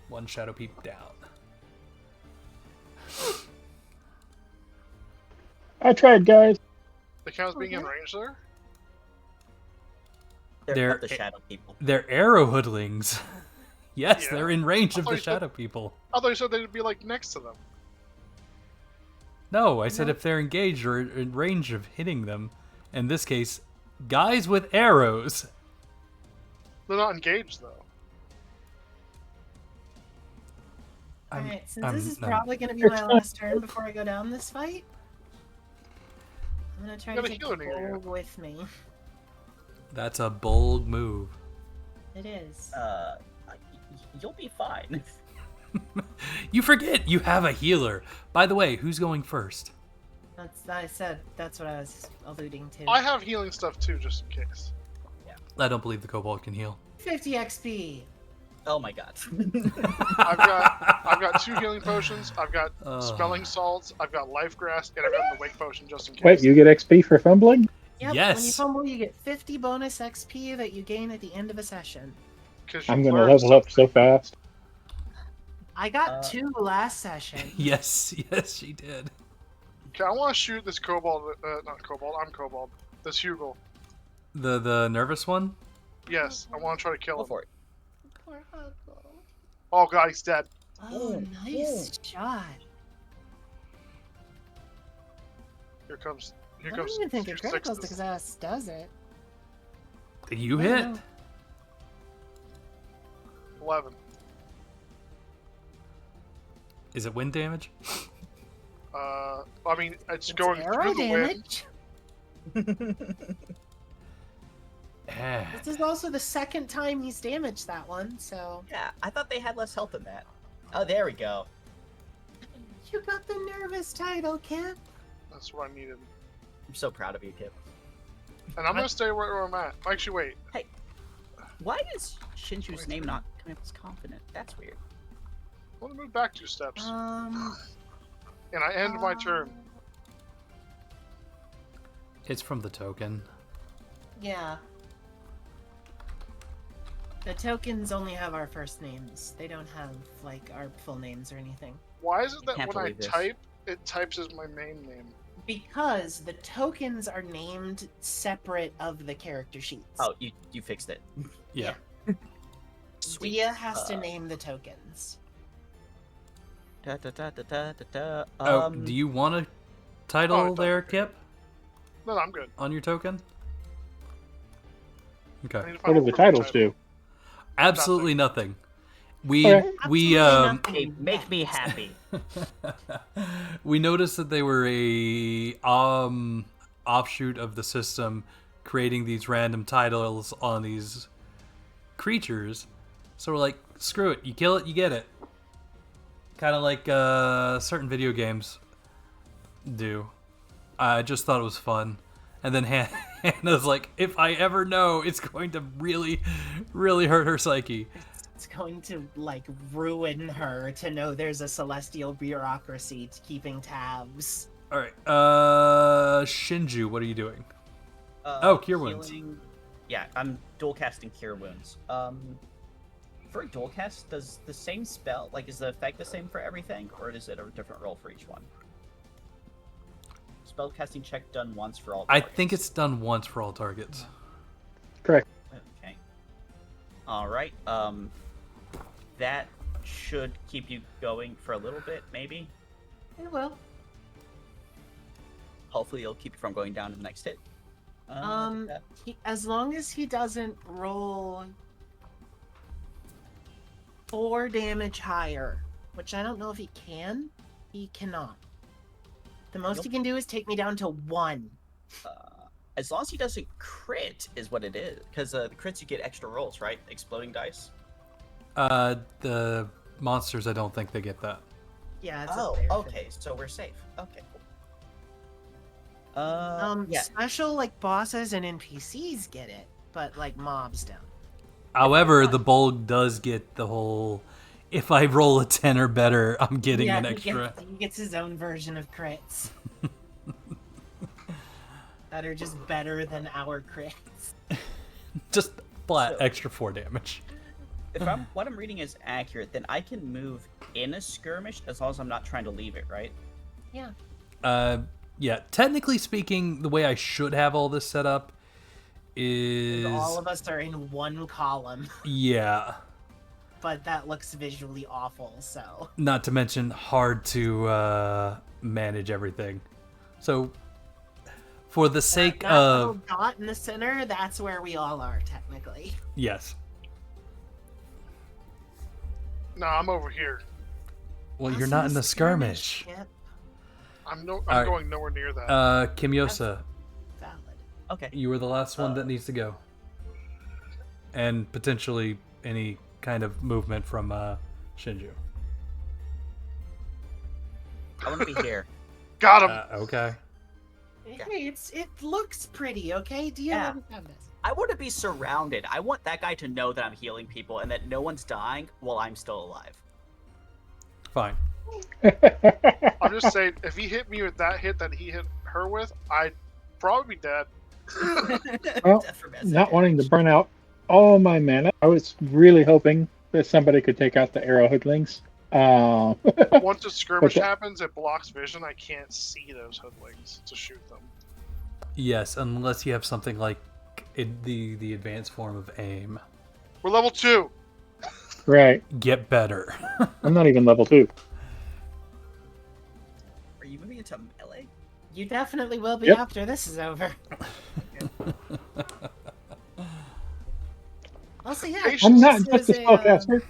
1 shadow peep down. I tried, guys. the count as being in range there. They're They're- of the shadow people. They're arrow hoodlings. Yes, Yeah. they're in range of thought the you said- shadow people. I thought you said they'd be like next to them. No, I said if they're engaged or in range of hitting them. In this case, guys with arrows. They're not engaged though. Alright, since I'm- this is I'm- probably going to be my last turn before I go down this fight, I'm going to try You to got a take healer the near you. bold with me. That's a bold move. It is. You'll be fine. You forget you have a healer. By the way, who's going first? That's what I was alluding to. I have healing stuff too, just in case. I don't believe the kobold can heal. 50 XP. Oh my god. I've got 2 healing potions. I've got Oh. spelling salts. I've got life grass, and I've got the wake potion just in case. Wait, you get XP for fumbling? Yep, when you Yes. fumble, you get 50 bonus XP that you gain at the end of a session. 'Cause you I'm gonna learned level up so fast. I got 2 last session. Yes, she did. Okay, I want to shoot this kobold. Not kobold. I'm kobold. This Hugel. The nervous one? Yes, I want to try to kill Go him. for it. Poor Huggle. Oh god, he's dead. Oh, Ooh, nice shot. Here comes. I Here don't comes. even think a Tier critical 6. success does it. You I hit. don't know. 11. Is it wind damage? I mean, it's It's going arrow through the wind. damage. Eh. This is also the second time he's damaged that one, so Yeah, I thought they had less health than that. Oh, there we go. you got the nervous title, Kip. That's what I needed. I'm so proud of you, Kip. And I'm gonna stay where I'm at. Actually, wait. Why is Shinju's name not coming up as confident? That's weird. I want to move back 2 steps. Um. And I end my turn. It's from the token. Yeah. The tokens only have our first names. They don't have, like, our full names or anything. Why is it I that can't when I believe this. type, it types as my main name? Because the tokens are named separate of the character sheets. Oh, you fixed it. Yeah. Sweet. Dia has to name the tokens. Da, da, da, da, da, da, da. Oh, do you want a title Oh, I thought- there, Kip, No, I'm good. on your token? I Okay. need to What find do a the perfect titles title. do? Absolutely nothing. We Okay. we Absolutely nothing Hey, make yet. me happy. we noticed that they were a offshoot of the system creating these random titles on these creatures. So we're like, screw it, you kill it, you get it. Kind of like certain video games do. I just thought it was fun. And then Hannah's like, if I ever know, it's going to really, really hurt her psyche. It's going to, like, ruin her to know there's a celestial bureaucracy keeping tabs. All right, Shinju, what are you doing? Cure Wounds. Yeah, I'm dual casting Cure Wounds. For a dual cast, does the same spell, like, is the effect the same for everything, or is it a different roll for each one? Spell casting check done once for all I targets. think it's done once for all targets. Correct. Okay. Alright, that should keep you going for a little bit, maybe? It will. Hopefully it'll keep you from going down to the next hit. As long as he doesn't roll 4 damage higher, which I don't know if he can. He cannot. The most he can do is take me down to 1. As long as he doesn't crit, is what it is. Because the crits, you get extra rolls, right? Exploding dice. The monsters, I don't think they get that. Yeah, it's Oh, up there. okay. So we're safe. Okay, cool. Yeah. Special, like, bosses and NPCs get it, but, like, mobs don't. However, the Bulg does get the whole, if I roll a 10 or better, I'm getting an he extra. He gets his own version of crits. That are just better than our crits. Just flat, So- extra 4 damage. If what I'm reading is accurate, then I can move in a skirmish as long as I'm not trying to leave it, right? Yeah. Yeah, technically speaking, the way I should have all this set up is... All of us are in one column, Yeah. but that looks visually awful, so. Not to mention hard to manage everything. So, for the sake that of... little dot in the center, that's where we all are, technically. Yes. No, I'm over here. Well, Us you're not in the skirmish. Yep, I'm Alright. going nowhere near that. Kimyosa, valid. Okay. you were the last one that needs to go. And potentially any kind of movement from Shinju. I want to be here. Got him. Okay. Hey, it looks pretty, okay? Do you Yeah. understand this? I want to be surrounded. I want that guy to know that I'm healing people and that no one's dying while I'm still alive. Fine. I'm just saying, if he hit me with that hit that he hit her with, I'd probably be dead. Well, Death from acid Not wanting to damage. burn out all my mana, I was really hoping that somebody could take out the arrow hoodlings. Once a skirmish Okay. happens, it blocks vision. I can't see those hoodlings to shoot them. Yes, unless you have something like the advanced form of aim. We're level 2. Right. Get better. I'm not even level 2. Are you moving into melee? You definitely will be Yep. after this is over. Also, yeah. Patience. I'm not Kimyosa's just a spellcaster.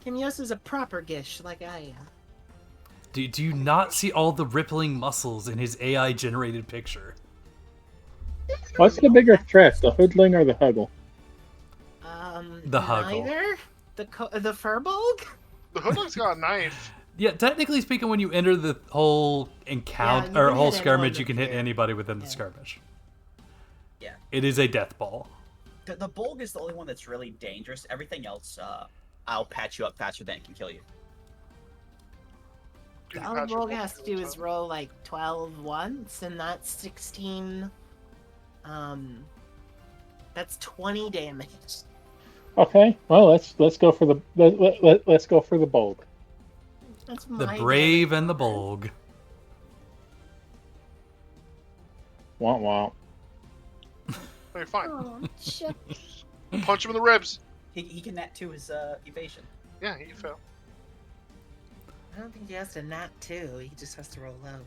Kimyosa's a proper gish, like I am. Do you not see all the rippling muscles in his AI generated picture? What's the bigger threat, the hoodling or the huggle? The huggle. Neither. The Furbolg? The hoodling's got a knife. Yeah, technically speaking, when you enter the whole encounter Yeah, you or can whole hit anyone skirmish, you with can hit fear. anybody within the Yeah. skirmish. Yeah. It is a death ball. The Bolg is the only one that's really dangerous. Everything else, I'll patch you up faster than it can kill you. You All patch your Bolg bolt has to through do the is top. roll like 12 once, and that's 16. That's 20 damage. Okay, well let's go for the let's go for the bulk. That's The my brave damage and the bonus. Bolg. Womp womp. Okay, fine. Oh, shit. Punch him in the ribs. He can nat 2 his evasion. Yeah, he fell. I don't think he has to nat 2. He just has to roll low.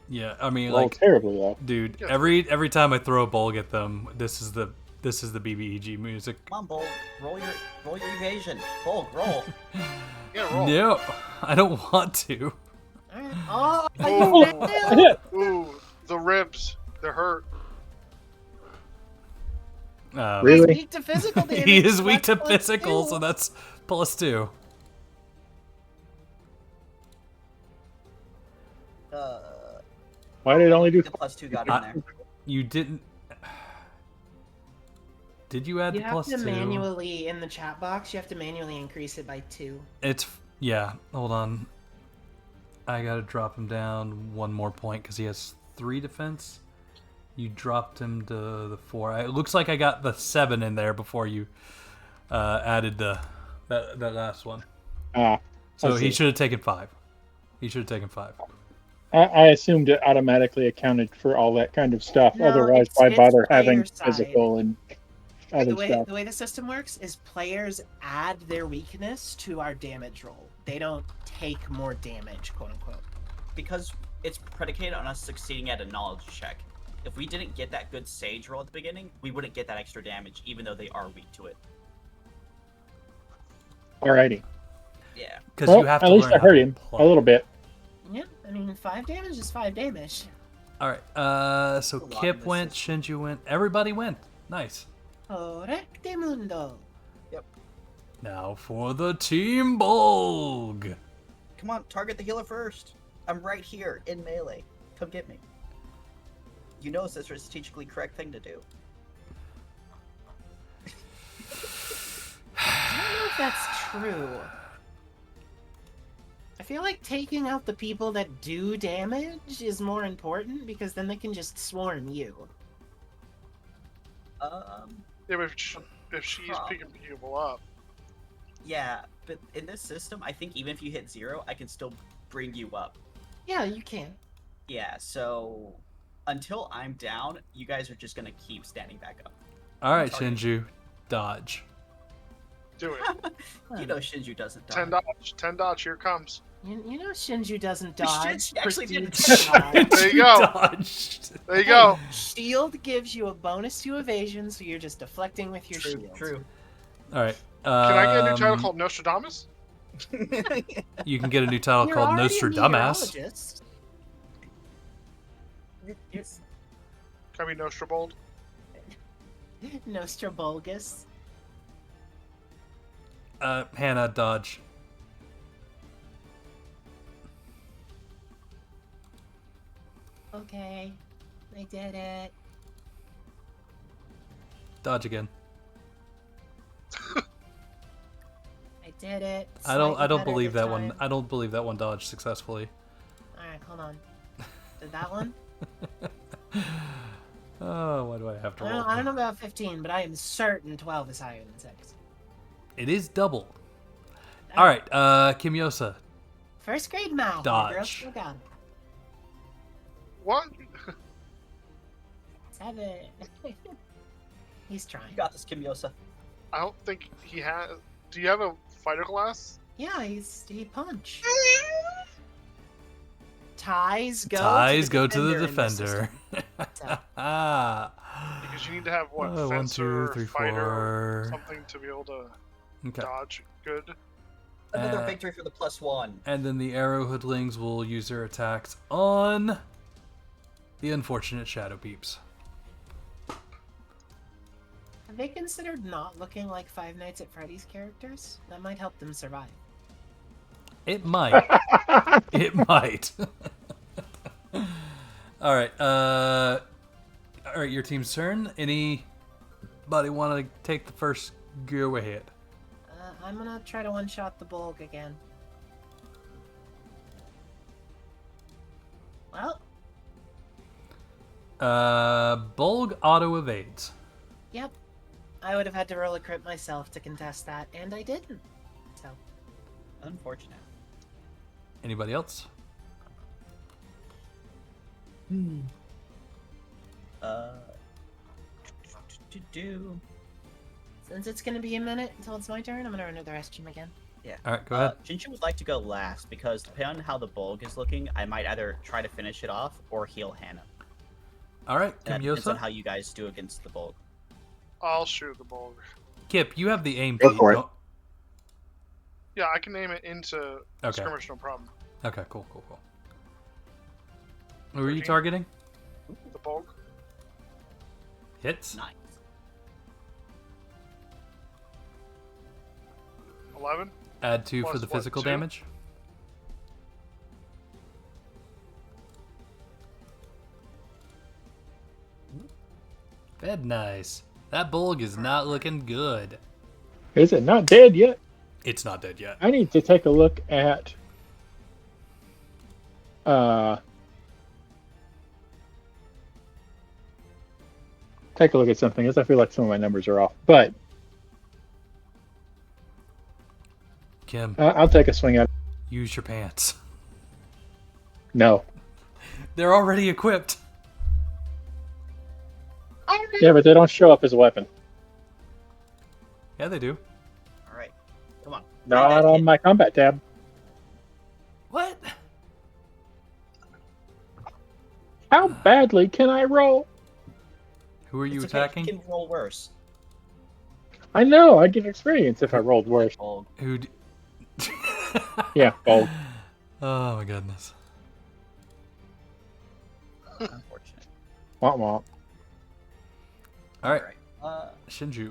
Yeah, I mean, Roll like, terribly though. dude, Yeah. every time I throw a Bolg at them, this is the BBEG music. Come on, Bolg, roll your evasion. Bolg, roll. Yeah, roll. No, I don't want to. Alright. Oh, Ooh. you failed! Ooh, the ribs. They're hurt. Really? He's weak to physical damage. He is so weak to that's plus physical, 2. so that's +2. Why did it only do? The +2 got in there. You didn't. Did you add You the have to +2? manually, in the chat box, you have to manually increase it by 2. It's yeah. Hold on. I gotta drop him down 1 more point because he has 3 defense. You dropped him to the 4. It looks like I got the 7 in there before you added that last one. Ah, So I he see. should have taken 5. He should have taken 5. I assumed it automatically accounted for all that kind of stuff. No, Otherwise, it's why bother player having side. physical and other The stuff? way the system works is players add their weakness to our damage roll. They don't take more damage, quote unquote. Because it's predicated on us succeeding at a knowledge check. If we didn't get that good sage roll at the beginning, we wouldn't get that extra damage, even though they are weak to it. Alrighty. Yeah. Because Well, you have to at least learn I how hurt to him play. a little bit. Yeah, I mean 5 damage is 5 damage. All right. So A lot in Kip this went, Shinju went, everybody went. Nice. Correcte mundo. Now for the Team Bolg. Come on, target the healer first. I'm right here in melee. Come get me. You know it's the strategically correct thing to do. I don't know if that's true. I feel like taking out the people that do damage is more important because then they can just swarm you. Yeah, but if she's picking people up. Yeah, but in this system, I think even if you hit 0, I can still bring you up. Yeah, you can. Yeah, so until I'm down, you guys are just gonna keep standing back up. All right, Target. Shinju, dodge. Do it. You know Shinju doesn't dodge. 10 dodge. 10 dodge. Here it comes. You know Shinju doesn't She dodge. actually did proceeds to dodge. There you go. Dodged. There you go. Shield gives you a bonus to evasion, so you're just deflecting with your shield. True. All right. Can I get a new title called Nostradamus? You can get a new title You're called already a Nostradamus. meteorologist. Can I be Nostrabold? Nostrabulgus. Hannah, dodge. Okay, I did it. Dodge again. I did it. I don't Slightly better believe this that one. time. I don't believe that one dodged successfully. Alright, hold on. Did that one? Oh, why do I have to roll? I don't know about 15, but I am certain 12 is higher than 6. It is double. All right, Kimyosa, First grade math. Dodge. Girl still got it. What? 7. He's trying. You got this, Kimyosa. I don't think he has. Do you have a fighter class? Yeah, he punched. Ties go. ties to the go to the defender in defender. this system. Because you need to have what? Oh, 1, 2, Fencer, 3, fighter, 4. something to be able to Okay. dodge. Good. Another victory for the +1. And then the arrow hoodlings will use their attacks on the unfortunate shadow peeps. Have they considered not looking like Five Nights at Freddy's characters? That might help them survive. It might. It might. All right. All right, your team's turn. Anybody want to take the first go ahead? I'm gonna try to one-shot the Bolg again. Well, Bolg auto evades. yep. I would have had to roll a crit myself to contest that, and I didn't. So, Unfortunate. Anybody else? Do. since it's gonna be a minute until it's my turn, I'm gonna run to the restroom again. Yeah. All right, go ahead. Shinju would like to go last because depending on how the Bolg is looking, I might either try to finish it off or heal Hannah. All right, That depends on Kimyosa. how you guys do against the Bolg. I'll shoot the Bolg. Kip, you have the aim Go feat. for it. don't- Yeah, I can aim it into Okay. skirmish, no problem. Okay, cool. Who are you 13. targeting? The Bolg. Hits. Nice. 11. Add 2 for Plus the what, physical 2? damage. Very nice. That Bolg is not looking good. Is it not dead yet? It's not dead yet. I need to take a look at something, as I feel like some of my numbers are off. But Kim, I'll take a swing at it. use your pants. No. They're already equipped. Yeah, but they don't show up as a weapon. Yeah, they do. All right. Come on. Not Read that on hit. my combat tab. What? How badly can I roll? Who are you It's okay, attacking? You can roll worse. I know, I get experience if I rolled worse. Bolg. Who? Yeah, Bolg. Oh my goodness. Unfortunate. Womp womp. All right, Shinju.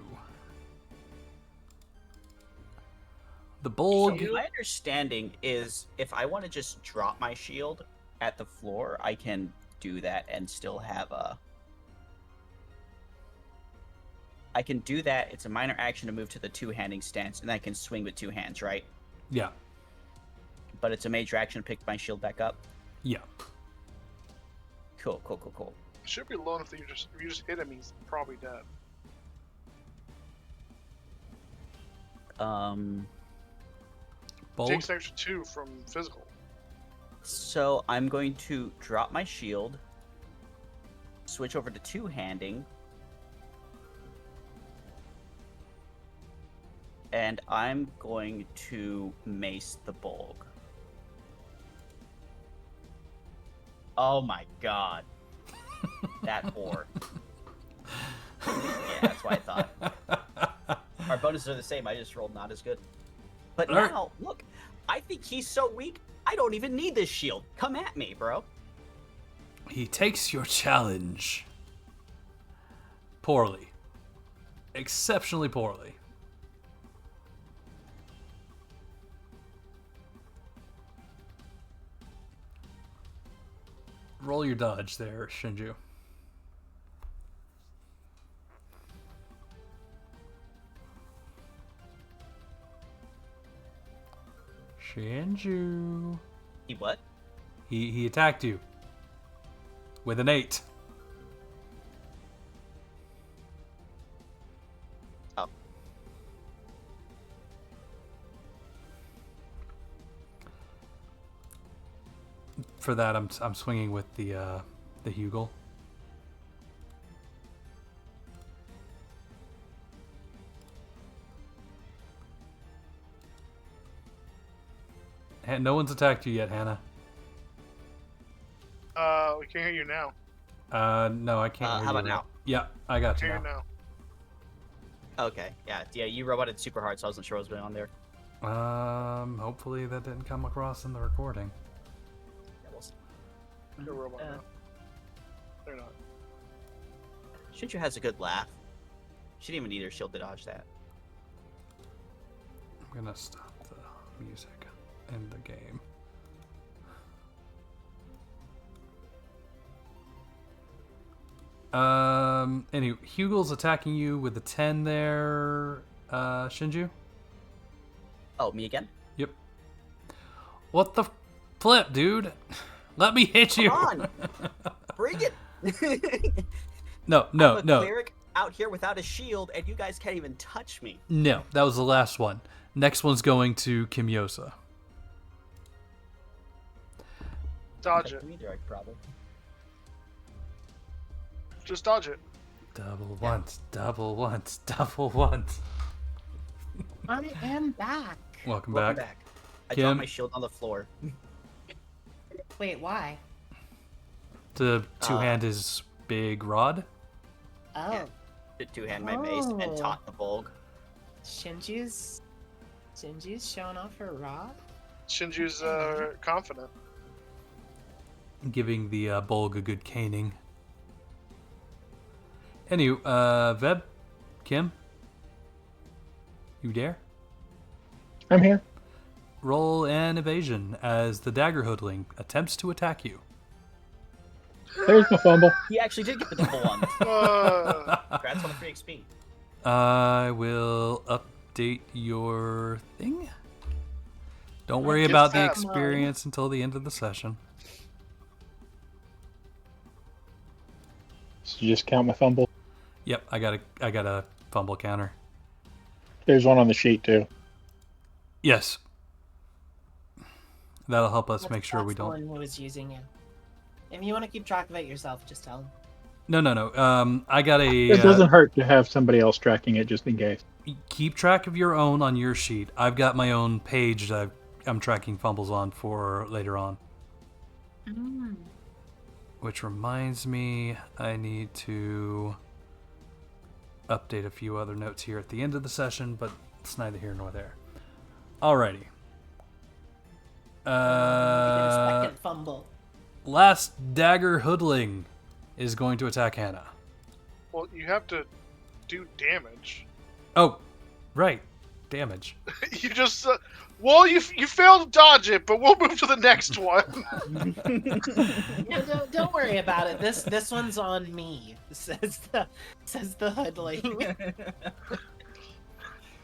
The So Bolg. my understanding is if I want to just drop my shield at the floor, I can do that and still have a. I can do that. It's a minor action to move to the two-handing stance, and I can swing with two hands, right? Yeah. But it's a major action to pick my shield back up. Yeah. Cool. Should be alone if you just hit him. He's probably dead. Bolg. Takes an extra 2 from physical. So I'm going to drop my shield, switch over to two-handing, and I'm going to mace the Bolg. Oh my god. That whore. Yeah, that's what I thought. Our bonuses are the same, I just rolled not as good. But Alright. now, look, I think he's so weak, I don't even need this shield. Come at me, bro. He takes your challenge. Poorly. Exceptionally poorly. Roll your dodge there, Shinju. Shinju. He what? He attacked you. With an 8. Oh. For that, I'm swinging with the Hugel. No one's attacked you yet, Hannah. We can hear you now. No, I can't hear how you. about now? Yeah, I got you Hear you now. Okay, yeah, you roboted super hard, so I wasn't sure what was going on there. Hopefully that didn't come across in the recording. Yeah, we'll see. You're a robot now. They're not. Shinju has a good laugh. She didn't even need her shield to dodge that. I'm gonna stop the music in the game. Anyway, Hugel's attacking you with a 10 there, Shinju. Oh, me again? Yep. What the flip, dude? Let me hit you. Come on, bring it. No. I'm a cleric out here without a shield, and you guys can't even touch me. No, that was the last one. Next one's going to Kimyosa. Dodge it. Redirect, probably. Just dodge it. Double once, double once, double once. I am back. Welcome Welcome back. back. I Kim? dropped my shield on the floor. Wait, why? To two-hand his big rod. Oh, Yeah. To two-hand my mace and taunt the Volg. Shinju's showing off her rod. Shinju's confident. Giving the Bolg a good caning. Anyway, Veb, Kim, you dare? I'm here. Roll an evasion as the dagger hoodling attempts to attack you. There's my fumble. He actually did get the double one. Congrats on the free XP. I will update your thing. Don't worry Just about the that. experience until the end of the session. So you just count my fumble. Yep, I got a fumble counter. There's one on the sheet too. Yes. That'll help us make sure we That's the don't. one who was using it. If you want to keep track of it yourself, just tell him. No. I got a. It doesn't hurt to have somebody else tracking it just in case. Keep track of your own on your sheet. I've got my own page that I'm tracking fumbles on for later on. Mm. Which reminds me, I need to update a few other notes here at the end of the session, but it's neither here nor there. Alrighty. You get a second fumble. Last dagger hoodling is going to attack Hannah. Well, you have to do damage. Oh, right. Damage. You just... well, you failed to dodge it, but we'll move to the next one. Yeah, don't worry about it. This one's on me. Says the hoodling.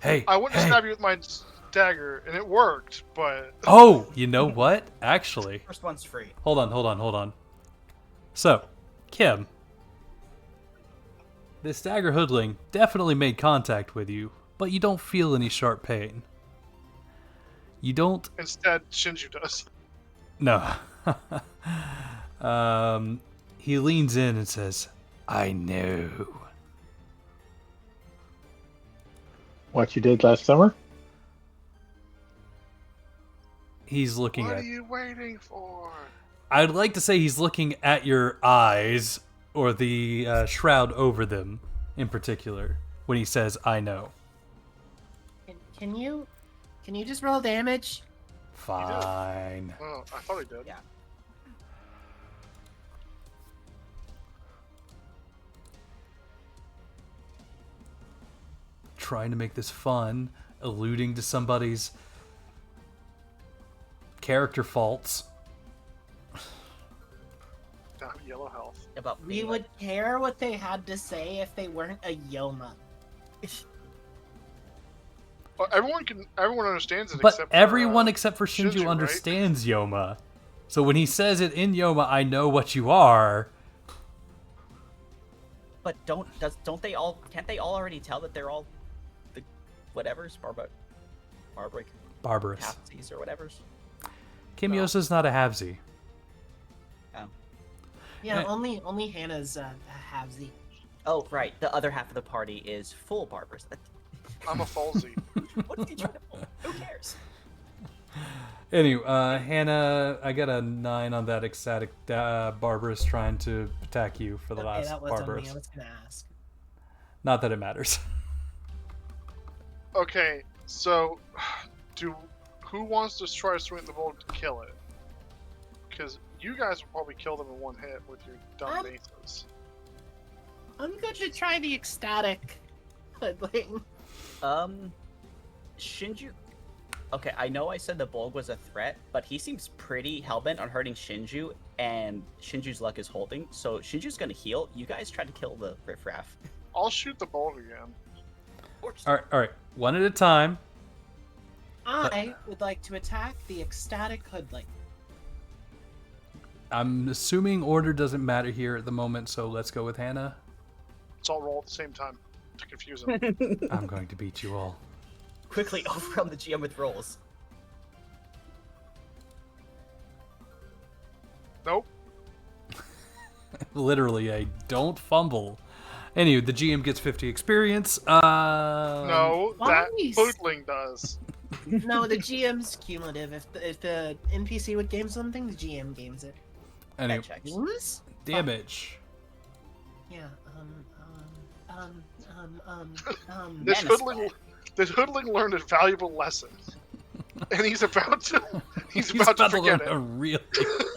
Hey. I wouldn't stab you with my dagger, and it worked, but... Oh, you know what? Actually, First one's free. hold on. So, Kim, this dagger hoodling definitely made contact with you, but you don't feel any sharp pain. You don't. Instead, Shinju does. No. He leans in and says, "I know." What you did last summer? He's looking What at. are you waiting for? I'd like to say he's looking at your eyes or the shroud over them, in particular, when he says, "I know." Can you just roll damage? Fine. Oh, I thought he did. Yeah. Trying to make this fun, alluding to somebody's character faults. Damn, yellow health. About We being would care what they had to say if they weren't a Yoma. Well, everyone understands it But except everyone for, except for Shinju, Shinju, right? understands Yoma. So when he says it in Yoma, "I know what you are," But don't they all? Can't they all already tell that they're all the whatever's Barbarous. halfsies or whatever's? Kimyosa's not a halvesy. Oh. Yeah, Eh. only Hannah's a halvesy. Oh, right. The other half of the party is full Barbarous. I'm a falsy. What is he trying to pull? Who cares? Anyway, Hannah, I got a 9 on that ecstatic Barbarous trying to attack you for the Okay, last that was on Barbarous. me. I was gonna ask. Not that it matters. Okay, so who wants to try to swing the bolt to kill it? Because you guys will probably kill them in one hit with your dumb maces. I'm going to try the ecstatic hoodling. Shinju. Okay, I know I said the Bolg was a threat, but he seems pretty hellbent on hurting Shinju, and Shinju's luck is holding. So Shinju's gonna heal. You guys try to kill the riffraff. I'll shoot the bolt again. All right. One at a time. I would like to attack the ecstatic hoodling. I'm assuming order doesn't matter here at the moment, so let's go with Hannah. Let's all roll at the same time to confuse him. I'm going to beat you all. Quickly overwhelm the GM with rolls. Nope. Literally, a don't fumble. Anyway, the GM gets 50 experience. No, that Nice. hoodling does. No, the GM's cumulative. If the NPC would game something, the GM games it. Anyway, That checks. Games? damage. Yeah. This Menace hoodling learned a valuable lesson, and he's about to He's about to learn forget a it. really.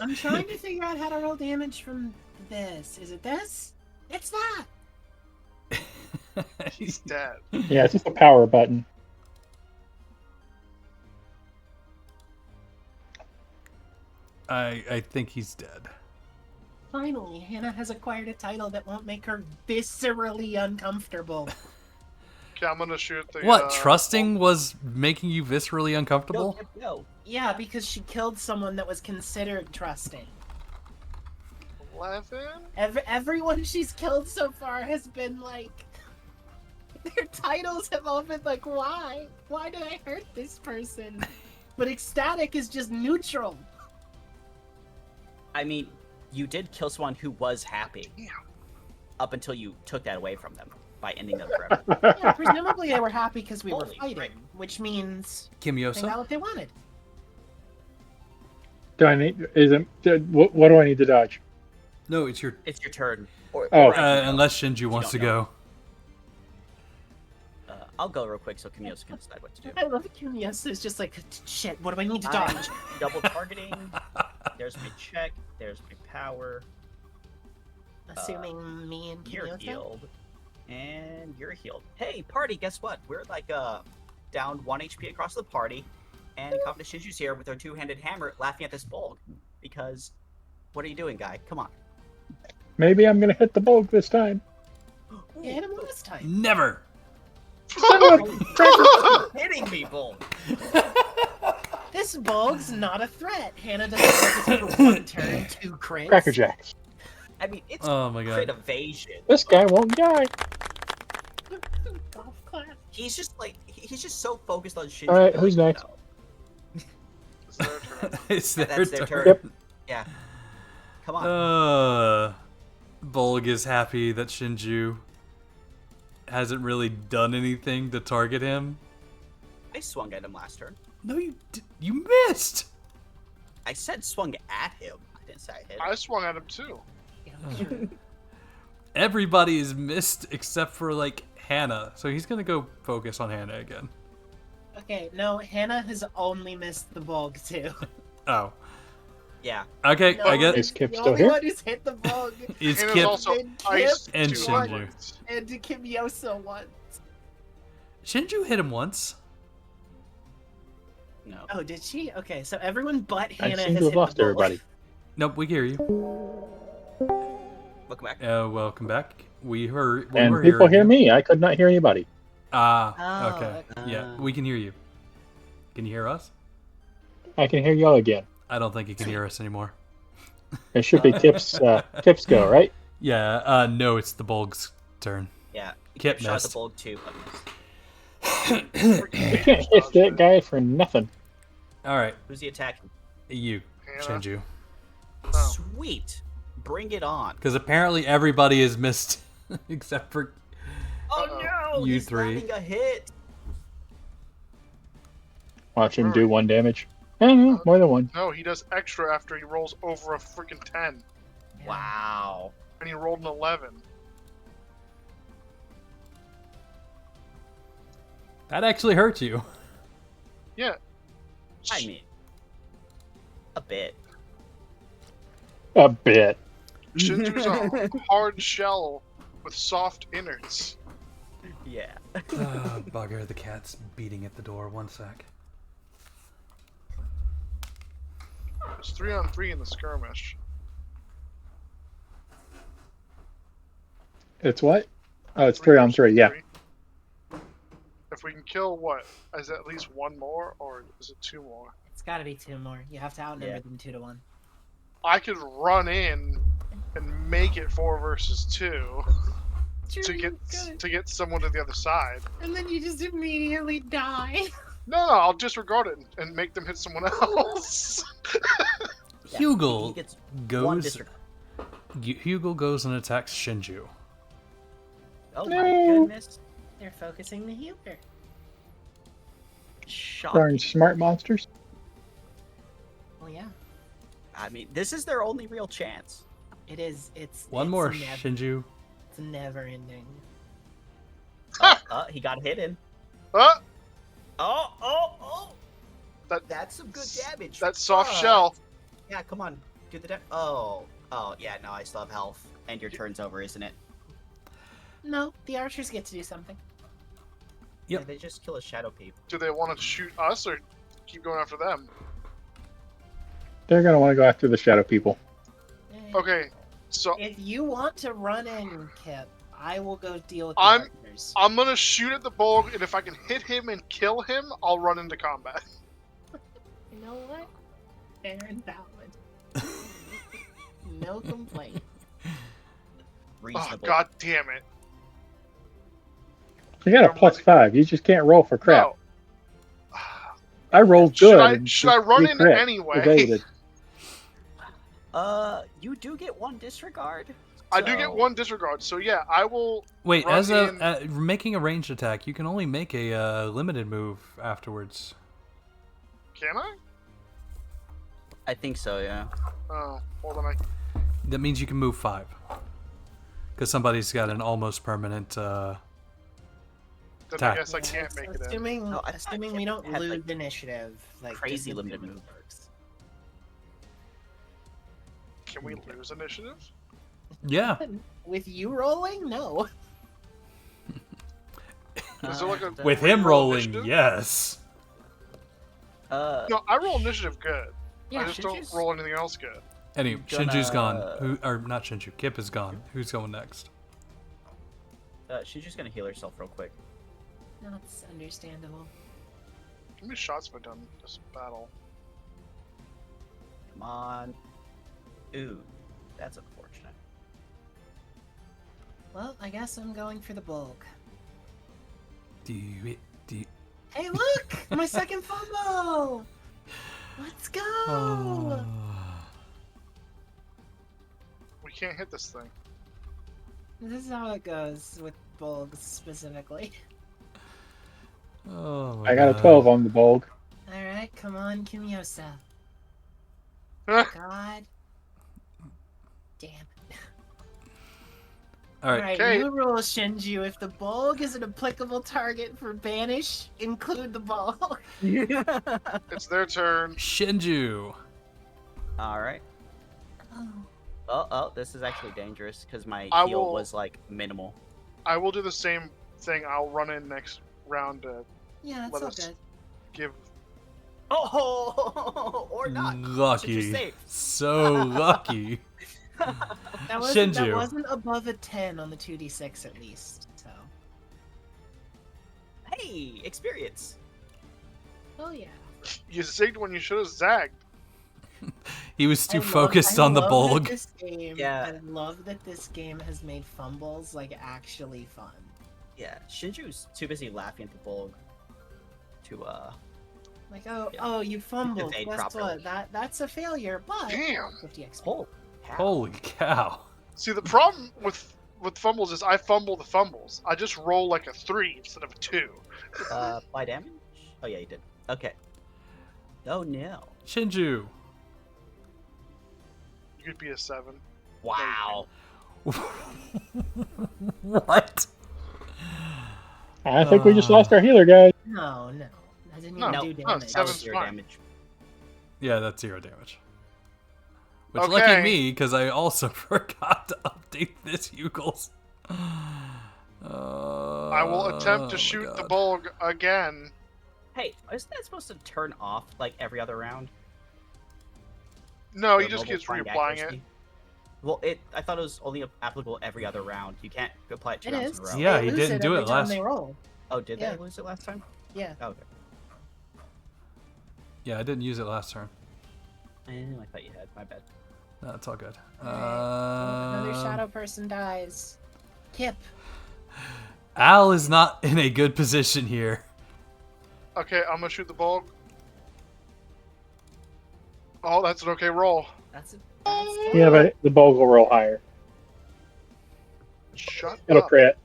I'm trying to figure out how to roll damage from this. Is it this? It's that. He's dead. Yeah, it's just a power button. I think he's dead. Finally, Hannah has acquired a title that won't make her viscerally uncomfortable. Okay, I'm gonna shoot the. What, trusting was making you viscerally uncomfortable? No. Yeah, because she killed someone that was considered trusting. 11? Everyone she's killed so far has been like. Their titles have all been like, why? Why did I hurt this person? But ecstatic is just neutral. I mean, you did kill someone who was happy. Damn. Up until you took that away from them by ending them forever. Yeah, presumably they were happy because we were Holy fighting, frick. which means they Kimyosa? got what they wanted. Do I need? What do I need to dodge? No, it's your. It's your turn. Or Oh. actually, no. Unless Shinju wants to don't know. go. I'll go real quick so Kimyosa can decide what to do. I love Kimyosa is just like, shit, what do I need to I'm dodge? double targeting. There's my check. There's my power. Assuming me and You're Kimyosa? healed. And you're healed. Hey, party, guess what? We're like down 1 HP across the party. And Confident Shinju's here with our two-handed hammer laughing at this bulk. Because, what are you doing, guy? Come on. Maybe I'm gonna hit the bulk this time. You hit him last time. Never! Hitting people! This bulg's not a threat. Hannah doesn't focus for one turn, 2 crits. Cracker Jacks. I mean, it's Oh my crit god. evasion. This guy won't die. Golf clap. He's just like, he's just so focused on Shinju. Alright, who's next? It's their turn. It's their That's their turn. turn. Yep. Yeah. Come on. Bolg is happy that Shinju hasn't really done anything to target him. I swung at him last turn. No, you missed! I said swung at him. I didn't say I hit him. I swung at him too. Yeah, sure. Everybody is missed except for, like, Hannah. So he's gonna go focus on Hannah again. Okay, no, Hannah has only missed the bulg too. Oh. Yeah. Okay, I No, guess Is Kip the still only here? one who's hit the bulg it's And Kip. also And iced and 2 Shinju. onwards. and Kimyosa once. Shinju hit him once. No. Oh, did she? Okay, so everyone but I Hannah seem has to have hit lost the bulg. everybody. Nope, we hear you. Welcome back. Welcome back. We were And people hear you. me. I could not hear anybody. Ah, Oh, okay. okay. Yeah, we can hear you. Can you hear us? I can hear y'all again. I don't think you can hear us anymore. It should be Kip's go, right? Yeah, no, it's the Bulg's turn. Yeah. Kip shot the missed. bulk too. I can't hit that guy for nothing. Alright, Who's he attacking? you, Hannah. Shinju. Oh. Sweet. Bring it on. Because apparently everybody is missed except for... Oh no! You He's three. landing a hit. Watch him do 1 damage. I don't know, more than 1. No, he does extra after he rolls over a freaking 10. Yeah. Wow. And he rolled an 11. That actually hurt you. Yeah. I mean, a bit. A bit. Shinju's a hard shell with soft innards. Yeah. Bugger, the cat's beating at the door. 1 sec. It's 3-on-3 in the skirmish. It's what? Oh, it's 3 on 3. Yeah. If we can kill what? Is it at least one more, or is it 2 more? It's got to be 2 more. You have to outnumber Yeah. them 2 to 1. I could run in and make it 4 versus 2 to get someone to the other side. And then you just immediately die. No, I'll disregard it and make them hit someone else. Yeah, Hugo he gets one goes. disregard. Hugo goes and attacks Shinju. Oh my goodness. They're focusing the healer. Shocking. Darn smart monsters. Well, yeah, I mean, this is their only real chance. it is. It's One it's more, never, Shinju. It's never ending. He got hit in. Huh? Oh! That- That's some good damage. That soft But- shell. Yeah, come on. Do the damage. Oh, yeah, no, I still have health. And your turn's over, isn't it? No, the archers get to do something. Yep. Yeah, they just kill a shadow peep. Do they want to shoot us or keep going after them? They're going to want to go after the shadow people. Okay, so If you want to run in, Kip, I will go deal with the I'm- archers. I'm gonna shoot at the bulb, and if I can hit him and kill him, I'll run into combat. You know what? Fair and valid. No complaint. Reasonable. Oh, god damn it. You got a +5. You just can't roll for crap. No. I rolled Should good. I- and should I run we in crit. anyway? Evaded. You do get 1 disregard. I do get so- 1 disregard, so yeah, I will. Wait, run as in- making a ranged attack, you can only make a limited move afterwards. Can I? I think so, yeah. Oh, well then I. That means you can move 5. Because somebody's got an almost permanent. Then I Attack. guess I can't make it in. Assuming, No, I thought assuming Kip we don't had, lose like, initiative, like crazy just limited the move. works. Can we lose initiative? Yeah. With you rolling, no. Is there like a With him reroll rolling, initiative? yes. No, I roll initiative good. Yeah, I just don't Shinju's- roll anything else good. Anyway, Gonna- Shinju's gone. Or not Shinju. Kip is gone. Who's going next? She's just gonna heal herself real quick. That's understandable. How many shots have I done this battle? Come on. Ooh, that's unfortunate. Well, I guess I'm going for the bulk. Do you. Hey, look! My second fumble! Let's go! Oh. We can't hit this thing. This is how it goes with bulgs specifically. Oh my I got a God. 12 on the bulg. Alright, come on, Kimyosa. Ah, God. Damn it. Alright, Alright, Okay. new rule, Shinju. If the bulg is an applicable target for banish, include the bulg. it's their turn. Shinju. Alright. Oh. Oh, this is actually dangerous because my I heal will- was like minimal. I will do the same thing. I'll run in next round to Yeah, that's Let all us- good. give. Oh, or not. Lucky. safe. So lucky. That wasn't, Shinju. that wasn't above a 10 on the 2d6 at least, so. Hey, experience. Oh, yeah. You zigged when you should have zagged. He was too I love- focused I on the love that bulg. This game, Yeah. I love that this game has made fumbles like actually fun. Yeah, Shinju's too busy laughing at the bulg to Like, Yeah. oh, you fumbled. Evade Guess properly. what? That's a failure, but Damn. 50 XP. hold. Holy cow. See, the problem with fumbles is I fumble the fumbles. I just roll like a 3 instead of a 2. Apply damage? Oh yeah, you did. Okay. Oh no. Shinju. You could be a 7. Wow. What? I think we just lost our healer, guys. No. I didn't No, even No, do no, damage. That Seven's was 0 fine. damage. Yeah, that's 0 damage. Which Okay. lucky me, because I also forgot to update this Yugles. I will attempt to shoot the bulg again. Hey, isn't that supposed to turn off like every other round? No, The he just mobile keeps find reapplying it. accuracy? Well, I thought it was only applicable every other round. You can't apply it 2 It rounds is. in a row. Yeah, They he lose didn't do every it time last- they roll. Oh, did Yeah. they lose it last time? Yeah. Oh, okay. Yeah, I didn't use it last turn. I thought you had. My bad. No, it's all good. Another shadow person dies. Kip. Al is not in a good position here. Okay, I'm gonna shoot the bulb. Oh, that's an okay roll. That's it. Yeah, but the bulb will roll higher. Shut It'll up. crit.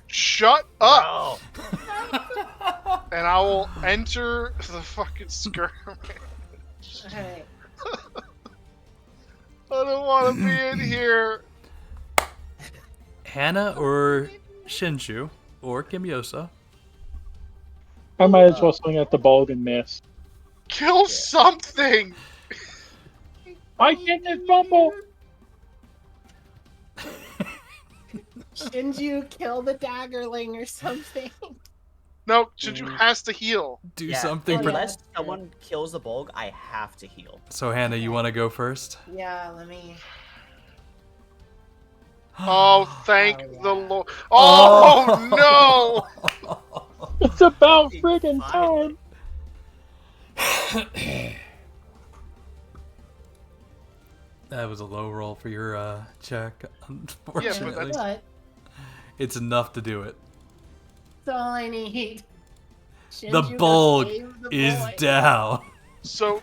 Shut up! Oh, And I will enter the fucking skirmish. Alright. I don't want to be in here. Hannah or Shinju or Kimyosa. I might as well swing at the bulb and miss. Kill something! I didn't fumble! Shinju, kill the daggerling or something. No, Shinju has to heal. Do yeah. something. Oh, yeah. Unless someone kills the bulg, I have to heal. So Hannah, you want to go first? Yeah, let me. Oh, thank Oh, yeah. the Lord. Oh, no! It's about Fucking friggin' finally. time! That was a low roll for your check. Unfortunately, But it's enough to do it. that's all I need. The Shinju, go bulg save the is boy. down. So,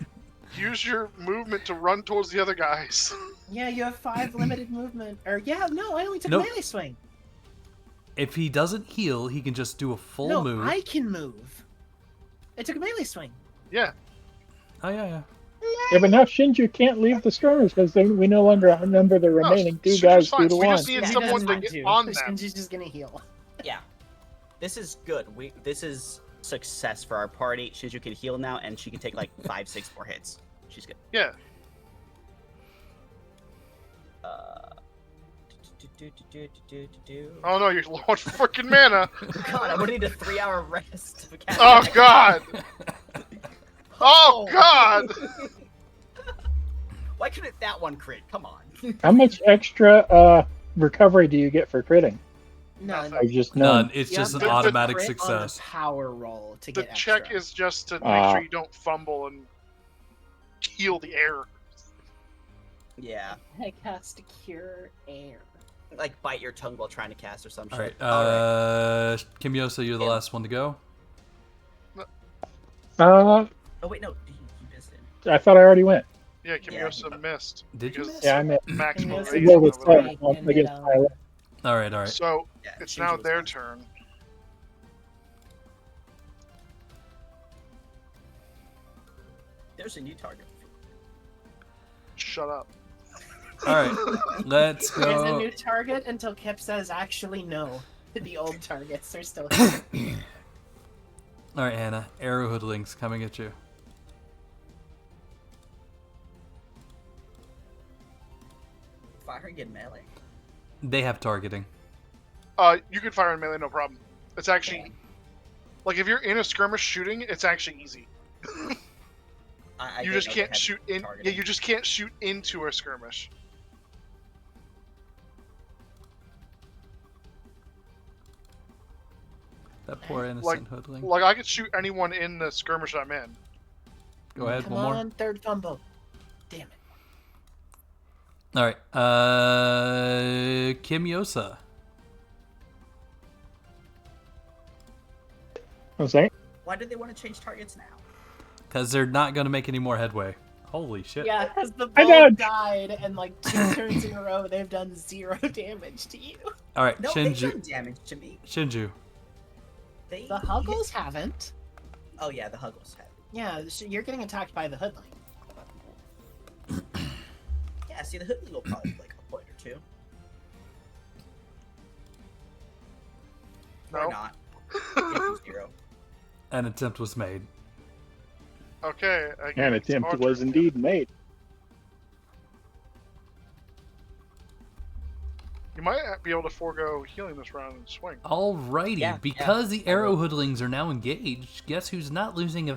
use your movement to run towards the other guys. Yeah, you have 5 limited movement. Or yeah, no, I only took Nope. a melee swing. If he doesn't heal, he can just do a full No, move. I can move. I took a melee swing. Yeah. Oh yeah. Yeah, but now Shinju can't leave the skirmish because we no longer outnumber the remaining two Shinju's guys fine. 2 to We 1. just need He someone doesn't to want get on them. Shinju's just gonna heal. Yeah. This is good. This is success for our party. Shinju can heal now, and she can take like 5-6 more hits. She's good. Yeah. Oh no, you're low on freaking mana. God, I'm gonna need a 3-hour rest. Oh god. Oh god. Why couldn't that one crit? Come on. How much extra recovery do you get for critting? None. I just None. none. It's You just have an to automatic crit on the success. power roll to The get check extra. is just to make Ah. sure you don't fumble and heal the air. Yeah. I cast Cure Air. Like bite your tongue while trying to cast or some All shit. right. Kimyosa, you're the Yeah. last one to go. Oh wait, no. You missed it. I thought I already went. Yeah, Kimyosa missed. Did you because miss? Yeah, I missed. Max Kimyosa mobility Well, is it's over there. Right, fine. and Against then, Tyler. All right. All right. So Yeah, it's Shinju now was their last. turn. There's a new target. Shut up. All right. Let's There's a go. new target until Kip says actually no. The old targets are still here. All right, Hannah. Arrow hoodlings coming at you. Fire and get melee. They have targeting. You can fire in melee, no problem. It's actually like if you're in a skirmish shooting, it's actually easy. I You didn't just know they can't had shoot in. Yeah, targeting. you just can't shoot into a skirmish. That poor innocent Like- hoodling. Like I could shoot anyone in the skirmish I'm in. Go ahead. Come One more. on, third fumble. Damn it. All right. Kimyosa. I was saying, Why do they want to change targets now? Because they're not going to make any more headway. Holy shit. Yeah, because the I bull dodged. died, and like 2 turns in a row, they've done 0 damage to you. All right. No, they've Shinju. done damage to me. Shinju. They The Huggles haven't. Oh yeah, the Huggles have. Yeah, you're getting attacked by the hoodling. Yeah, see, the Hoodlum will probably like a point or two. Or No. not. Give them 0. An attempt was made. Okay. I an guess it's attempt our was turn. indeed made. You might be able to forego healing this round and swing. Alrighty. Yeah, Because the I arrow will. hoodlings are now engaged, guess who's not losing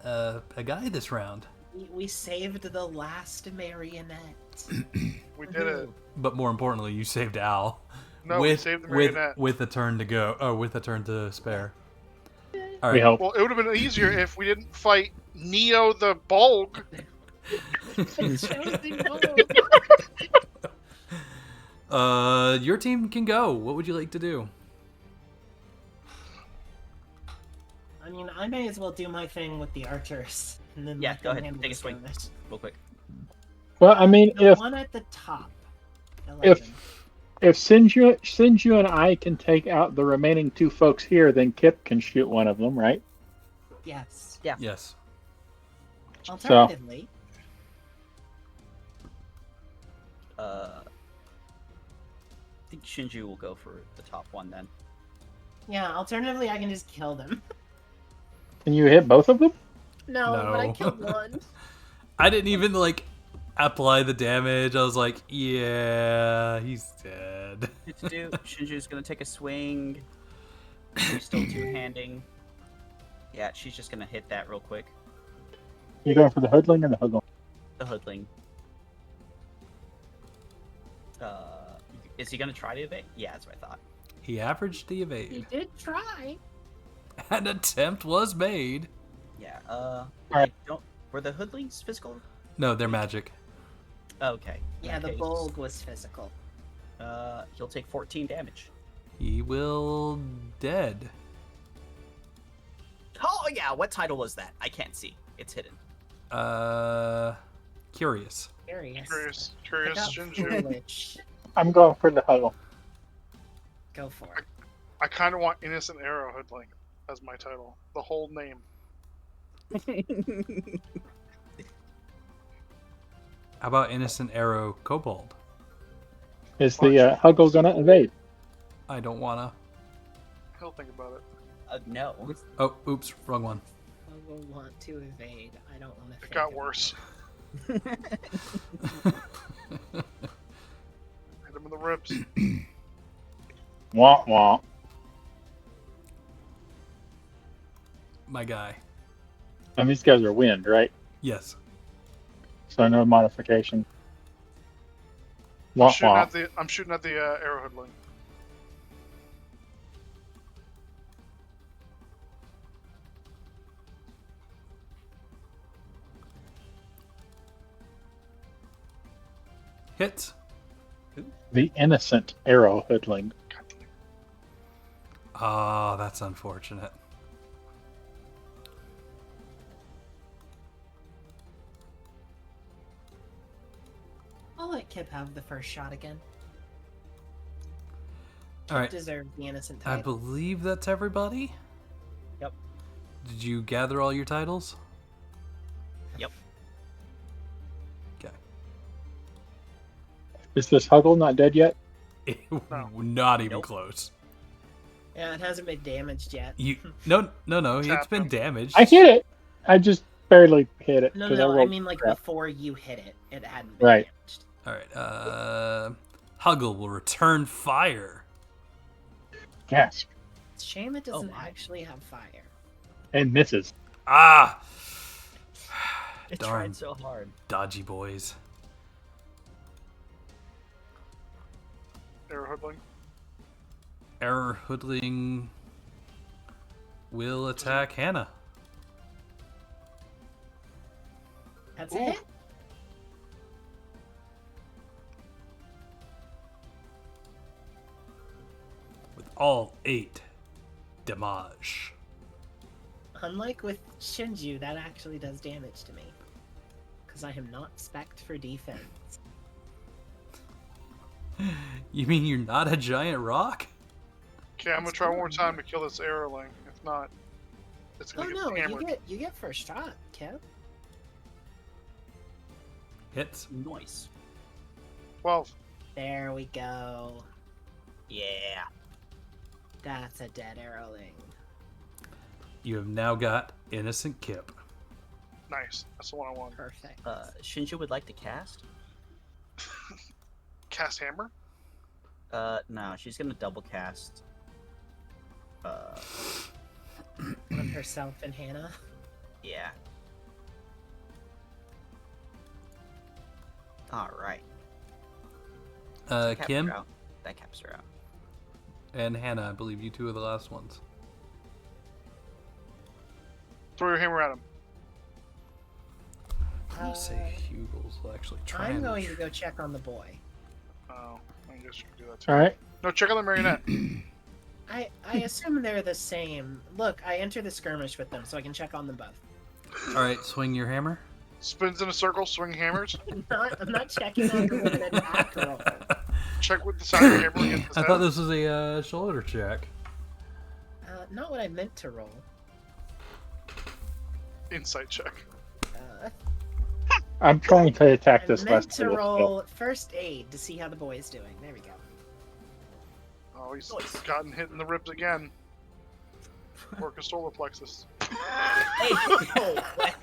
a guy this round? We saved the last marionette. it. We did it. But more importantly, you saved Al. No, we saved the marionette. with a turn to go. Oh, with a turn to spare. All We right. hope. Well, it would have been easier if we didn't fight Neo the Bulg. Your team can go. What would you like to do? I mean, I may as well do my thing with the archers. And then Yeah, let go them ahead. handle Take a the swing. skirmish. Real quick. Well, I mean, The if one at the top. 11. if Sinju and I can take out the remaining 2 folks here, then Kip can shoot one of them, right? Yes. Yeah. Yes. Alternatively, I think Shinju will go for the top one then. alternatively, I can just kill them. Can you hit both of them? No, but I No. killed one. I didn't even apply the damage. I was like, yeah, he's dead. Shinju's gonna take a swing. She's still two-handing. Yeah, she's just gonna hit that real quick. You going for the hoodling or the hoodlum? The hoodling. Is he gonna try to evade? Yeah, that's what I thought. He averaged the He evade. did try. An attempt was made. Yeah. Alright. Were the hoodlings physical? No, they're magic. Okay. in Yeah, that the case, bulg was physical. He'll take 14 damage. He will dead. Oh yeah, what title was that? I can't see. It's hidden. Curious. Curious. Curious Look how Shinju. foolish. I'm going for the huddle. Go for it. I kind of want Innocent Arrow Hoodling as my title. The whole name. How about Innocent Arrow Kobold? Is the huggle gonna evade? I don't wanna. He'll think about it. No. Oh, oops, wrong one. I will want to evade. I don't want to. It got worse. Hit him in the ribs. Wah wah. My guy. And these guys are wind, right? Yes. So no modification. Wah wah. I'm shooting at the Arrow Hoodling. Hits. The innocent arrow hoodling. God damn. Oh, that's unfortunate. I'll let Kip have the first shot again. All right. Deserve the innocent I title. believe that's everybody. Yep. Did you gather all your titles? Yep. Okay. Is this huggle not dead yet? Not even Nope. close. Yeah, it hasn't been damaged yet. No. It's Tap been him. damaged. I hit it. I just barely hit it. No, 'cause no, I rolled mean like crap. before you hit it, it hadn't been Right. damaged. All right. Huggle will return fire. Gasp. It's a shame it doesn't my. actually have fire. And misses. Ah, It Darn. tried so hard. dodgy boys. Arrow Hoodling. Error Hoodling will attack Hannah. That's Ooh. it? With all 8 damage. Unlike with Shinju, that actually does damage to me. Because I am not spec'd for defense. You mean you're not a giant rock? Okay, I'm gonna try one more time to kill this Arrowling. If not, it's Oh gonna no, get hammered. you get first shot, Kev. Hits. Nice. 12. There we go. Yeah. That's a dead arrowling. You have now got Innocent Kip. Nice. That's the one I want. Perfect. Shinju would like to cast. Cast Hammer? No, she's gonna double cast. On herself and Hannah. Yeah. All right. Kim That caps her out. and Hannah, I believe you two are the last ones. Throw your hammer at him. I'm gonna say Hugel's will actually try. I'm going to go check on the boy. Oh, I guess you can do that too. All right. No, check on the marionette. I assume they're the same. Look, I enter the skirmish with them, so I can check on them both. All right, swing your hammer. Spins in a circle, swing hammers. I'm not checking on them with an attack roll. Check with the side of the hammer against his I head. thought this was a shoulder check. Not what I meant to roll. Insight check. I'm trying to attack I this meant last to little roll first aid to see how the boy is doing. There we go. Oh, he's gotten hit in the ribs again. Work his solar plexus. Hey, no way.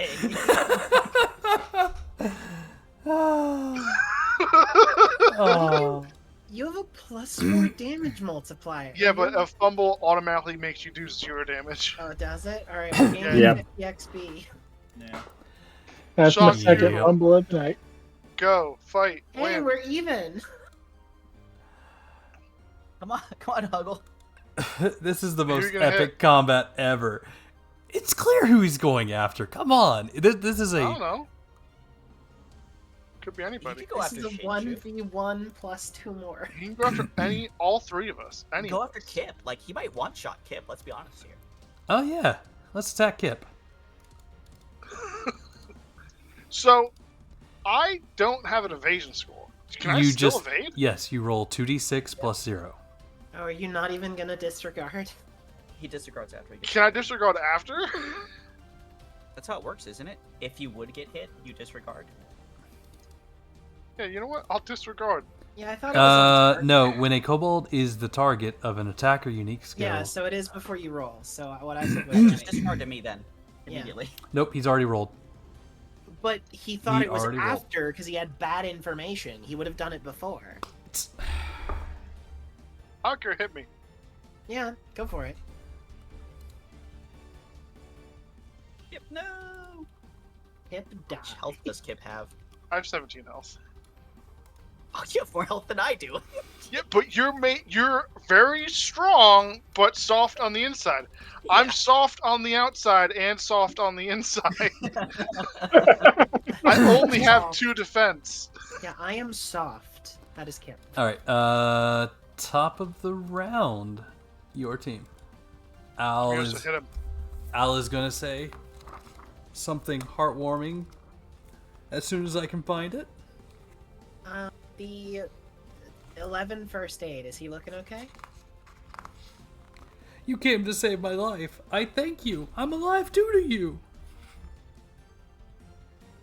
Oh. You have a +4 damage multiplier. Yeah, but a fumble automatically makes you do 0 damage. Oh, does it? All right, we're gaining Yeah. 50 XP. Yeah. That's Sean, my second you- fumble of the night. Go, fight, Hey, win. we're even. Come on, Huggle. This is the Who you most gonna epic hit? combat ever. It's clear who he's going after. Come on. This is I a don't know. Could be You anybody. could go This after is a Shinju. 1v1 plus 2 more. He can go after all three of us. Any. Go after Kip. Like, he might one-shot Kip, let's be honest here. Oh yeah. Let's attack Kip. So, I don't have an evasion score. Can I you still just evade? Yes, you roll 2d6 plus 0. Oh, are you not even gonna disregard? He disregards after he gets Can I disregard after? That's how it works, isn't it? If you would get hit, you disregard. Yeah, you know what? I'll disregard. Yeah, I thought it was. on No, target. when a kobold is the target of an attack or unique skill. Yeah, so it is before you roll. So what I said was. Just disregard to me then. Yeah. Immediately. Nope, he's already rolled. But he thought He it was already rolled. after because he had bad information. He would have done it before. Hawker hit me. Yeah, go for it. Kip, no! Hip die. How much health does Kip have? I have 17 health. Oh, you have more health than I do. Yeah, but you're very strong, but soft on the inside. I'm soft on the outside and soft on the inside. I only have 2 defense. Yeah, I am soft. That is Kip. All right. Top of the round, your team. I'm gonna hit him. Al is gonna say something heartwarming as soon as I can find it. The 11 first aid. Is he looking okay? You came to save my life. I thank you. I'm alive due to you.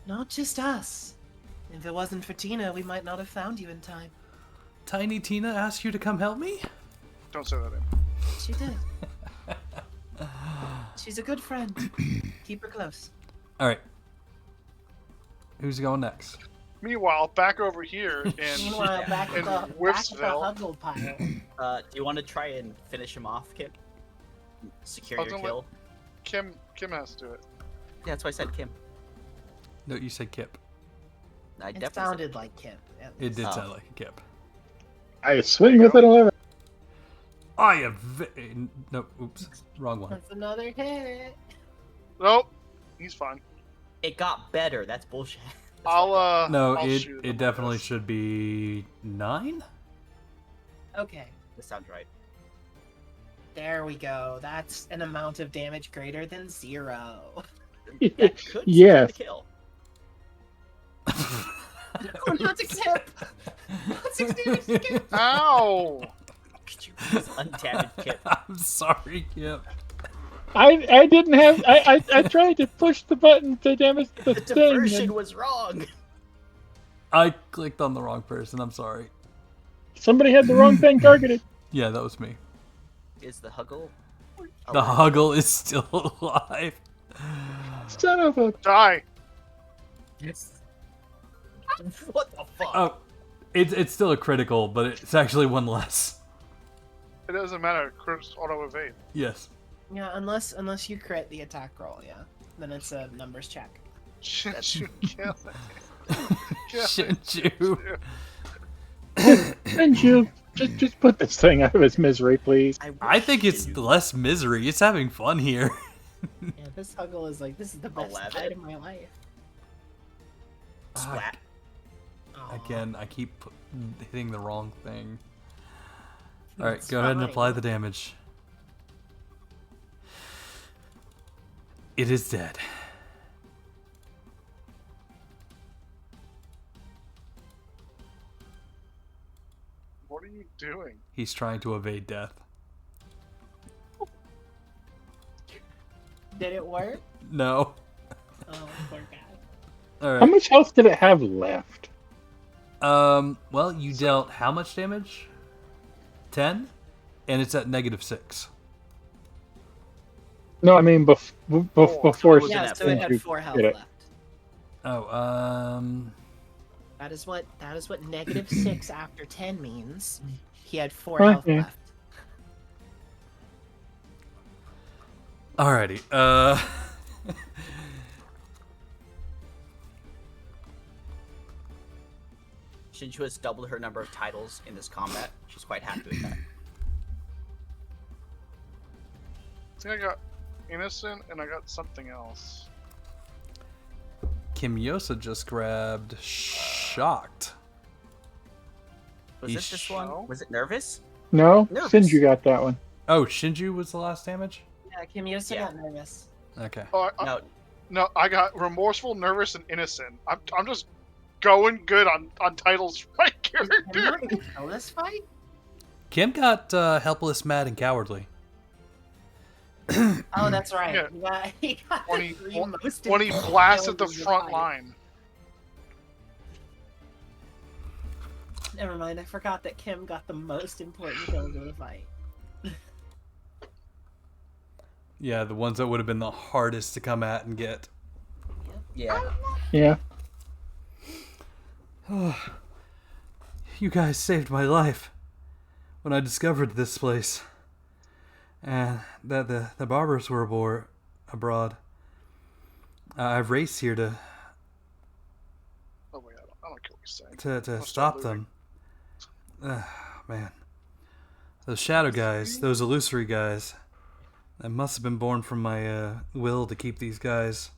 Not just us. If it wasn't for Tina, we might not have found you in time. Tiny Tina asked you to come help me? Don't say that. She did. She's a good friend. Keep her close. All right. Who's going next? Meanwhile, back over here in Meanwhile, back in at the Whiffsville. Huggle pile. Do you want to try and finish him off, Kip? Secure Oh, your don't kill? Kim has to do it. Yeah, that's why I said Kim. No, you said Kip. I It definitely sounded like Kip. at It least. did Oh. sound like a Kip. I swing with an 11. I have. No, oops. Wrong one. That's another hit. Nope, he's fine. It got better. That's bullshit. No, I'll it shoot him it with definitely this. should be 9. Okay. That sounds right. There we go. That's an amount of damage greater than 0. That could Yes. the kill. Oh, not to Kip! Not 6 damage to Kip! Ow! Could you please undamage Kip? I'm sorry, Kip. I didn't have. I tried to push the button to damage the The thing. diversion And was wrong. I clicked on the wrong person. I'm sorry. somebody had the wrong thing targeted. Yeah, that was me. Is the Huggle? The Huggle is still alive. Son of a. Die! Yes. What the fuck? Oh, it's still a critical, but it's actually one less. It doesn't matter. Crits auto evade. Yes. Yeah, unless you crit the attack roll, yeah. Then it's a numbers check. Should you kill it? Yeah, Shouldn't you? Shinju, just put this thing out of its misery, please. I think it's less misery. It's having fun here. Yeah, this Huggle is like, this is the best 11. fight of my life. Splat. Aw, Again, I keep hitting the wrong thing. All right, it's go ahead and fine. apply the damage. It is dead. What are you doing? He's trying to evade death. Did it work? No. Oh, poor guy. All How right. much health did it have left? Well, you dealt how much damage? 10? And it's at -6. No, I mean before was Yeah, at so it Shinju had 4 health did it. left. Oh, That is what -6 after 10 means. He had 4 Okay. health left. alrighty. Shinju has doubled her number of titles in this combat. She's quite happy with that. I think I got innocent and I got something else. Kimyosa just grabbed shocked. Was this this one? No. Was it nervous? No, Nervous. Shinju got that one. Oh, Shinju was the last damage? Yeah, Kimyosa Yeah. got nervous. Okay. Oh, No. no, I got remorseful, nervous, and innocent. I'm just going good on titles for my Is Kim character. not gonna kill this fight? Kim got helpless, mad, and cowardly. Oh, that's right. Yeah. He got When the he- 3 most When he important blasted the kills of front fight. line. Never mind, I forgot that Kim got the most important kills of the fight. Yeah, the ones that would have been the hardest to come at and get. Yeah. Yeah. You guys saved my life when I discovered this place. And that the Barbarous were abroad. I've raced here to Oh wait, I don't care what you're saying. to I'll stop start them. Man. Those shadow guys, those illusory guys, that must have been born from my will to keep these guys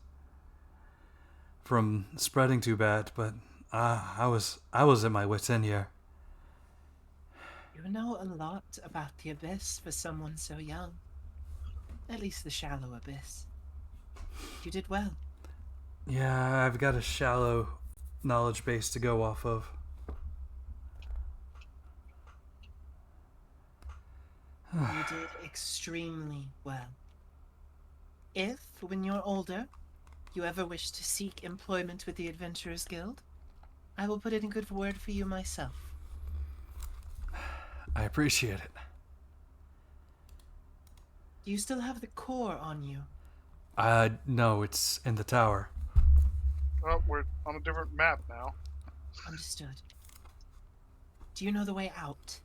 from spreading too bad, but I was at my wit's end here. You know a lot about the Abyss for someone so young. At least the shallow Abyss. You did well. Yeah, I've got a shallow knowledge base to go off of. You did extremely well. If, when you're older, you ever wish to seek employment with the Adventurers Guild, I will put in a good word for you myself. I appreciate it. Do you still have the core on you? No, it's in the tower. Oh, we're on a different map now. Understood. Do you know the way out?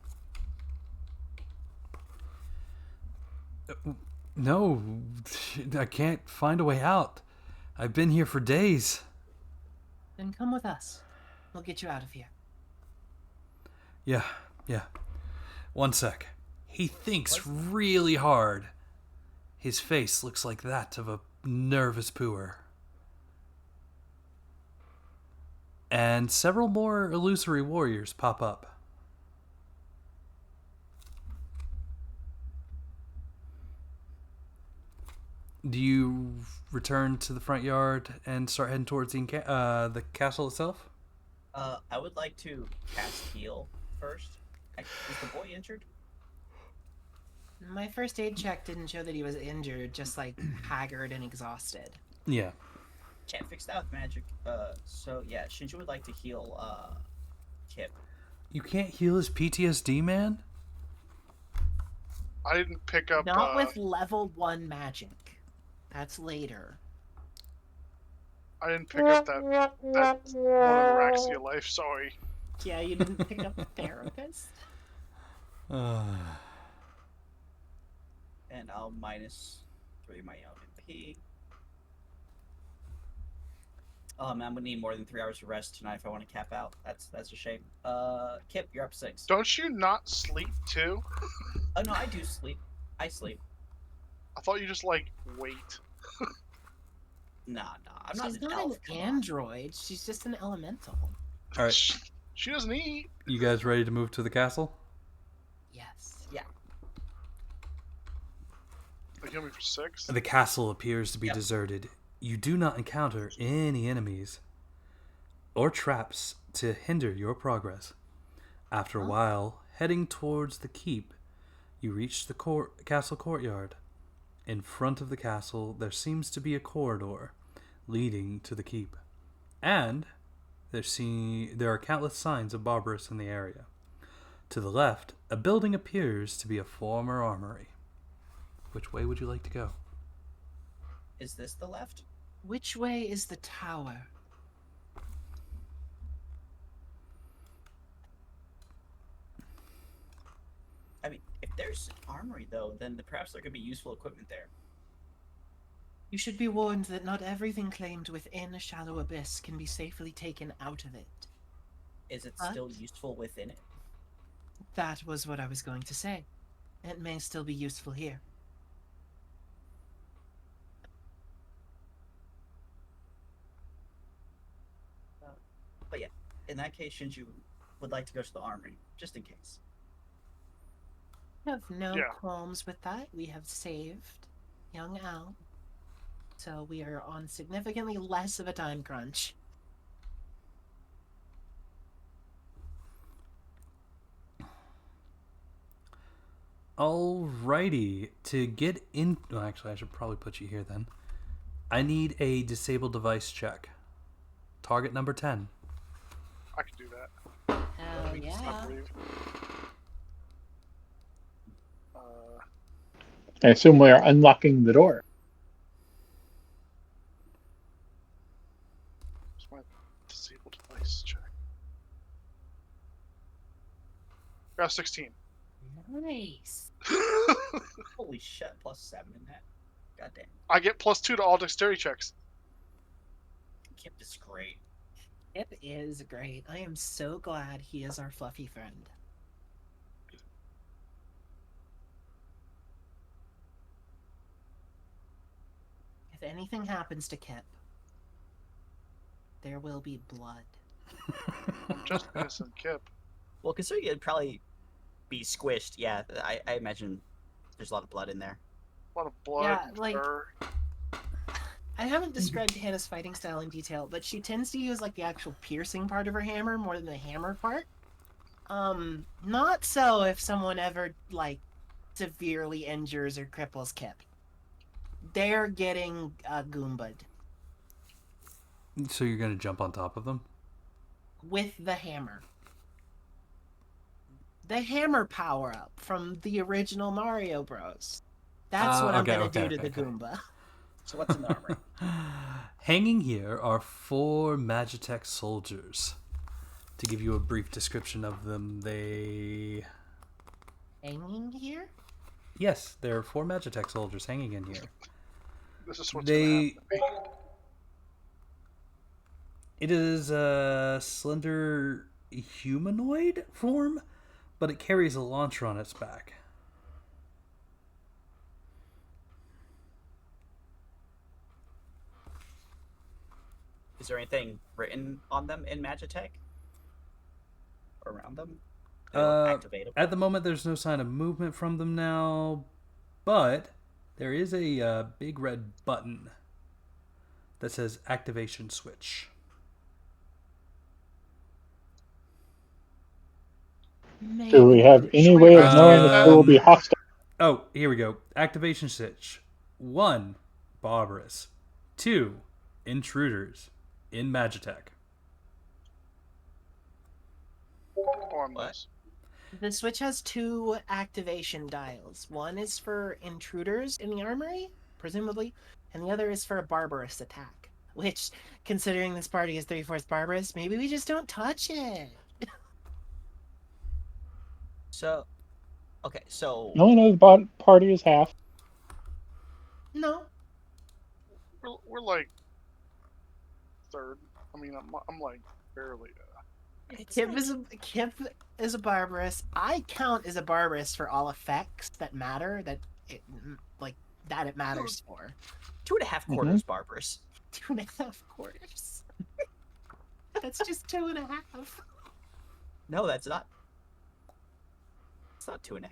No, I can't find a way out. I've been here for days. Then come with us. We'll get you out of here. Yeah. One sec. He thinks really hard. His face looks like that of a nervous pooer. And several more illusory warriors pop up. Do you return to the front yard and start heading towards the castle itself? I would like to cast heal first. Is the boy injured? My first aid check didn't show that he was injured, just like haggard and exhausted. Yeah. Can't fix that with magic. So yeah, Shinju would like to heal Kip. You can't heal his PTSD, man? I didn't pick up. Not with level 1 magic. That's later. I didn't pick up that one of the Raxia life. Sorry. Yeah, you didn't pick up the therapist? And I'll -3 my own MP. Oh man, I'm gonna need more than 3 hours of rest tonight if I want to cap out. That's a shame. Kip, you're up 6. Don't you not sleep too? Oh no, I do sleep. I sleep. I thought you just like wait. Nah, I'm not She's an not elf. an Come on. android. She's just an elemental. All right, She doesn't eat. you guys ready to move to the castle? Yes. Yeah. They kill me for 6. The castle appears to be Yep. deserted. You do not encounter any enemies or traps to hinder your progress. After a while, heading towards the keep, you reach the castle courtyard. In front of the castle, there seems to be a corridor leading to the keep, and there are countless signs of Barbarous in the area. To the left, a building appears to be a former armory. Which way would you like to go? Is this the left? Which way is the tower? I mean, if there's an armory though, then perhaps there could be useful equipment there. You should be warned that not everything claimed within a shallow abyss can be safely taken out of it. Is it What? still useful within it? That was what I was going to say. It may still be useful here. But yeah, in that case, Shinju would like to go to the armory, just in case. We have no Yeah. qualms with that. We have saved young Al. So we are on significantly less of a time crunch. Alrighty, to get in... Well, actually, I should probably put you here then. I need a disabled device check. Target number 10. I can do that. Hell I yeah. believe. I assume we are unlocking the door. Where's my disabled device check? Got 16. Nice. Holy shit, +7 in that. Goddamn. I get +2 to all dexterity checks. Kip is great. Kip is great. I am so glad he is our fluffy friend. If anything happens to Kip, there will be blood. I'm just innocent Kip. Well, considering it'd probably be squished, yeah, I imagine there's a lot of blood in there. A lot of blood. Yeah, and like- fur. I haven't described Hannah's fighting style in detail, but she tends to use like the actual piercing part of her hammer more than the hammer part. Not so if someone ever like severely injures or cripples Kip. They're getting goomba'd So you're going to jump on top of them? with the hammer. The hammer power up from the original Mario Bros. That's what I'm okay, gonna okay, do to okay, the okay. Goomba. So what's in the armory? Hanging here are 4 Magitech soldiers. To give you a brief description of them, they... Hanging here? Yes, there are 4 Magitech soldiers hanging in here. This is what's They... gonna happen. It is a slender humanoid form, but it carries a launcher on its back. Is there anything written on them in Magitech? Around them? They look activatable. At the moment, there's no sign of movement from them now, but there is a big red button that says activation switch. Do we have any Should we way of investigate knowing if that? there will be hostile? Oh, here we go. Activation switch. 1, Barbarous. 2, Intruders in Magitech. On What? this. The Switch has 2 activation dials. One is for intruders in the armory, presumably, and the other is for a barbarous attack. Which, considering this party is 3/4 barbarous, maybe we just don't touch it. So, okay, so No one knows the party is half. No. We're like third. I mean, I'm like barely. Kip is a barbarous. I count as a barbarous for all effects that matter. It matters for. 2.5 quarters, Barbarous. 2.5 quarters. That's just 2.5. No, that's not. It's not 2.5.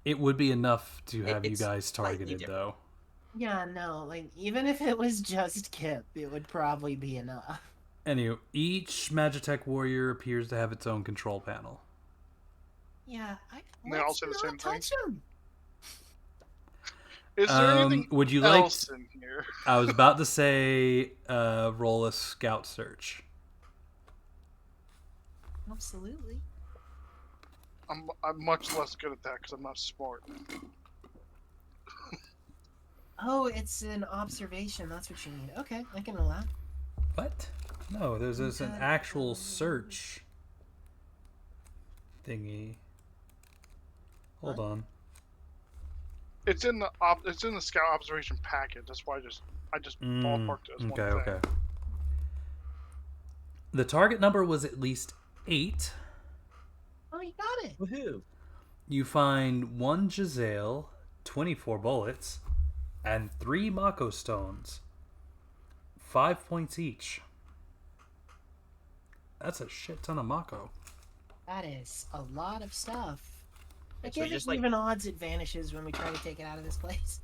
It would be enough to have you It's guys slightly targeted, different. though. Yeah, no, like even if it was just Kip, it would probably be enough. Anyway, each Magitech warrior appears to have its own control panel. Yeah, They all let's say the not same thing? touch him. Is there anything would you like? else in here? I was about to say, roll a scout search. Absolutely. I'm much less good at that because I'm not smart. Oh, it's an observation. That's what you need. Okay, I can allow. What? No, there's an actual search thingy. Hold on. It's in the scout observation packet. That's why I just ballparked it as one thing. Okay. The target number was at least 8. Oh, you got it. Woohoo! You find 1 Giselle, 24 bullets, and 3 Mako stones. 5 points each. That's a shit ton of Mako. That is a lot of stuff. I So give it even odds it vanishes when we try to take it out of this place.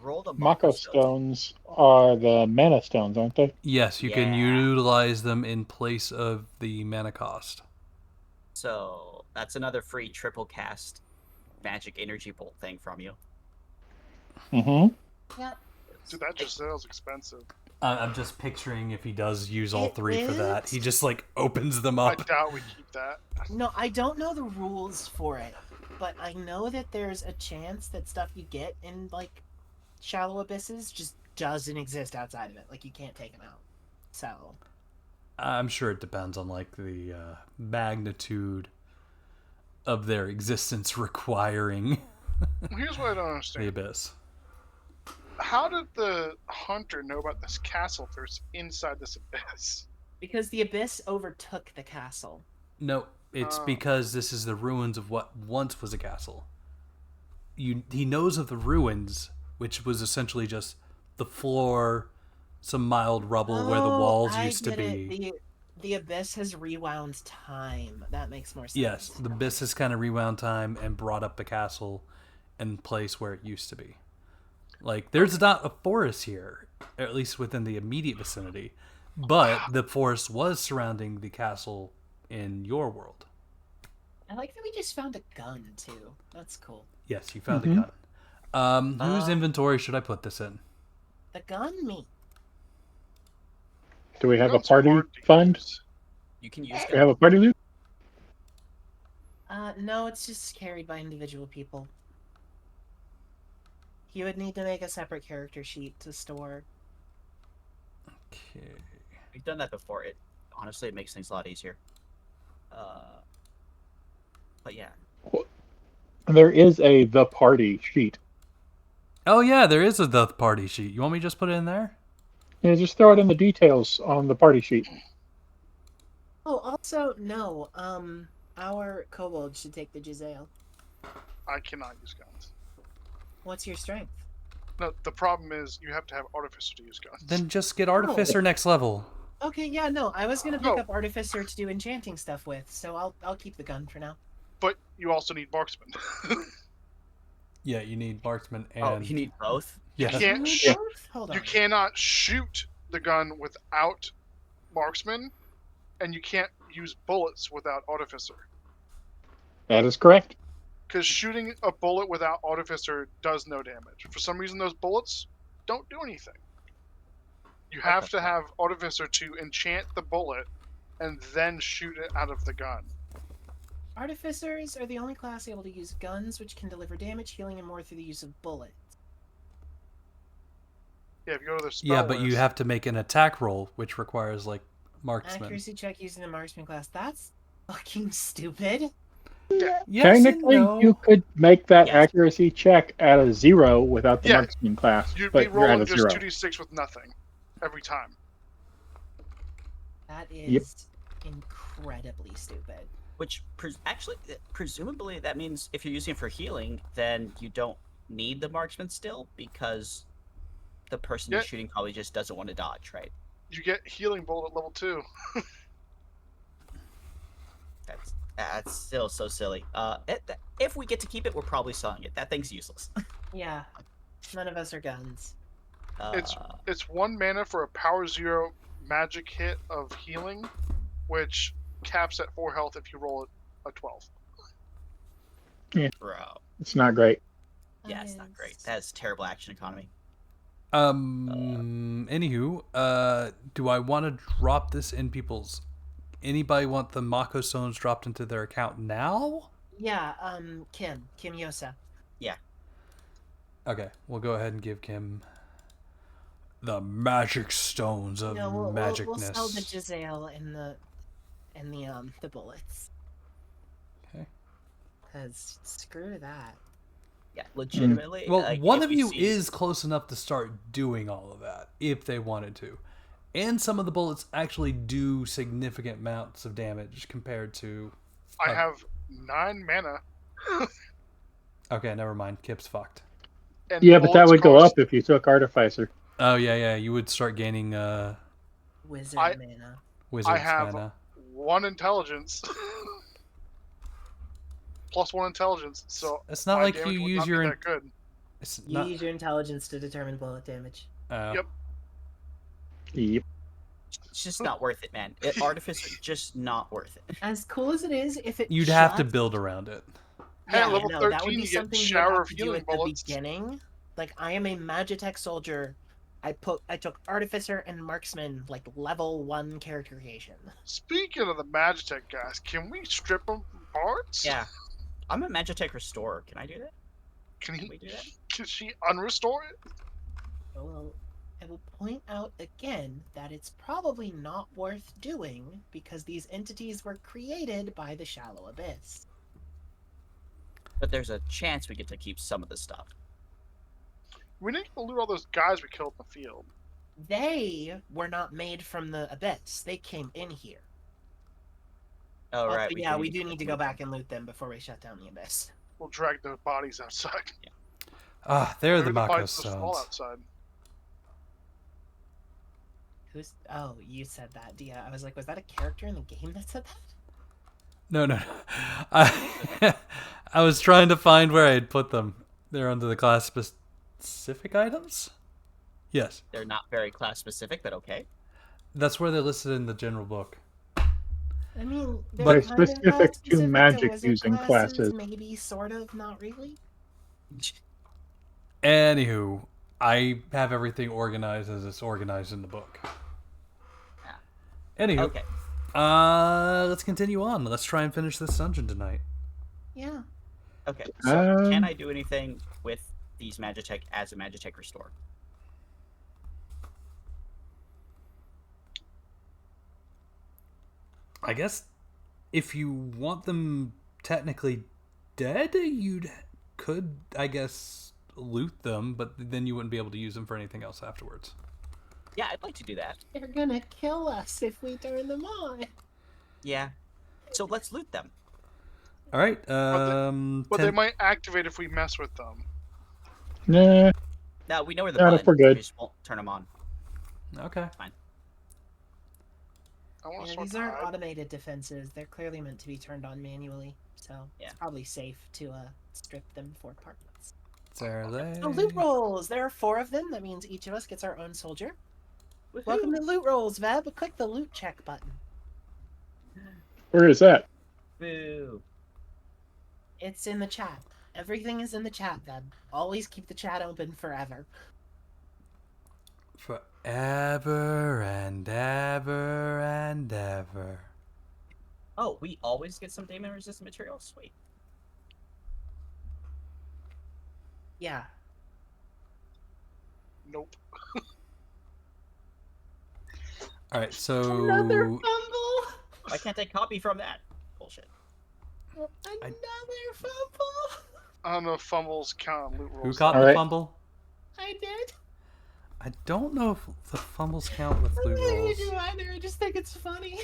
Roll the Mako stones are the mana stones, aren't they? Yes, you can utilize them in place of the mana cost. So that's another free triple cast magic energy bolt thing from you. Mm-hmm. Yep. Dude, that just sounds expensive. I'm just picturing if he does use all 3 for that. is? He just opens them I up. doubt we keep that. No, I don't know the rules for it, but I know that there's a chance that stuff you get in shallow abysses just doesn't exist outside of it. Like you can't take them out. So I'm sure it depends on the magnitude of their existence requiring Here's what I don't the understand. abyss. How did the hunter know about this castle if there's inside this abyss? because the abyss overtook the castle. No, it's because this is the ruins of what once was a castle. He knows of the ruins, which was essentially just the floor, some mild rubble where the walls used to be. The abyss has rewound time. That makes more sense. Yes, the abyss has kind of rewound time and brought up the castle in place where it used to be. There's not a forest here, or at least within the immediate vicinity, but the forest was surrounding the castle in your world. I like that we just found a gun too. That's cool. Yes, you found a gun. Whose inventory should I put this in? The gun, me. Do we have a Guns are party hard to fund? use. You can use Do we have a party loot? No, it's just carried by individual people. You would need to make a separate character sheet to store. Okay. We've done that before. Honestly, it makes things a lot easier. But yeah. There is the party sheet. Oh yeah, there is the party sheet. You want me to just put it in there? Yeah, just throw it in the details on the party sheet. Oh, also, no. Our kobold should take the Giselle. I cannot use guns. What's your strength? No, the problem is you have to have artificer to use guns. Then just get Artificer next level. Okay, yeah, no. I was gonna pick up Artificer to do enchanting stuff with, so I'll keep the gun for now. But you also need marksman. Yeah, you need marksman and... Oh, you need both? Yeah. You can't Hold on. You cannot shoot the gun without marksman, and you can't use bullets without artificer. That is correct. Because shooting a bullet without artificer does no damage. For some reason, those bullets don't do anything. You have to have artificer to enchant the bullet and then shoot it out of the gun. Artificers are the only class able to use guns, which can deliver damage, healing, and more through the use of bullets. Yeah, if you go to the spell Yeah, but you list- have to make an attack roll, which requires marksman. Accuracy check using the marksman class. That's fucking stupid. Yes Technically, and no. you could make that Yes. accuracy check at a 0 without the Yeah. marksman class, You'd but be you're at rolling a just 0. 2d6 with nothing. every time. That is incredibly stupid. Which presumably that means if you're using it for healing, then you don't need the marksman still because the person you're shooting probably just doesn't want to dodge, right? You get healing bolt at level 2. That's still so silly. If we get to keep it, we're probably selling it. That thing's useless. Yeah. None of us are guns. It's 1 mana for a power 0 magic hit of healing, which caps at 4 health if you roll a 12. Yeah, Bro. it's not great. Yeah, it's not great. That's terrible action economy. Anywho, do I want to drop this in people's? Anybody want the Mako stones dropped into their account now? Yeah, Kim Yosa. Yeah. Okay, we'll go ahead and give Kim the magic stones of magicness. We'll sell the Giselle and the bullets. Okay. Cause screw that. Yeah, legitimately. Well, one of you is close enough to start doing all of that if they wanted to. And some of the bullets actually do significant amounts of damage compared to... I have 9 mana. Okay, never mind. Kip's fucked. And Yeah, but that would go up if you took Artificer. Oh, yeah. You would start gaining... Wizard mana. Wizard's I have mana. 1 intelligence. Plus 1 intelligence, so it's not like you use your... You use your intelligence to determine bullet damage. Yep. It's just not worth it, man. Artificer, just not worth it. As cool as it is, if it you'd have to build around it. Yeah, level 13, that would be you something get you shower would of have to do healing at bullets. the beginning. Like, I am a Magitech soldier. I took Artificer and Marksman, like, level 1 character creation. Speaking of the Magitech guys, can we strip them from parts? Yeah. I'm a Magitech Restorer. Can I do that? Can we do that? Can she unrestore it? Well, I will point out again that it's probably not worth doing because these entities were created by the Shallow Abyss. But there's a chance we get to keep some of the stuff. We didn't get to loot all those guys we killed in the field. They were not made from the Abyss. They came in here. Oh, right. But yeah, we do need to go back and loot them before we shut down the Abyss. We'll drag their bodies outside. Yeah. Ah, they're the Mako bodies just fall stones. outside. Oh, you said that, Dia. I was like, was that a character in the game that said that? No. I was trying to find where I had put them. They're under the class specific items? Yes. They're not very class specific, but okay. That's where they're listed in the general book. I mean, they're specific to magic using classes. Maybe, sort of, not really. Anywho, I have everything organized as it's organized in the book. Anywho, okay. Let's continue on. Let's try and finish this dungeon tonight. Yeah. Okay, so can I do anything with these Magitech as a Magitech Restore? I guess if you want them technically dead, you could, I guess, loot them, but then you wouldn't be able to use them for anything else afterwards. Yeah, I'd like to do that. They're gonna kill us if we turn them on. Yeah. So let's loot them. All right. But they might activate if we mess with them. Nah. No, we know where the Not if we're button. good. We just won't turn them on. Okay. Fine. Yeah, these aren't automated defenses. They're clearly meant to be turned on manually, so it's probably safe to strip them for parts. There they. Oh, loot rolls! There are 4 of them. That means each of us gets our own soldier. Woohoo. Welcome to loot rolls, Veb. Click the loot check button. Where is that? Boo. It's in the chat. Everything is in the chat, Veb. Always keep the chat open forever. Forever and ever and ever. Oh, we always get some damage resistant material? Sweet. Yeah. Nope. All right, so Another fumble! Why can't I copy from that? Bullshit. Another fumble! I don't know if fumbles count on loot rolls. who caught the fumble? I did. I don't know if the fumbles count with I loot don't think rolls. we do either. I just think it's funny.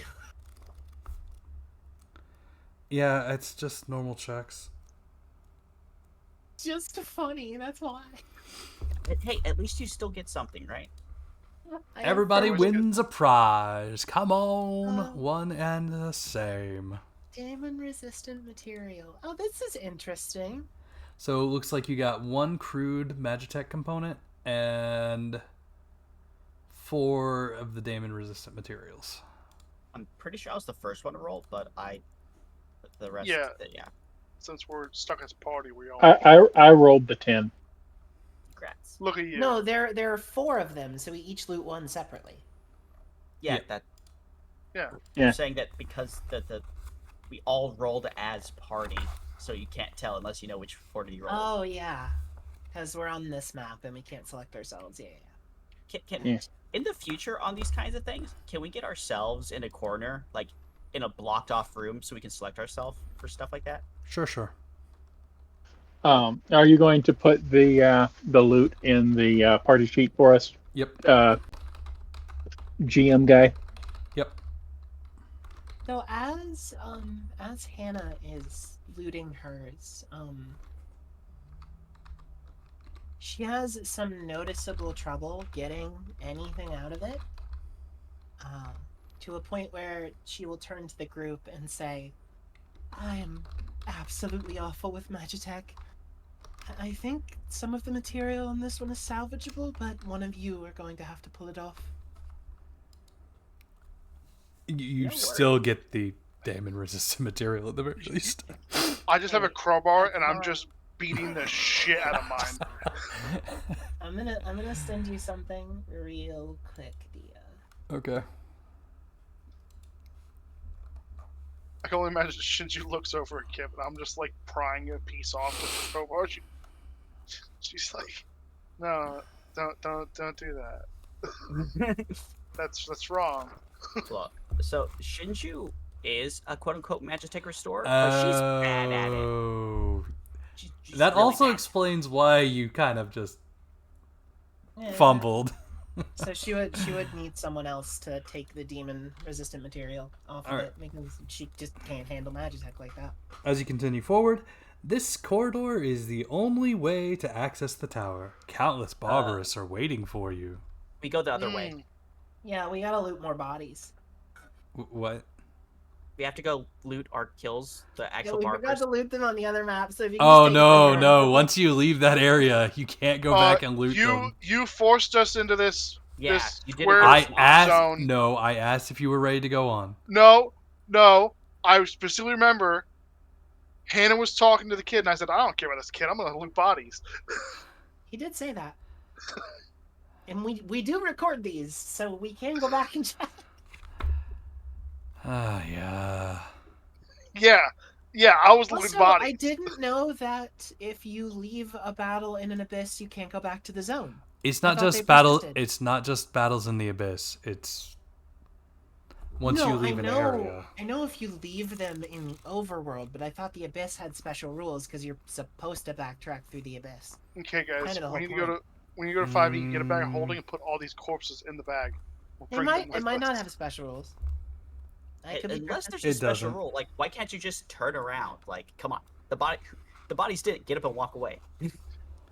Yeah, it's just normal checks. Just funny. That's why. Hey, at least you still get something, right? I have Everybody always good. wins a prize. Come on, Uh, one and the same. Demon-resistant material. Oh, this is interesting. So it looks like you got 1 crude Magitech component and 4 of the Damon-resistant materials. I'm pretty sure I was the first one to roll, but the rest, Yeah. yeah. Since we're stuck at a party, we all I rolled the 10. Congrats. look at you. No, there are 4 of them, so we each loot 1 separately. Yeah, Yeah. that. Yeah. Yeah. You're saying that because we all rolled as party, so you can't tell unless you know which order you rolled. Oh yeah, because we're on this map and we can't select ourselves. Yeah. Can in the future on these kinds of things, can we get ourselves in a corner, like in a blocked off room, so we can select ourselves for stuff like that? Sure. Are you going to put the loot in the party sheet for us, Yep. GM guy? Yep. So as Hannah is looting hers, she has some noticeable trouble getting anything out of it. To a point where she will turn to the group and say, I am absolutely awful with Magitech. I think some of the material on this one is salvageable, but one of you are going to have to pull it off. You No still get the Damon-resistant material at the very least. I just have a crowbar and I'm just beating the shit out of mine. I'm gonna send you something real quick, Dia. Okay. I can only imagine Shinji looks over at Kip and I'm just like prying a piece off with the crowbar. She's like, no, don't do that. That's wrong. Look, so Shinju is a quote unquote Magitech restorer, but she's bad at it. Oh. She's That really also bad. explains why you kind of just Yeah. fumbled. So she would need someone else to take the demon resistant material off of Alright. it because she just can't handle Magitech like that. As you continue forward, this corridor is the only way to access the tower. Countless Barbarous are waiting for you. We go the other way. Yeah, we gotta loot more bodies. What? We have to go loot our kills, the Yeah, actual we forgot barbers. to loot them on the other map. So if you can Oh just take them from no! there. Once you leave that area, you can't go back and loot them. You forced us into this Yeah, this you did it square I first. asked. zone. No, I asked if you were ready to go on. No. I specifically remember Hannah was talking to the kid, and I said, I don't care about this kid. I'm gonna loot bodies. He did say that. And we do record these, so we can go back and check. Ah, yeah. Yeah. I was looting Also, bodies. I didn't know that if you leave a battle in an abyss, you can't go back to the zone. It's I not thought just they battle. persisted. It's not just battles in the abyss. It's once you leave an area. I know if you leave them in Overworld, but I thought the abyss had special rules because you're supposed to backtrack through the abyss. Okay, guys. Kinda the When you whole go point. to 5e, get a bag of holding and put all these corpses in the bag. We'll It bring might them with not us. have special rules. I could be Unless perfect. there's a It special doesn't. rule, like why can't you just turn around? Like, come on, the bodies didn't get up and walk away.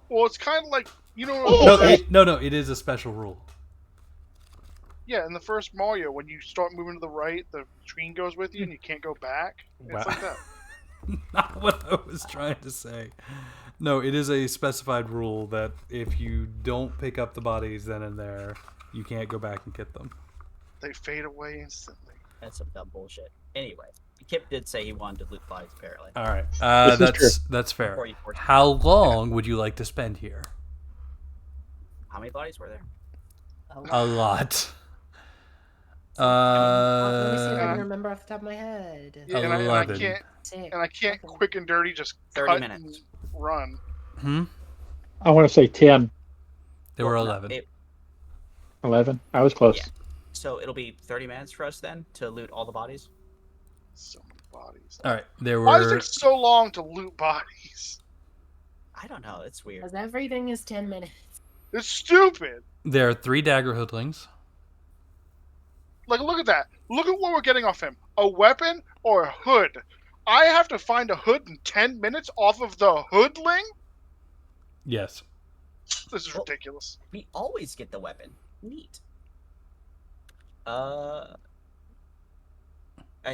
Well, it's kind of like No. It is a special rule. Yeah, in the first Mario, when you start moving to the right, the screen goes with you and you can't go back. Wow. It's like that. Not what I was trying to say. No, it is a specified rule that if you don't pick up the bodies then and there, you can't go back and get them. They fade away instantly. That's some dumb bullshit. Anyway, Kip did say he wanted to loot bodies apparently. All right, This is true. that's fair. Before you forced How long would you like to spend here? How many bodies were there? A lot. Let me see if I can remember off the top of my head. Yeah, and I 11. can't Six. and quick and dirty just 30 cut minutes. and run. I want to say 10, There were Well, no, 11. 11. I was close. Yeah. So it'll be 30 minutes for us then to loot all the bodies. So many bodies. All right, there Why does it were. take so long to loot bodies? I don't know. It's weird. Because everything is 10 minutes. It's stupid. There are 3 dagger hoodlings. Like, look at that. Look at what we're getting off him. A weapon or a hood. I have to find a hood in 10 minutes off of the hoodling? Yes. This is ridiculous. We always get the weapon. Neat. I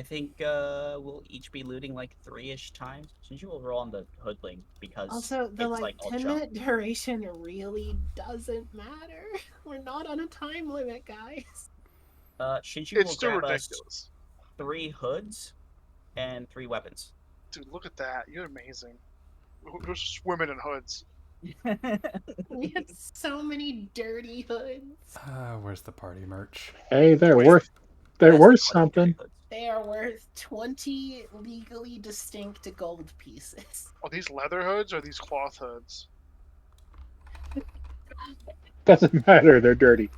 think we'll each be looting like 3-ish times. Since you will roll on the hoodling because Also, the it's like all 10-minute duration really doesn't matter. We're not on a time limit, guys. Shinju It's will still grab us ridiculous. 3 hoods and 3 weapons. Dude, look at that. You're amazing. We're swimming in hoods. We have so many dirty hoods. Where's the party merch? Hey, they're Wait. worth That's worth the something. hoods. They are worth 20 legally distinct gold pieces. Are these leather hoods or these cloth hoods? Doesn't matter. They're dirty.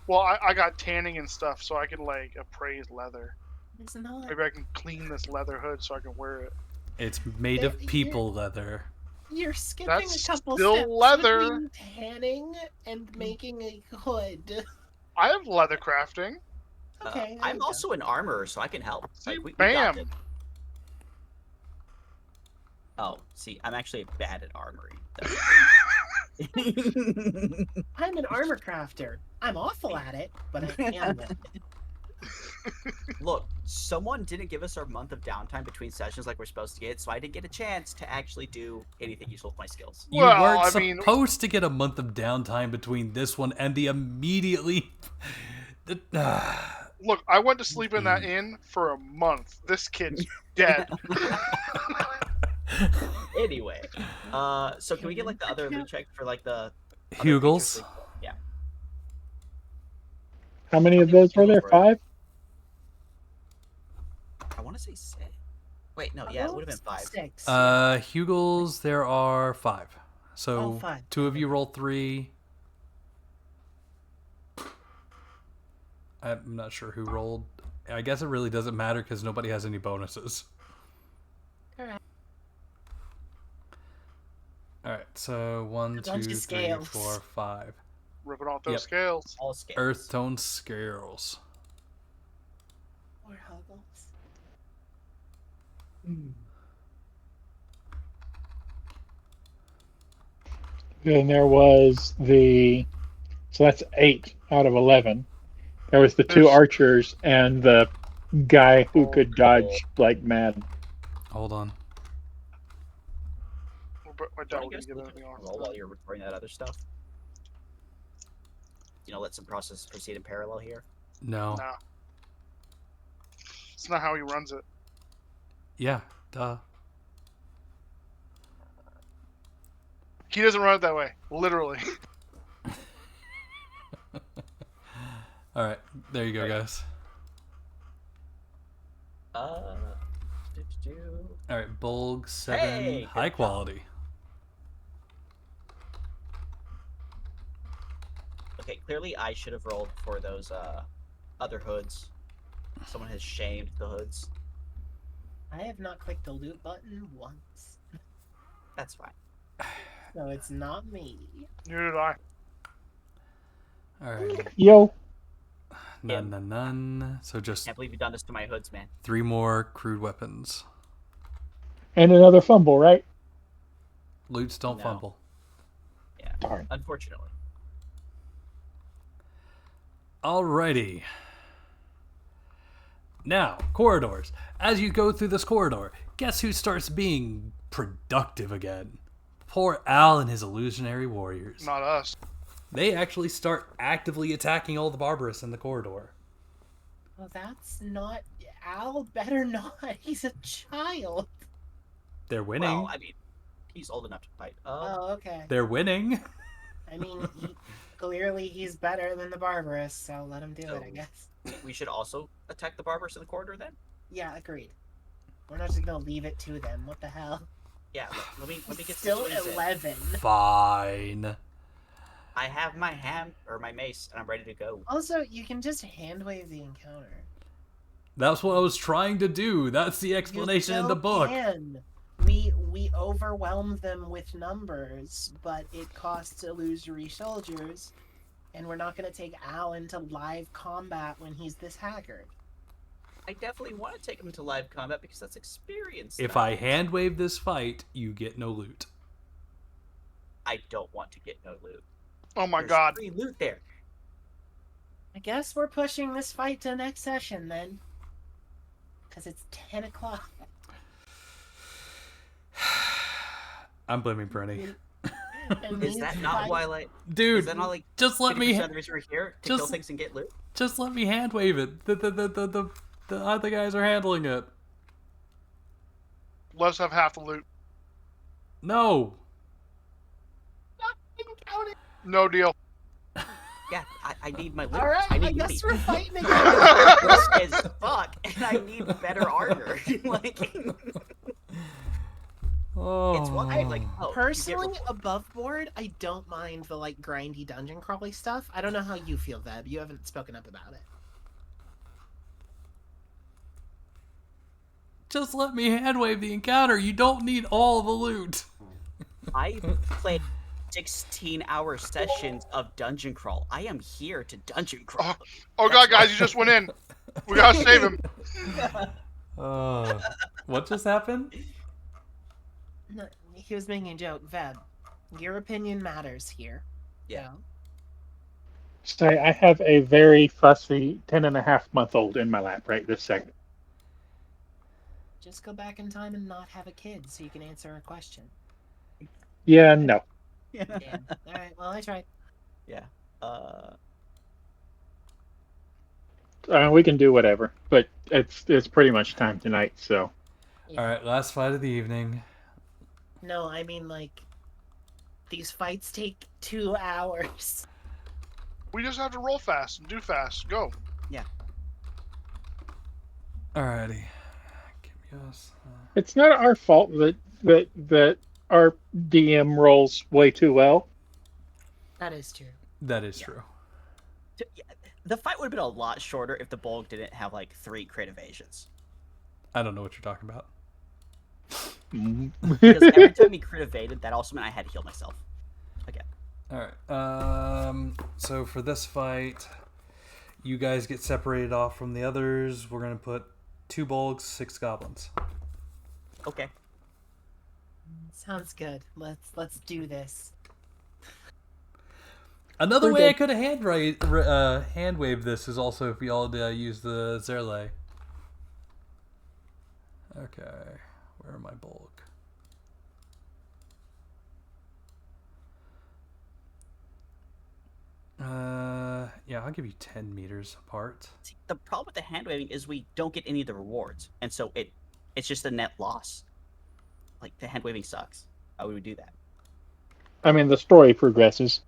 Well, I got tanning and stuff, so I can, like, appraise leather. It's not. Maybe I can clean this leather hood so I can wear it. It's made of people leather. You're skipping That's a couple still steps leather. between tanning and making a hood. I have leather crafting. Okay. there I'm we go. also an armorer, so I can help. See, we got bam. this. Oh, see, I'm actually bad at armory. I'm an armor crafter. I'm awful at it, but I am good. Look, someone didn't give us our month of downtime between sessions like we're supposed to get, so I didn't get a chance to actually do anything useful with my skills. You Well, weren't I mean- supposed to get a month of downtime between this one and the immediately. Look, I went to sleep in that inn for a month. This kid's dead. Anyway, so can we get like the other loot check for like the other Hugels. features? Yeah. How many of those were there? 5? I want to say 6. Wait, no, yeah, it would have been 5. 6. Hugels, there are 5. So Oh, 5. 2 of you roll 3. I'm not sure who rolled. I guess it really doesn't matter because nobody has any bonuses. Correct. Alright, so 1, A 2, bunch of 3, scales. 4, 5. Ripping off those Yep. scales. All scales. Earth tone scales. Or huggles. Then there was so that's 8 out of 11. There was the 2 There's- archers and the guy who Oh, could cool. dodge like mad. Hold on. My Do dad you wouldn't guys give look anything at off. roll while you're recording that other stuff? Let some process proceed in parallel here. No. Nah. It's not how he runs it. Yeah, duh. He doesn't run it that way. Literally. Alright, there you go, Right. guys. Alright, Bulg 7, Hey, high good job. quality. Okay, clearly I should have rolled for those other hoods. Someone has shamed the hoods. I have not clicked the loot button once. That's fine. So it's not me. Neither did I. Alright. Yo, None. So just Can't believe you've done this to my hoods, man. 3 more crude weapons. and another fumble, right? Loots don't No. fumble. Yeah, Darn. unfortunately. Alrighty. Now, corridors. As you go through this corridor, guess who starts being productive again? Poor Al and his illusionary warriors. Not us. They actually start actively attacking all the Barbarous in the corridor. Well, that's not. Al better not. He's a child. They're winning. Well, I mean, he's old enough to fight. Oh, okay. They're winning. I mean, clearly he's better than the Barbarous, so let him do it, I So- guess. We should also attack the Barbarous in the corridor then? Yeah, agreed. We're not just gonna leave it to them. What the hell? Yeah, let me get Still situated. 11. Fine. I have my my mace, and I'm ready to go. Also, you can just hand wave the encounter. That's what I was trying to do. That's the You explanation in the still book. can. We overwhelmed them with numbers, but it costs illusory soldiers, and we're not going to take Al into live combat when he's this haggard. I definitely want to take him to live combat because that's experience. If now. I hand wave this fight, you get no loot. I don't want to get no loot. Oh my There's god. free loot there. I guess we're pushing this fight to next session then. Because it's 10 o'clock. I'm blaming Brenny. Is that not why, like, Dude, is that not like just let me 50% of the reason we're here to kill things and get loot? Just let me hand wave it. The other guys are handling it. Let's have half the loot. No. No deal. Yeah, I need my loot. Alright, I I need guess money. we're fighting again. As fuck, and I need better armor. Like, Oh. it's one thing, like, oh, you get Personally, reward- above board, I don't mind the like grindy dungeon crawly stuff. I don't know how you feel, Veb. You haven't spoken up about it. Just let me hand wave the encounter. You don't need all the loot. I played 16-hour sessions of dungeon crawl. I am here to dungeon crawl. Oh god, guys, you just went in. We gotta save him. What just happened? No, he was making a joke. Veb, your opinion matters here. Yeah. Say, I have a very fussy 10-and-a-half-month-old in my lap right this second. Just go back in time and not have a kid so you can answer a question. Yeah, no. Damn. Alright, well, I tried. Yeah. We can do whatever, but it's pretty much time tonight, so. All right, last fight of the evening. No, I mean, like, these fights take 2 hours. We just have to roll fast and do fast. Go. Alrighty. Give me us. It's not our fault that our DM rolls way too well. That is true. That is true. The fight would have been a lot shorter if the bulk didn't have like 3 crit evasions. I don't know what you're talking about. Because every time he crit evaded, that also meant I had to heal myself. Again. Alright. So for this fight, you guys get separated off from the others. We're gonna put 2 bulks, 6 goblins. Okay. Sounds good. Let's do this. Another way I could have hand waved this is also if we all use the Zerle. Okay, where are my bulk? Yeah, I'll give you 10 meters apart. See, the problem with the hand waving is we don't get any of the rewards, and so it's just a net loss. Like, the hand waving sucks. How would we do that? I mean, the story progresses.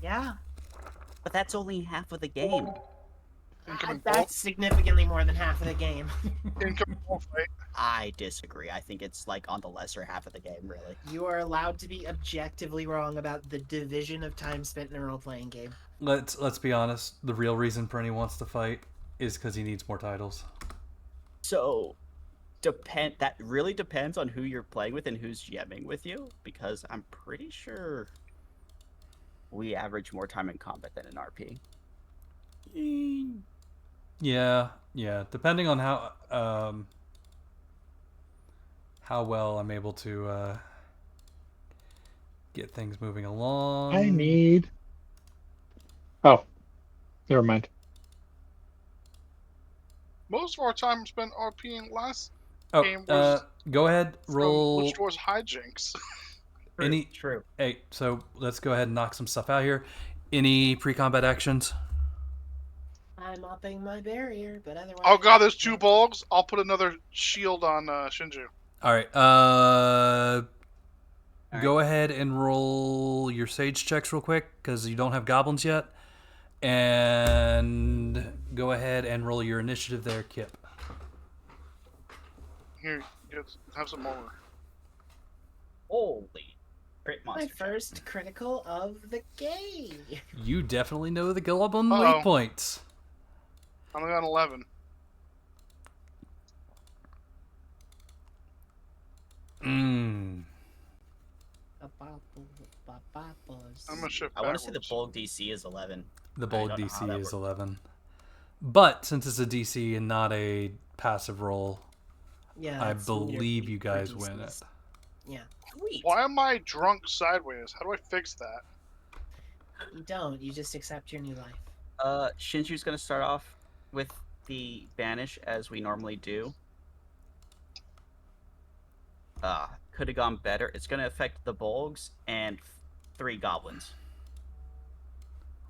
Yeah. But that's only half of the game. That's significantly more than half of the game. Incoming bolt fight. I disagree. I think it's like on the lesser half of the game, really. You are allowed to be objectively wrong about the division of time spent in a role-playing game. Let's be honest. The real reason Brenny wants to fight is because he needs more titles. So, that really depends on who you're playing with and who's GMing with you, because I'm pretty sure we average more time in combat than in RP. Yeah. Depending on how well I'm able to get things moving along. I need. Oh, never mind. Most of our time spent RPing last Oh, game was go ahead, roll. which was hijinks. True. Hey, so let's go ahead and knock some stuff out here. Any pre-combat actions? I'm upping my barrier, but otherwise... Oh god, there's 2 bulbs. I'll put another shield on Shinju. All right. Go ahead and roll your sage checks real quick because you don't have goblins yet, and go ahead and roll your initiative there, Kip. Here, have some more. Holy crit My monster. first critical of the game. You definitely know the goblin Uh-oh. weak points. I'm on 11. was. I'm gonna shift I want to say the backwards. bulk DC is 11. The I bold don't know how DC that is works. 11. But since it's a DC and not a passive roll, Yeah, I it's meter believe you for guys win it. DCs. Yeah, Sweet. Why am I drunk sideways? How do I fix that? you don't. You just accept your new life. Shinju's gonna start off with the banish as we normally do. Could have gone better. It's gonna affect the Bolgs and 3 goblins.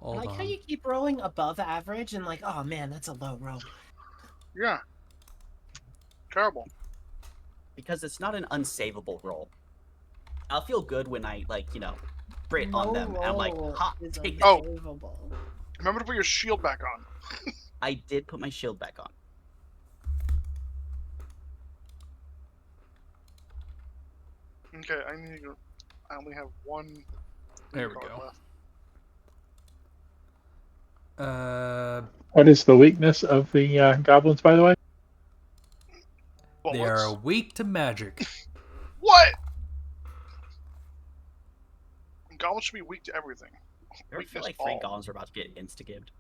I Hold like how on. you keep rolling above average and like, oh man, that's a low roll. Yeah. Terrible. Because it's not an unsavable roll. I'll feel good when I, like, crit on Low them. And I'm like, roll ha, is take Oh. unsavable. Remember to put your shield back on. I did put my shield back on. Okay, I only have one. There we card go. left. What is the weakness of the goblins, by the way? They are Bullets. weak to magic. What? Goblins should be weak to everything. You ever feel Weakness like 3 all. goblins are about to get insta-gibbed?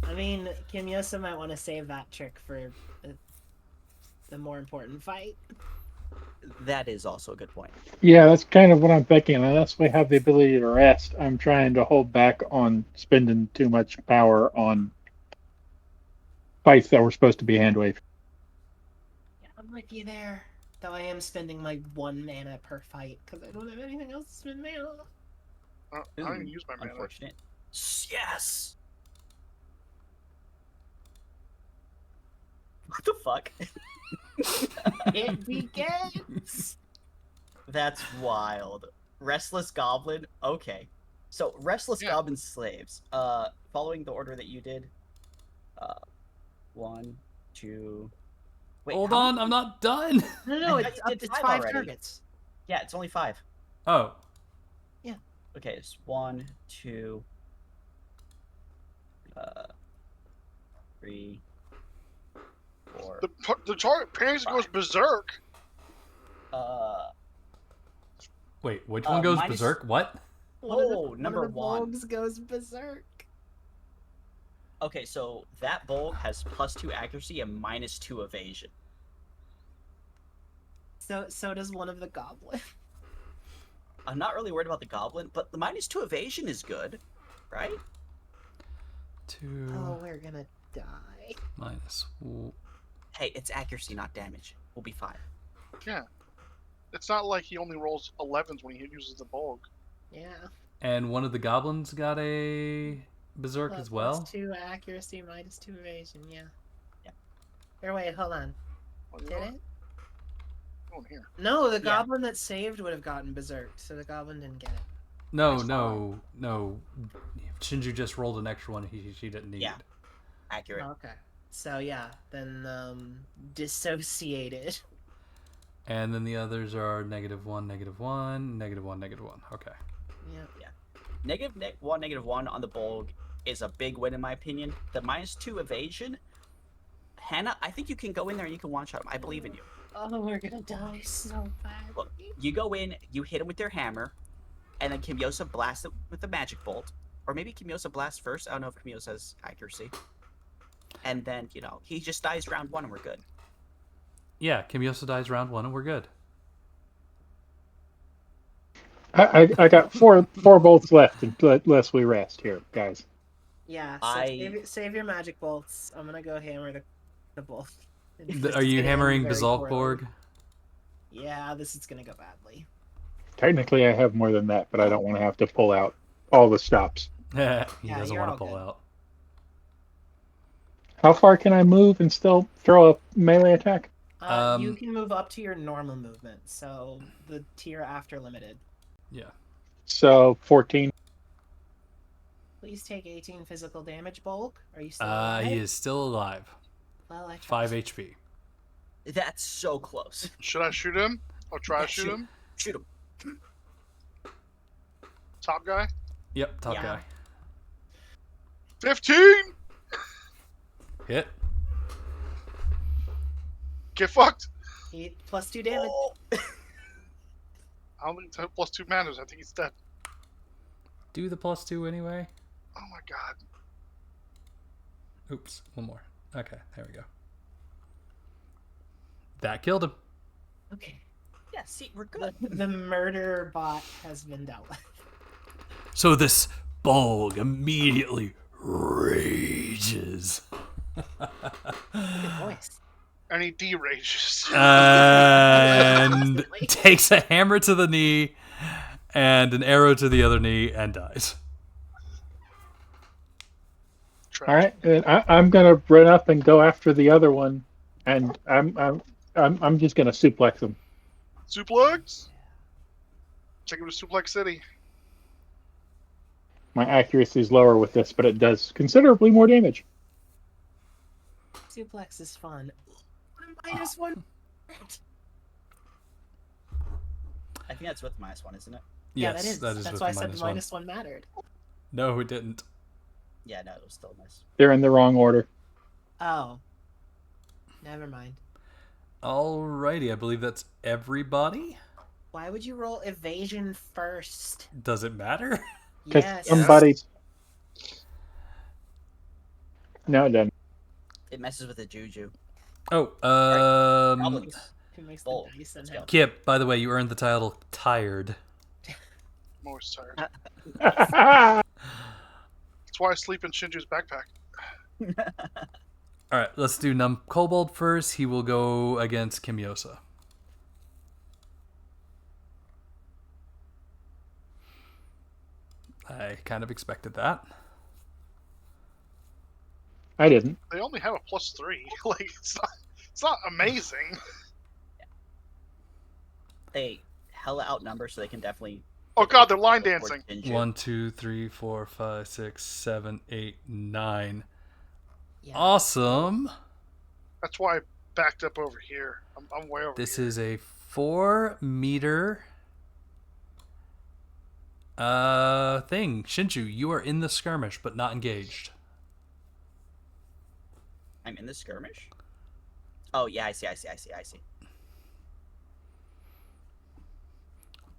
I mean, Kim Yosa might want to save that trick for the more important fight. That is also a good point. Yeah, that's kind of what I'm thinking. Unless we have the ability to rest, I'm trying to hold back on spending too much power on fights that were supposed to be hand wave. Yeah, I'm with you there. Though I am spending my 1 mana per fight because I don't have anything else to spend mana on. I don't even use my mana. Unfortunate. Yes! What the fuck? It begins! That's wild. Restless Goblin? Okay. So, Restless Yeah. Goblin slaves. Following the order that you did. 1, 2... Wait, Hold how on, many- I'm not done. No, I thought it's you up did to 5 5 already. targets. Yeah, it's only 5. Oh, Okay, it's 1, 2... 3... 4... The target panics and goes berserk. wait, which one goes minus- berserk? What? Number one. 1. Of the Vogues goes berserk. Okay, so that bulk has +2 accuracy and -2 evasion. So does one of the goblins. I'm not really worried about the goblin, but the -2 evasion is good, right? 2 Oh, we're gonna die. minus. Hey, it's accuracy, not damage. We'll be fine. Yeah. It's not like he only rolls 11s when he uses the bulk. Yeah. And one of the goblins got a berserk as well. +2 accuracy, -2 evasion. Yeah. Yeah. Or wait, hold on. What are you Did doing? it? Going here. No, the goblin that saved would have gotten berserk, so the goblin didn't get it. No, That's no. Shinju just rolled an extra one she didn't need. Yeah. Accurate. Okay. So yeah, then dissociated. And then the others are -1, -1, -1, -1. Okay. Yeah. -1 on the bulk is a big win in my opinion. The -2 evasion, Hannah, I think you can go in there and you can one-shot him. I believe in you. Oh, we're gonna die so bad. Look, you go in, you hit him with your hammer, and then Kimyosa blasts it with the magic bolt. Or maybe Kimyosa blasts first. I don't know if Kimyosa has accuracy. And then, he just dies round 1 and we're good. Yeah, Kimyosa dies round 1 and we're good. I got four bolts left unless we rest here, guys. Yeah. So save your magic bolts. I'm gonna go hammer the bolt. Are you hammering Basalt Basaltborg? Yeah, this is gonna go badly. Technically, I have more than that, but I don't want to have to pull out all the stops. he Yeah, doesn't you're want all to pull good. out. How far can I move and still throw a melee attack? You can move up to your normal movement, so the tier after limited. Yeah. So 14. Please take 18 physical damage, bulk. Are you still alive? He is still alive. Well, I tried. 5 HP. That's so close. Should I shoot him? I'll try Yeah, to shoot him. Shoot him. Top guy. Yep, top Yeah. guy. 15. Hit. Get fucked. He +2 damage. Oh. I don't think +2 matters. I think he's dead. Do the +2 anyway. Oh my god. Oops, one more. Okay, there we go. That killed him. Okay. Yeah, see, we're good. The murder bot has been dealt with. So this bulg immediately rages. Good voice. And he derages. And takes a hammer to the knee and an arrow to the other knee and dies. All right, and I'm gonna run up and go after the other one, and I'm just gonna suplex him. Suplex? Take him to Suplex City. My accuracy is lower with this, but it does considerably more damage. Suplex is fun. -1. I think that's with -1, isn't it? Yeah, Yes, that is. that is That's with why I the said the -1. -1 mattered. No, it didn't. Yeah, no, it was still nice. They're in the wrong order. Oh. Never mind. Alrighty, I believe that's everybody. Why would you roll evasion first? Does it matter? Because Yes. somebody's. No, it doesn't. It messes with the juju. Oh, Goblins. Who makes Bold. the dice Let's and go. Kip, by the way, you earned the title Tired. I'm always tired. All That's why I sleep in Shinju's backpack. Alright, let's do Num Kobold first. He will go against Kimyosa. I kind of expected that. I didn't. They only have a +3. Like it's not amazing. They hella outnumber, so they can definitely. Oh god, they're line dancing. 1, 2, 3, 4, 5, 6, 7, 8, 9. Yeah. Awesome. That's why I backed up over here. I'm way over This here. is a 4-meter thing. Shinju, you are in the skirmish, but not engaged. I'm in the skirmish. Oh yeah, I see.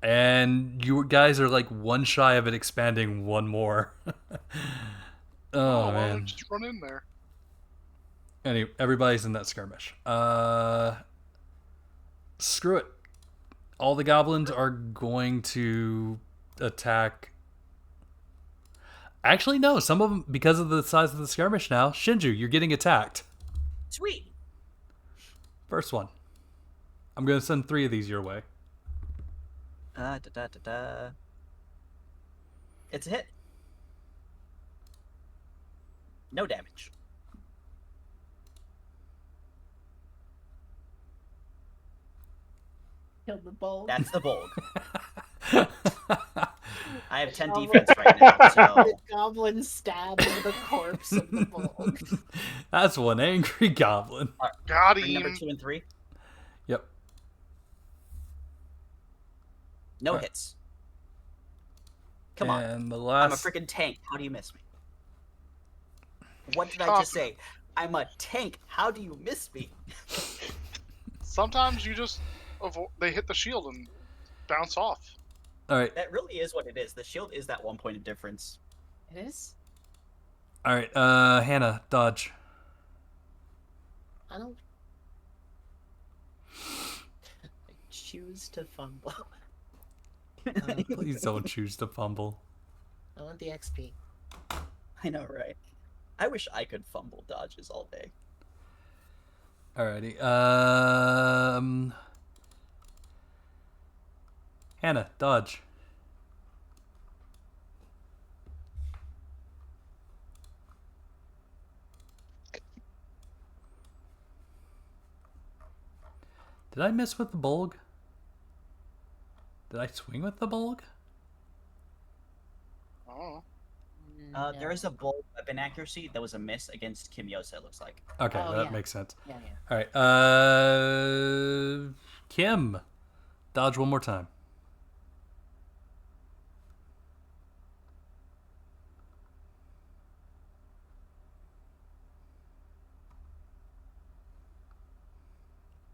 And you guys are like one shy of it expanding one more. Oh, well, man. just run in there. Anyway, everybody's in that skirmish. Screw it. All the goblins are going to attack. Actually, no. Some of them, because of the size of the skirmish now, Shinju, you're getting attacked. Sweet. First one. I'm going to send 3 of these your way. It's a hit. No damage. Killed the bulb. That's the bulk. I have 10 defense right now, The so goblin stabbed the corpse of the bulb. That's one angry goblin. Got ring number him. 2 and 3. Yep. No Alright. hits. Come on. And the I'm a last. freaking tank. How do you miss me? What did I just say? I'm a tank. How do you miss me? Sometimes you just they hit the shield and bounce off. All right. That really is what it is. The shield is that 1 point of difference. It is? All right. Hannah, dodge. I don't. I choose to fumble. Please don't choose to fumble. I want the XP. I know, right? I wish I could fumble dodges all day. Alrighty. Hannah, dodge. Did I miss with the bulg? Did I swing with the bulg? Oh. There is a bold weapon accuracy that was a miss against Kimyosa, it looks like. Okay, Oh, that yeah. makes sense. Yeah. All right. Kim, dodge one more time.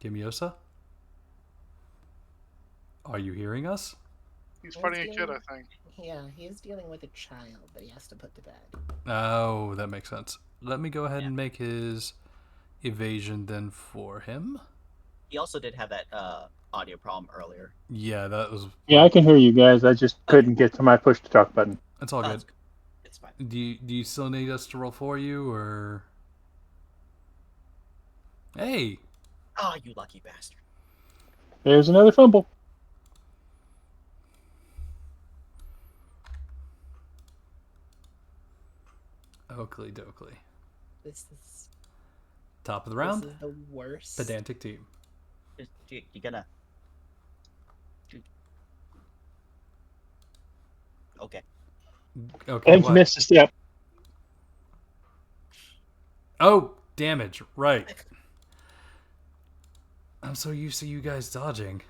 Kimyosa? Are you hearing us? He's fighting a kid, I think. Yeah, he's dealing with a child that he has to put to bed. Oh, that makes sense. Let me go ahead Yeah. and make his evasion then for him. He also did have that audio problem earlier. Yeah, that was... Yeah, I can hear you guys. I just couldn't get to my push to talk button. That's all good. It's fine. Do you still need us to roll for you, or... Hey! Oh, you lucky bastard. There's another fumble. Oakley dokley. This is Top of the round. This is the worst. Pedantic team. You gonna... Okay. Okay, Edge what? missed a step. Oh, damage. Right. I'm so used to you guys dodging.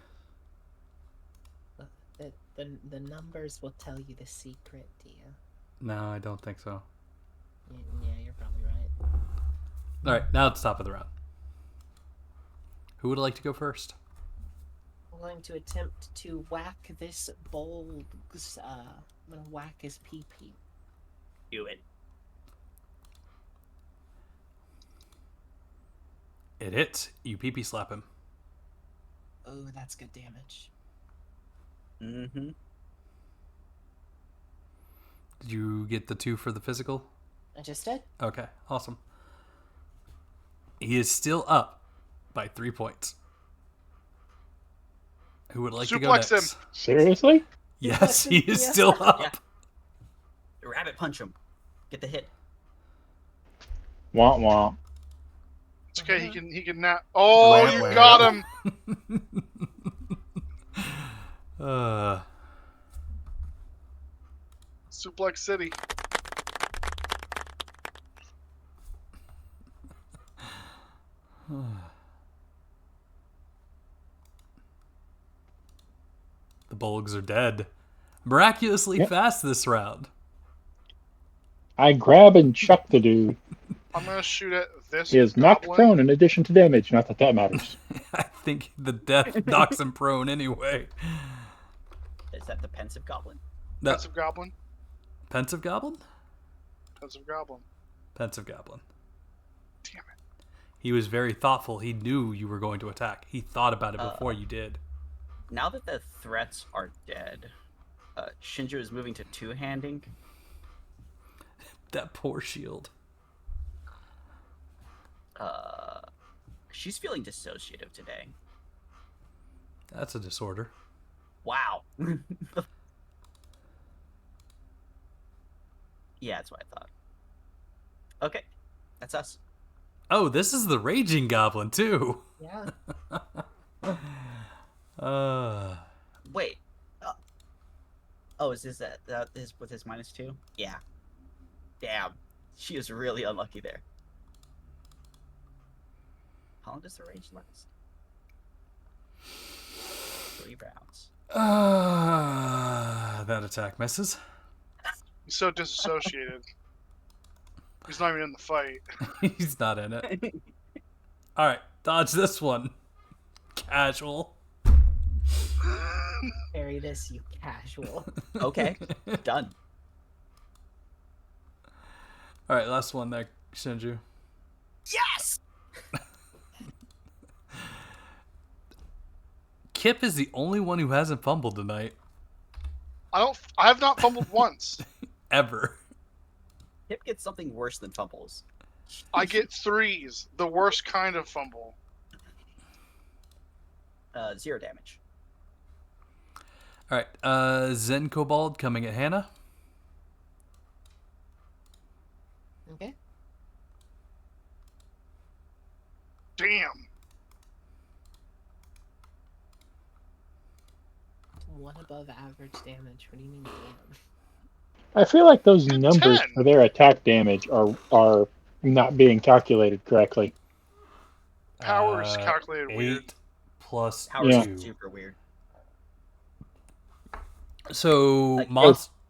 The numbers will tell you the secret, Dia. No, I don't think so. Yeah, you're probably right. All right, now it's top of the round. Who would like to go first? I'm going to attempt to whack this bowl. I'm going to whack his pee-pee. Do it. It hits. You pee-pee slap him. Oh, that's good damage. Mm-hmm. Did you get the 2 for the physical? I just did. Okay, awesome. He is still up by 3 points. Who would like to go Suplex next? him. Seriously? Yes, he is Yes. still up. Yeah. Rabbit punch him. Get the hit. Womp womp. It's okay. He can now. Oh, Wham, you wham. got him. Suplex City. The Bolgs are dead. Miraculously Yep. fast this round. I grab and chuck the dude. I'm gonna shoot at this. He is knocked goblin. prone in addition to damage. Not that that matters. I think the death knocks him prone anyway. Is that the pensive goblin? No, Pensive goblin. Pensive Goblin? Pensive goblin. Pensive Goblin. Damn it. He was very thoughtful. He knew you were going to attack. He thought about it before you did. Now that the threats are dead, Shinju is moving to two-handing. That poor shield. She's feeling dissociative today. That's a disorder. Wow. Yeah, that's what I thought. Okay, that's us. Oh, this is the Raging Goblin, too. Yeah. Wait. Oh, is this that is with his -2? Yeah. Damn. She is really unlucky there. How long does the rage last? 3 rounds. That attack misses. He's so disassociated. He's not even in the fight. He's not in it. All right, dodge this one. Casual. Parry this, you casual. Okay, done. All right, last one there, Shinju. Yes! Kip is the only one who hasn't fumbled tonight. I have not fumbled once. Ever. Hip gets something worse than fumbles. I get 3s. The worst kind of fumble. 0 damage. All right, Zen Kobold coming at Hannah. Okay. Damn. One above average damage. What do you mean, damn? I feel like those Good numbers 10. for their attack damage are not being calculated correctly. Power is calculated 8 weird. plus Power Yeah. is super weird. So Like,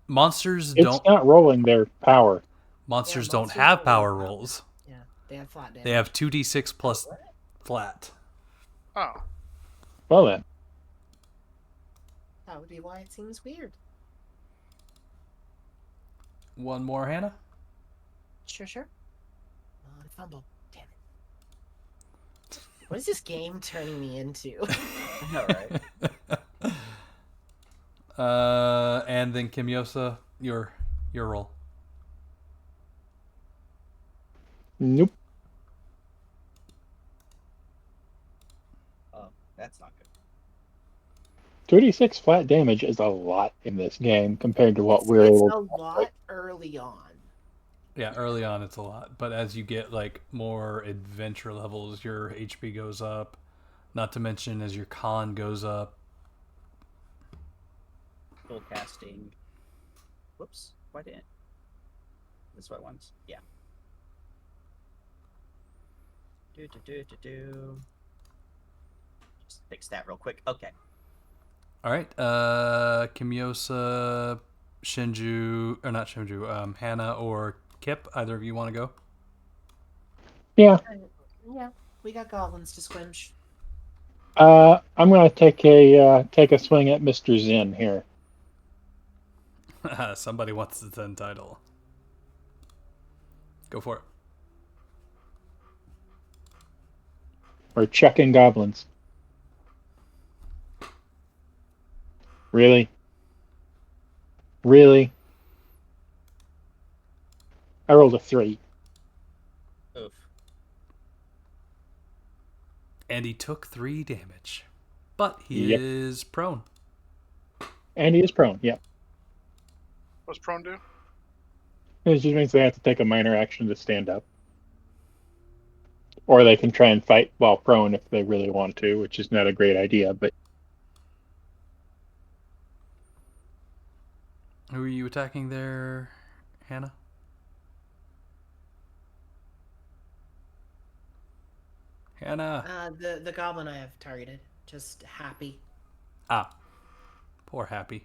monsters It's don't not rolling their power. monsters Yeah, don't monsters have don't power roll power. rolls. Yeah, they have flat damage. They have 2d6 plus flat. Oh. Well then, That would be why it seems weird. One more, Hannah. Sure. Fumble. Damn it. What is this game turning me into? All right. And then Kimyosa, your roll. Nope. Oh, that's not good. 2d6 flat damage is a lot in this game compared to what we're It's able a to. lot early on. Yeah, early on it's a lot, but as you get like more adventure levels, your HP goes up. Not to mention as your con goes up. Full casting. Whoops. Why didn't? This what ones? Yeah. Do. Just fix that real quick. Okay. All right, Kimyosa, Shinju, or not Shinju, Hannah or Kip. Either of you want to go? Yeah. Yeah, we got goblins to squinch. I'm gonna take a swing at Mr. Zen here. Somebody wants the 10 title. Go for it. We're chucking goblins. Really? I rolled a 3. Oof. And he took 3 damage. But he Yep. is prone. And he is prone, yep. What's prone do? It just means they have to take a minor action to stand up. Or they can try and fight while prone if they really want to, which is not a great idea, but Who are you attacking there, Hannah? Hannah. The goblin I have targeted. Just happy. Ah. Poor Happy.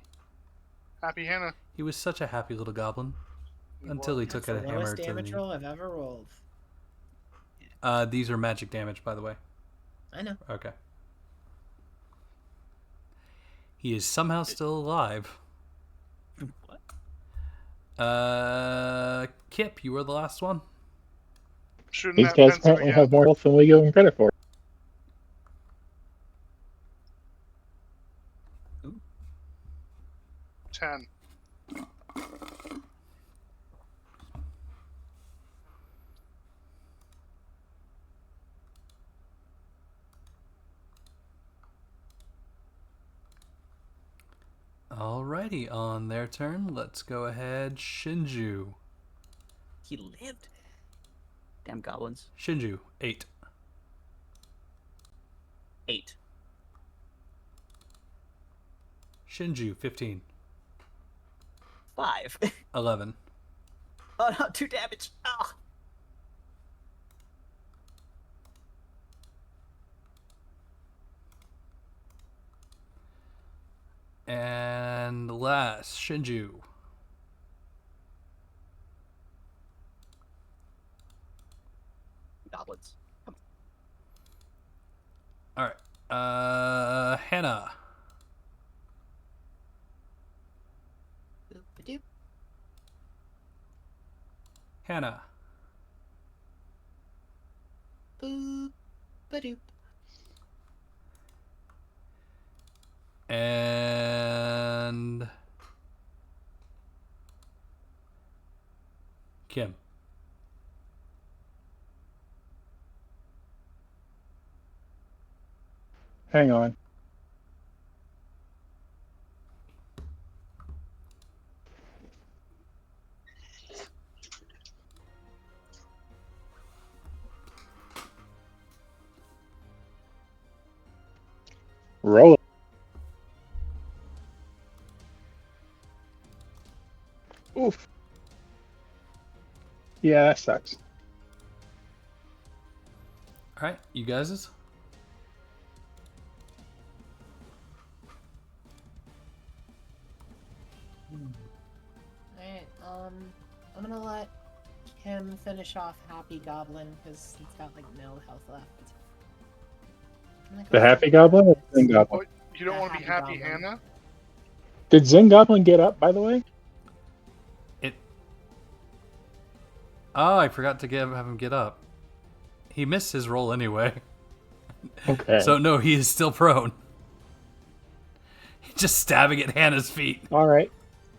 Happy Hannah. He was such a happy little goblin. Until he took That's a the hammer lowest to damage the... roll I've ever rolled. These are magic damage, by the way. I know. Okay. He is somehow still alive. What? Kip, you were the last one. Shooting these that guys pencil apparently again. have more health than we give them credit for. Ooh. 10. Alrighty, on their turn, let's go ahead. Shinju. He lived. Damn goblins. Shinju, 8. 8. Shinju, 15. 5. 11. Oh no, 2 damage. Ah. And last, Shinju. Goblins. Come Alright. Hannah. Boop-a-doop. Hannah. Boop-a-doop. And Kim. Hang on. Roll it. Oof. Yeah, that sucks. Alright, you guys? Alright, I'm gonna let him finish off Happy Goblin because he's got like no health left. I'm gonna go The for happy goblin or the Barbarous. thin goblin? Oh, you don't The want to be happy happy goblin. Hannah? Did Zen Goblin get up, by the way? Oh, I forgot to have him get up. He missed his roll anyway. Okay. So no, he is still prone. He's just stabbing at Hannah's feet. All right.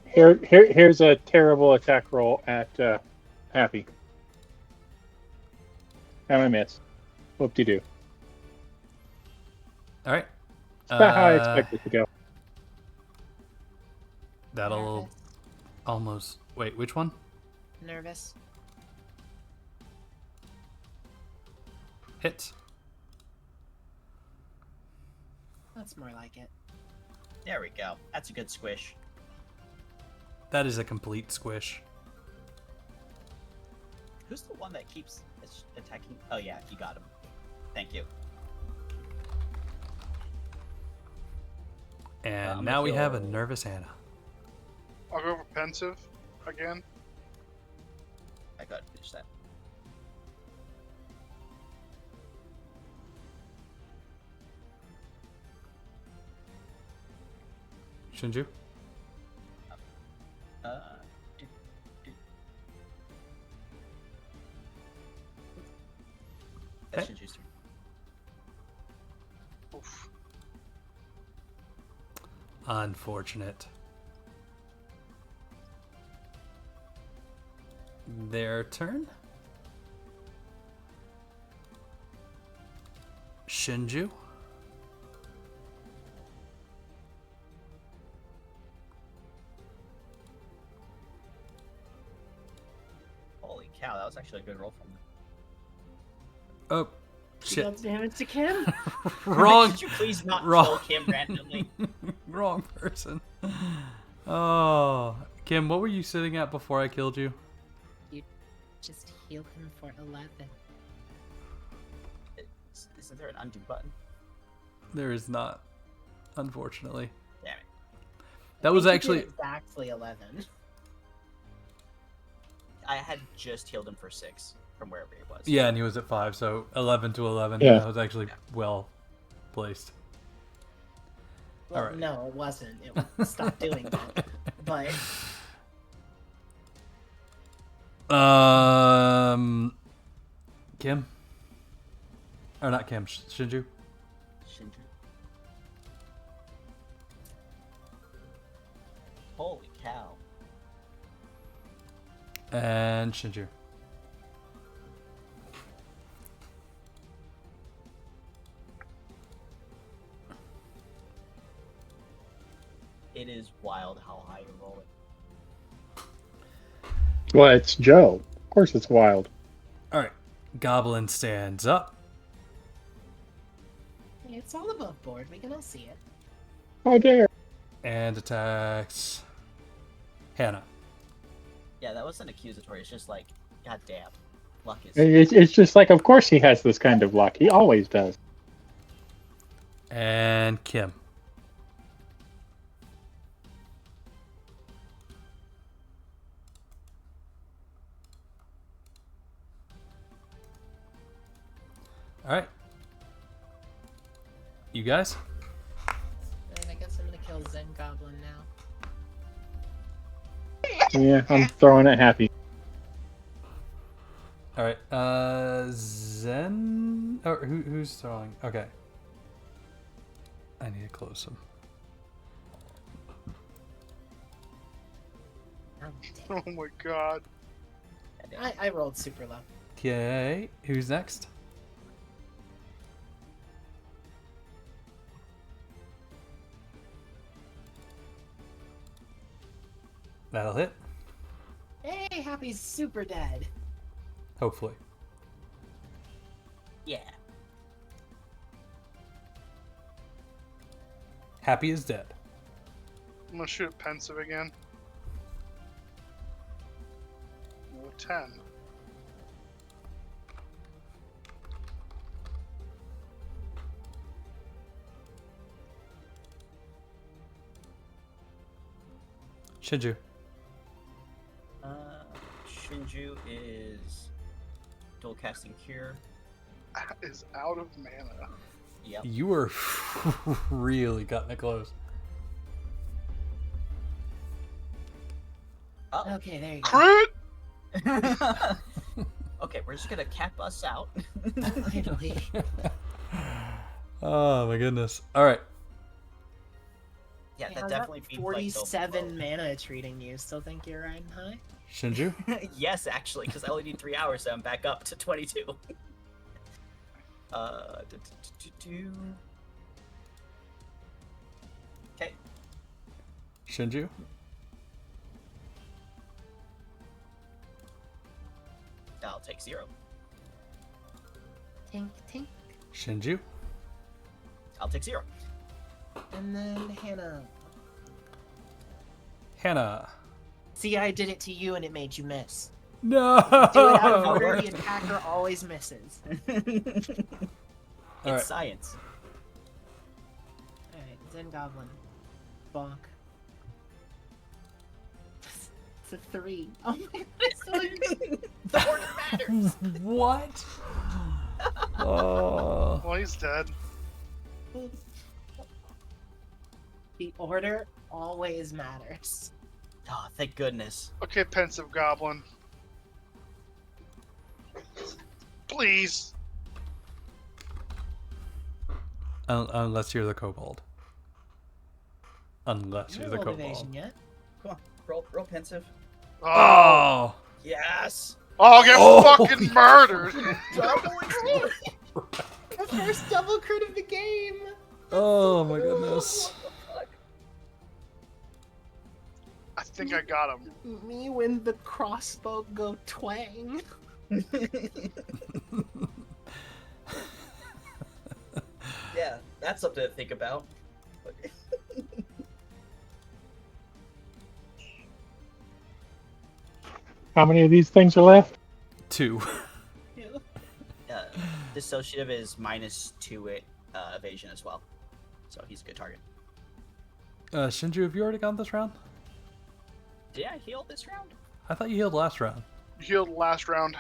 Here's a terrible attack roll at Happy. And I miss. Whoop-de-doo. All right. It's about how I expect it to go. That'll Nervous. almost... Wait, which one? Nervous. Hits. That's more like it. There we go. That's a good squish. That is a complete squish. Who's the one that keeps attacking? Oh yeah, you got him. Thank you. And now we have a nervous Hannah. I'll go for pensive again. I gotta finish that. Shinju? Do, do. That's Okay. Shinju's turn. Oof. Unfortunate. Their turn. Shinju. Holy cow, that was actually a good roll from him. Oh, She shit. dealt damage to Kim. Wrong. Could you please not Wrong. kill Kim randomly? Wrong person. Oh, Kim, what were you sitting at before I killed you? Just heal him for 11. Isn't there an undo button? There is not, unfortunately. Damn it. That was I think actually... you did exactly 11. I had just healed him for 6 from wherever he was. Yeah, and he was at 5, so 11 to 11. Yeah. That was actually well placed. Well, Alright. no, it wasn't. It stopped doing that. But Kim? Or not Kim, Shinju? Shinju. Holy cow. And Shinju. It is wild how high you're rolling. Well, it's Joe. Of course it's wild. Alright. Goblin stands up. it's all above board. We can all see it. Oh, dare. And attacks Hannah. Yeah, that wasn't accusatory. It's just like, goddamn, luck is. It's just like, of course he has this kind of luck. He always does. And Kim. Alright. You guys? And I guess I'm gonna kill Zen Goblin now. Yeah, I'm throwing it happy. Alright. Zen? Or who's throwing? Okay. I need to close him. Oh, Oh my god. I rolled super low. Okay. Who's next? That'll hit. Hey, Happy's super dead. Hopefully. Yeah. Happy is dead. I'm gonna shoot at pensive again. Oh, 10. Shinju. Shinju is dual casting cure. Is out of mana. Yep. You were really cutting it close. Oh. Okay, there you go. Crit! Okay, we're just gonna cap us out. Finally. Oh my goodness. All right. Yeah, Hey, that how's definitely that feels like 47 mana treating you? Still think you're riding high? Shinju? Yes, actually, because I only need 3 hours, so I'm back up to 22. Okay. Shinju? I'll take 0. Tink, tink. Shinju? I'll take 0. And then Hannah. Hannah. See, I did it to you and it made you miss. No! Do it out of order, the attacker always misses. It's Alright. science. Alright, Zen Goblin. Bonk. It's a 3. Oh my god, it's so The order matters. What? Oh. Well, he's dead. The order always matters. Oh, thank goodness. Okay, pensive goblin. Please. Unless you're the kobold. Unless You you're haven't the rolled kobold. evasion yet. Come on, roll pensive. Oh! Yes. Oh, get Oh. fucking murdered. The first double crit of the game! Oh my goodness. I think I got him. Me when the crossbow go twang. Yeah, that's something to think about. How many of these things are left? 2. Dissociative is -2 evasion as well, so he's a good target. Shinju, have you already gone this round? Did I heal this round? I thought you healed last round. You healed last round.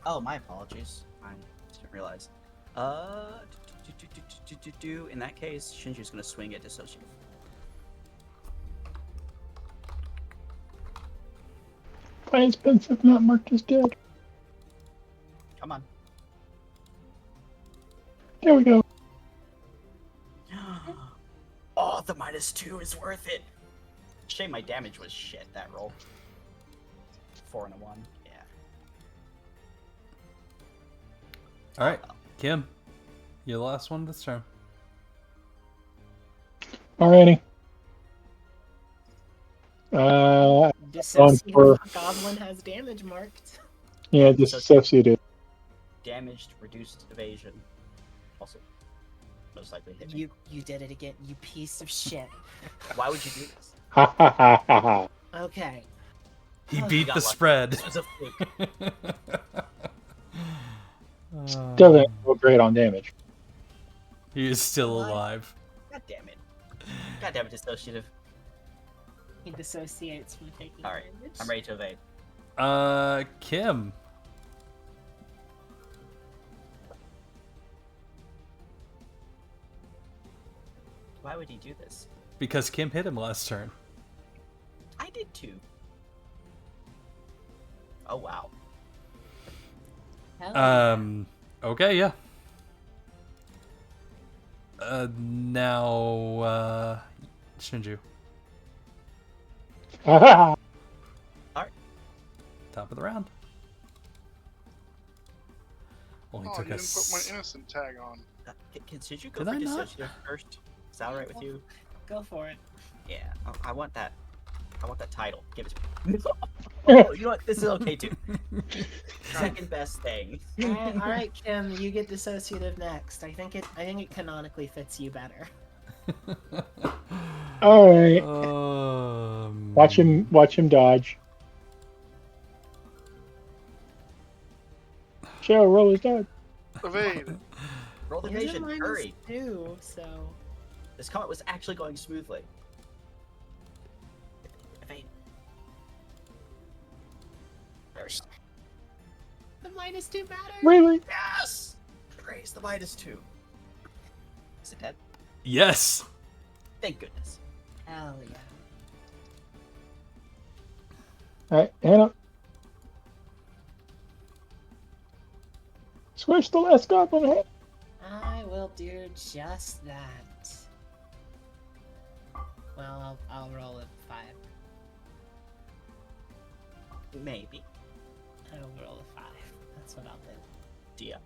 Oh, my apologies. I didn't realize. In that case, Shinju's gonna swing at dissociative. Why is pensive not marked as dead? Come on. There we go. Oh, the -2 is worth it. Shame my damage was shit that roll. 4 and a 1. Yeah. Alright, Kim. You're the last one this turn. Alrighty. For- Dissociative goblin has damage marked. yeah, dissociated. Damaged, reduced evasion. Also, most likely hit me. You did it again, you piece of shit. Why would you do this? Ha ha ha ha ha. Okay. He Oh, beat got the lucky. spread. This was a fluke. Still didn't go great on damage. He is still What? alive. God damn it. God damn it, dissociative. He dissociates from taking Alright, damage. I'm ready to evade. Kim. Why would he do this? Because Kim hit him last turn. I did too. Oh wow. Hell yeah. Okay, yeah. Now, Shinju. Ha ha ha. Top of the round. Only Oh, took you didn't us. put my innocent tag on. Can Shinju go Did for I not? dissociative first? Is that alright with you? Go for it. Yeah, I want that. I want that title. Give it to me. Oh, you know what? This is okay too. Second best thing. Alright, Kim, you get dissociative next. I think it canonically fits you better. Alright. Um, Watch him dodge. Show, roll his dodge. Evade. Roll the He has a evasion. Hurry. -2, so This combat was actually going smoothly. Evade. There we go. the -2 matters. Really? Yes! Praise the -2. Is it dead? Yes. Thank goodness. Hell yeah. Alright, Hannah. Squish the last goblin head. I will do just that. Well, I'll roll a 5. Maybe. I'll roll a 5. That's what I'll do. Dia.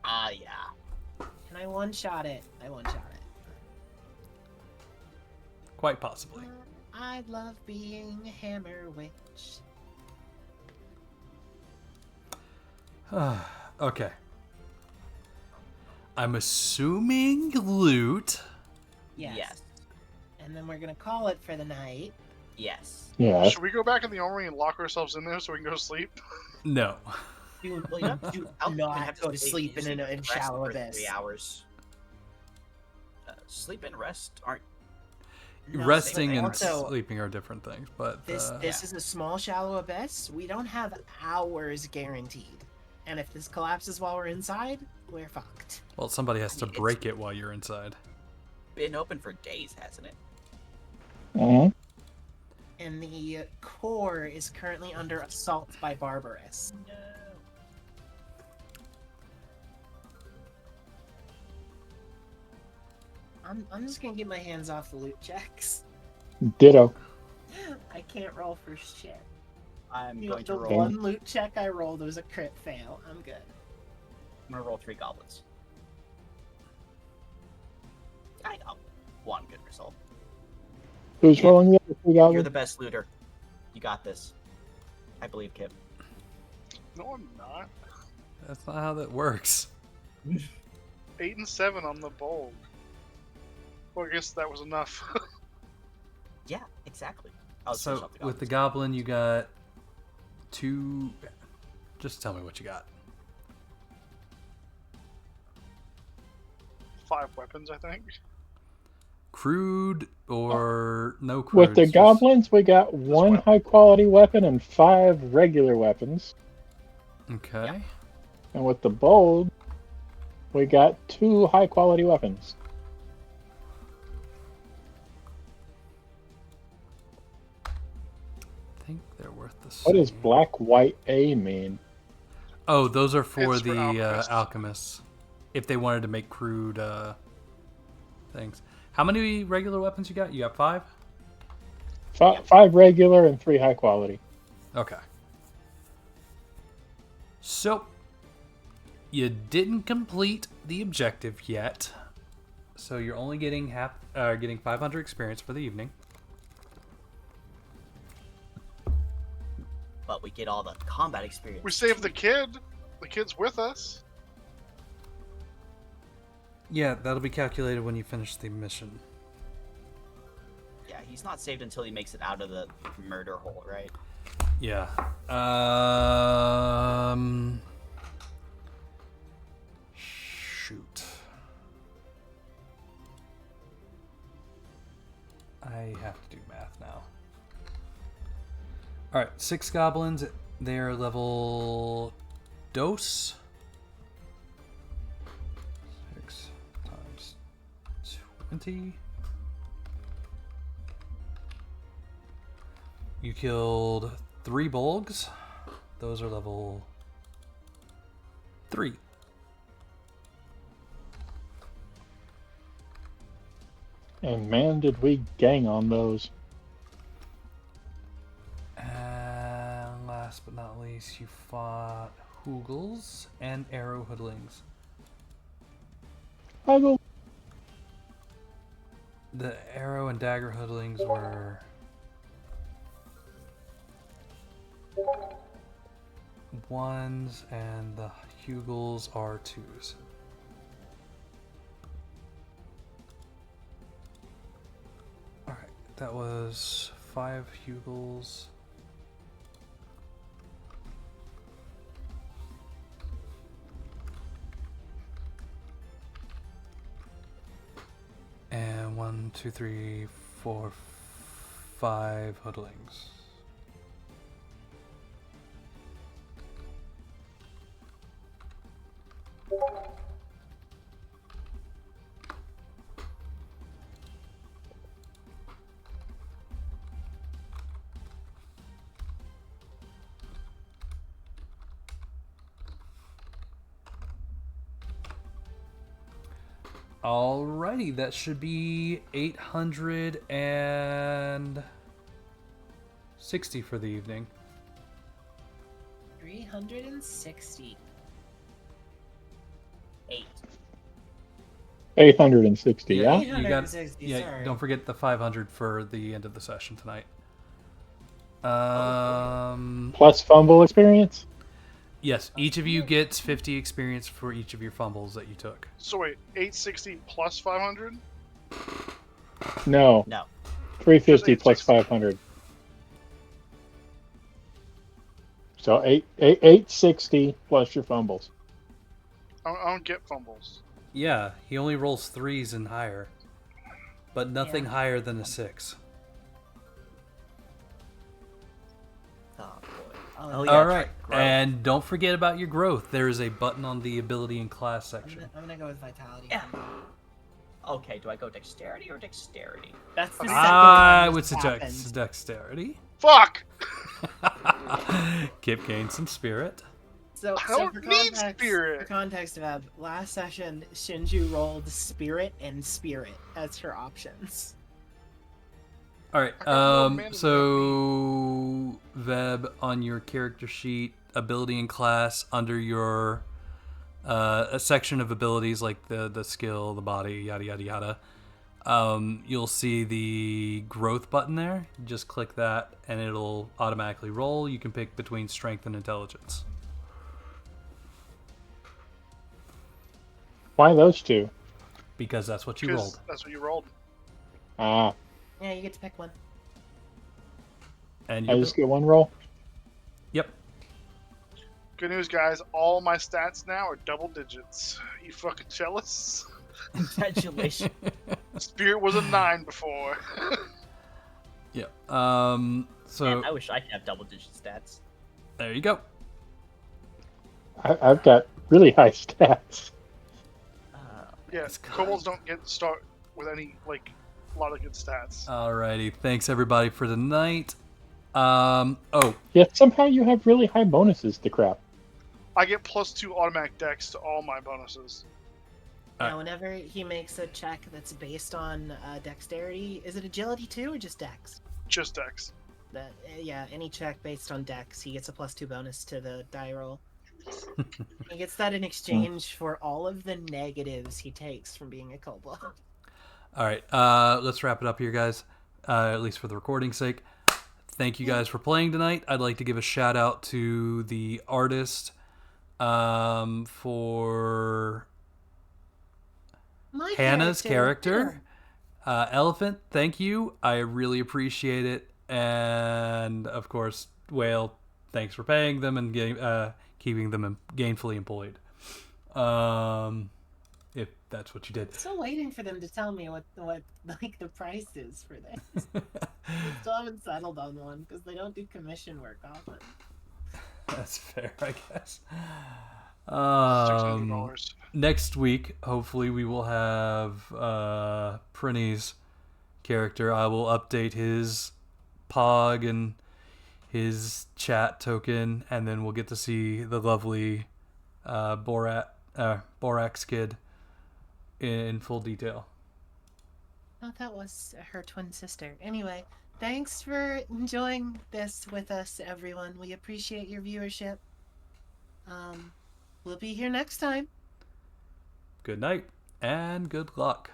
Ah, yeah. And I one-shot it. Quite possibly. I love being a hammer witch. Okay. I'm assuming loot. Yes. And then we're gonna call it for the night. Yes. Yeah. Should we go back in the armory and lock ourselves in there so we can go to sleep? No. Dude, well, you don't have to do Not go to sleep You just in need to a rest shallow for abyss. 3 hours. Sleep and rest aren't. No, Resting and also, sleeping are different things, but This is a small shallow abyss. We don't have hours guaranteed. And if this collapses while we're inside, we're fucked. well, somebody has to It's- break it while you're inside. Been open for days, hasn't it? Mhm. And the core is currently under assault by Barbarous. No. I'm just gonna get my hands off the loot checks. Ditto. I can't roll for shit. I'm You going know, to the roll. one loot check I rolled was a crit fail. I'm good. I'm gonna roll 3 goblins. I got 1 good result. Who's Yeah. rolling the other 3 You're goblins? the best looter. You got this. I believe, Kip. No, I'm not. That's not how that works. 8 and 7 on the bulb. Well, I guess that was enough. Yeah, exactly. I'll finish So off with the goblins. goblin, you got 2. Just tell me what you got. 5 weapons, I think. Crude or no crude? With the goblins, we got 1 weapon. high quality weapon and 5 regular weapons. Okay. Yeah. And with the bold, we got 2 high quality weapons. I think they're worth the same. What does black, white, A mean? Oh, those are for It's for the alchemists. alchemists. If they wanted to make crude things. How many regular weapons you got? You got 5? 5 regular and 3 high quality. Okay. So, you didn't complete the objective yet. So you're only getting getting 500 experience for the evening. But we get all the combat experience. We saved the too. kid. The kid's with us. Yeah, that'll be calculated when you finish the mission. Yeah, he's not saved until he makes it out of the murder hole, right? Yeah. Shoot. I have to do math now. Alright, 6 goblins. They're level dose. 6 times 20. You killed 3 bolgs. Those are level 3. And man, did we gang on those. And last but not least, you fought Hoogles and Arrow Hoodlings. Huggle. The Arrow and Dagger Hoodlings were 1s, and the Hugles are 2s. Alright, that was 5 Hugles. And 1, 2, 3, 4, 5 Hoodlings. Alrighty, that should be 860 for the evening. 360. 8. 860, yeah? You got 860, yeah. sorry. Don't forget the 500 for the end of the session tonight. Plus fumble experience? Yes, each of you gets 50 experience for each of your fumbles that you took. So wait, 860 plus 500? No. No. 350 Just plus 860. 500. So 860 plus your fumbles. I don't get fumbles. Yeah, he only rolls 3s and higher, but nothing Yeah. higher than a 6. Oh boy. Oh, Oh yeah. yeah. All that's right, Grow. and don't forget about your growth. There is a button on the ability and class I'm section. gonna go with vitality. Yeah. Okay, do I go dexterity or dexterity? That's the second I time would this suggest happened. dexterity. Fuck! Kip gained some spirit. So, I so don't for need context, spirit. For context, Veb, last session, Shinju rolled spirit and spirit as her options. All right. I got more mana So Veb, on your character sheet, ability and class, under your a section of abilities like the skill, the body, yada yada yada. You'll see the growth button there. Just click that, and it'll automatically roll. You can pick between strength and intelligence. Why those two? Because that's what you Because rolled. that's what you rolled. Ah, Yeah, you get to pick one. And I you just get one roll? Yep. Good news, guys. All my stats now are double digits. You fucking jealous? Congratulations. Spirit was a 9 before. Yep. Man, So I wish I could have double-digit stats. there you go. I've got really high stats. Yeah, It's good. kobolds don't get start with any like a lot of good stats. Alrighty. Thanks everybody for tonight. Yet somehow you have really high bonuses to crap. I get +2 automatic dex to all my bonuses. Now, whenever he makes a check that's based on dexterity, is it agility too, or just dex? Just dex. Yeah, any check based on dex, he gets a +2 bonus to the die roll. He gets that in exchange for all of the negatives he takes from being a kobold. All right, let's wrap it up here, guys. At least for the recording's sake. Thank you guys for playing tonight. I'd like to give a shout out to the artist for My Hannah's character. Elephant, thank you. I really appreciate it. And of course, Whale, thanks for paying them and keeping them gainfully employed. If that's what you did. Still waiting for them to tell me what like the price is for this. We still haven't settled on one because they don't do commission work often. That's fair, I guess. $600. Next week, hopefully, we will have Prinny's character. I will update his Pog and his chat token, and then we'll get to see the lovely Borax kid in full detail. Oh, that was her twin sister. Anyway, thanks for enjoying this with us, everyone. We appreciate your viewership. We'll be here next time. Good night and good luck.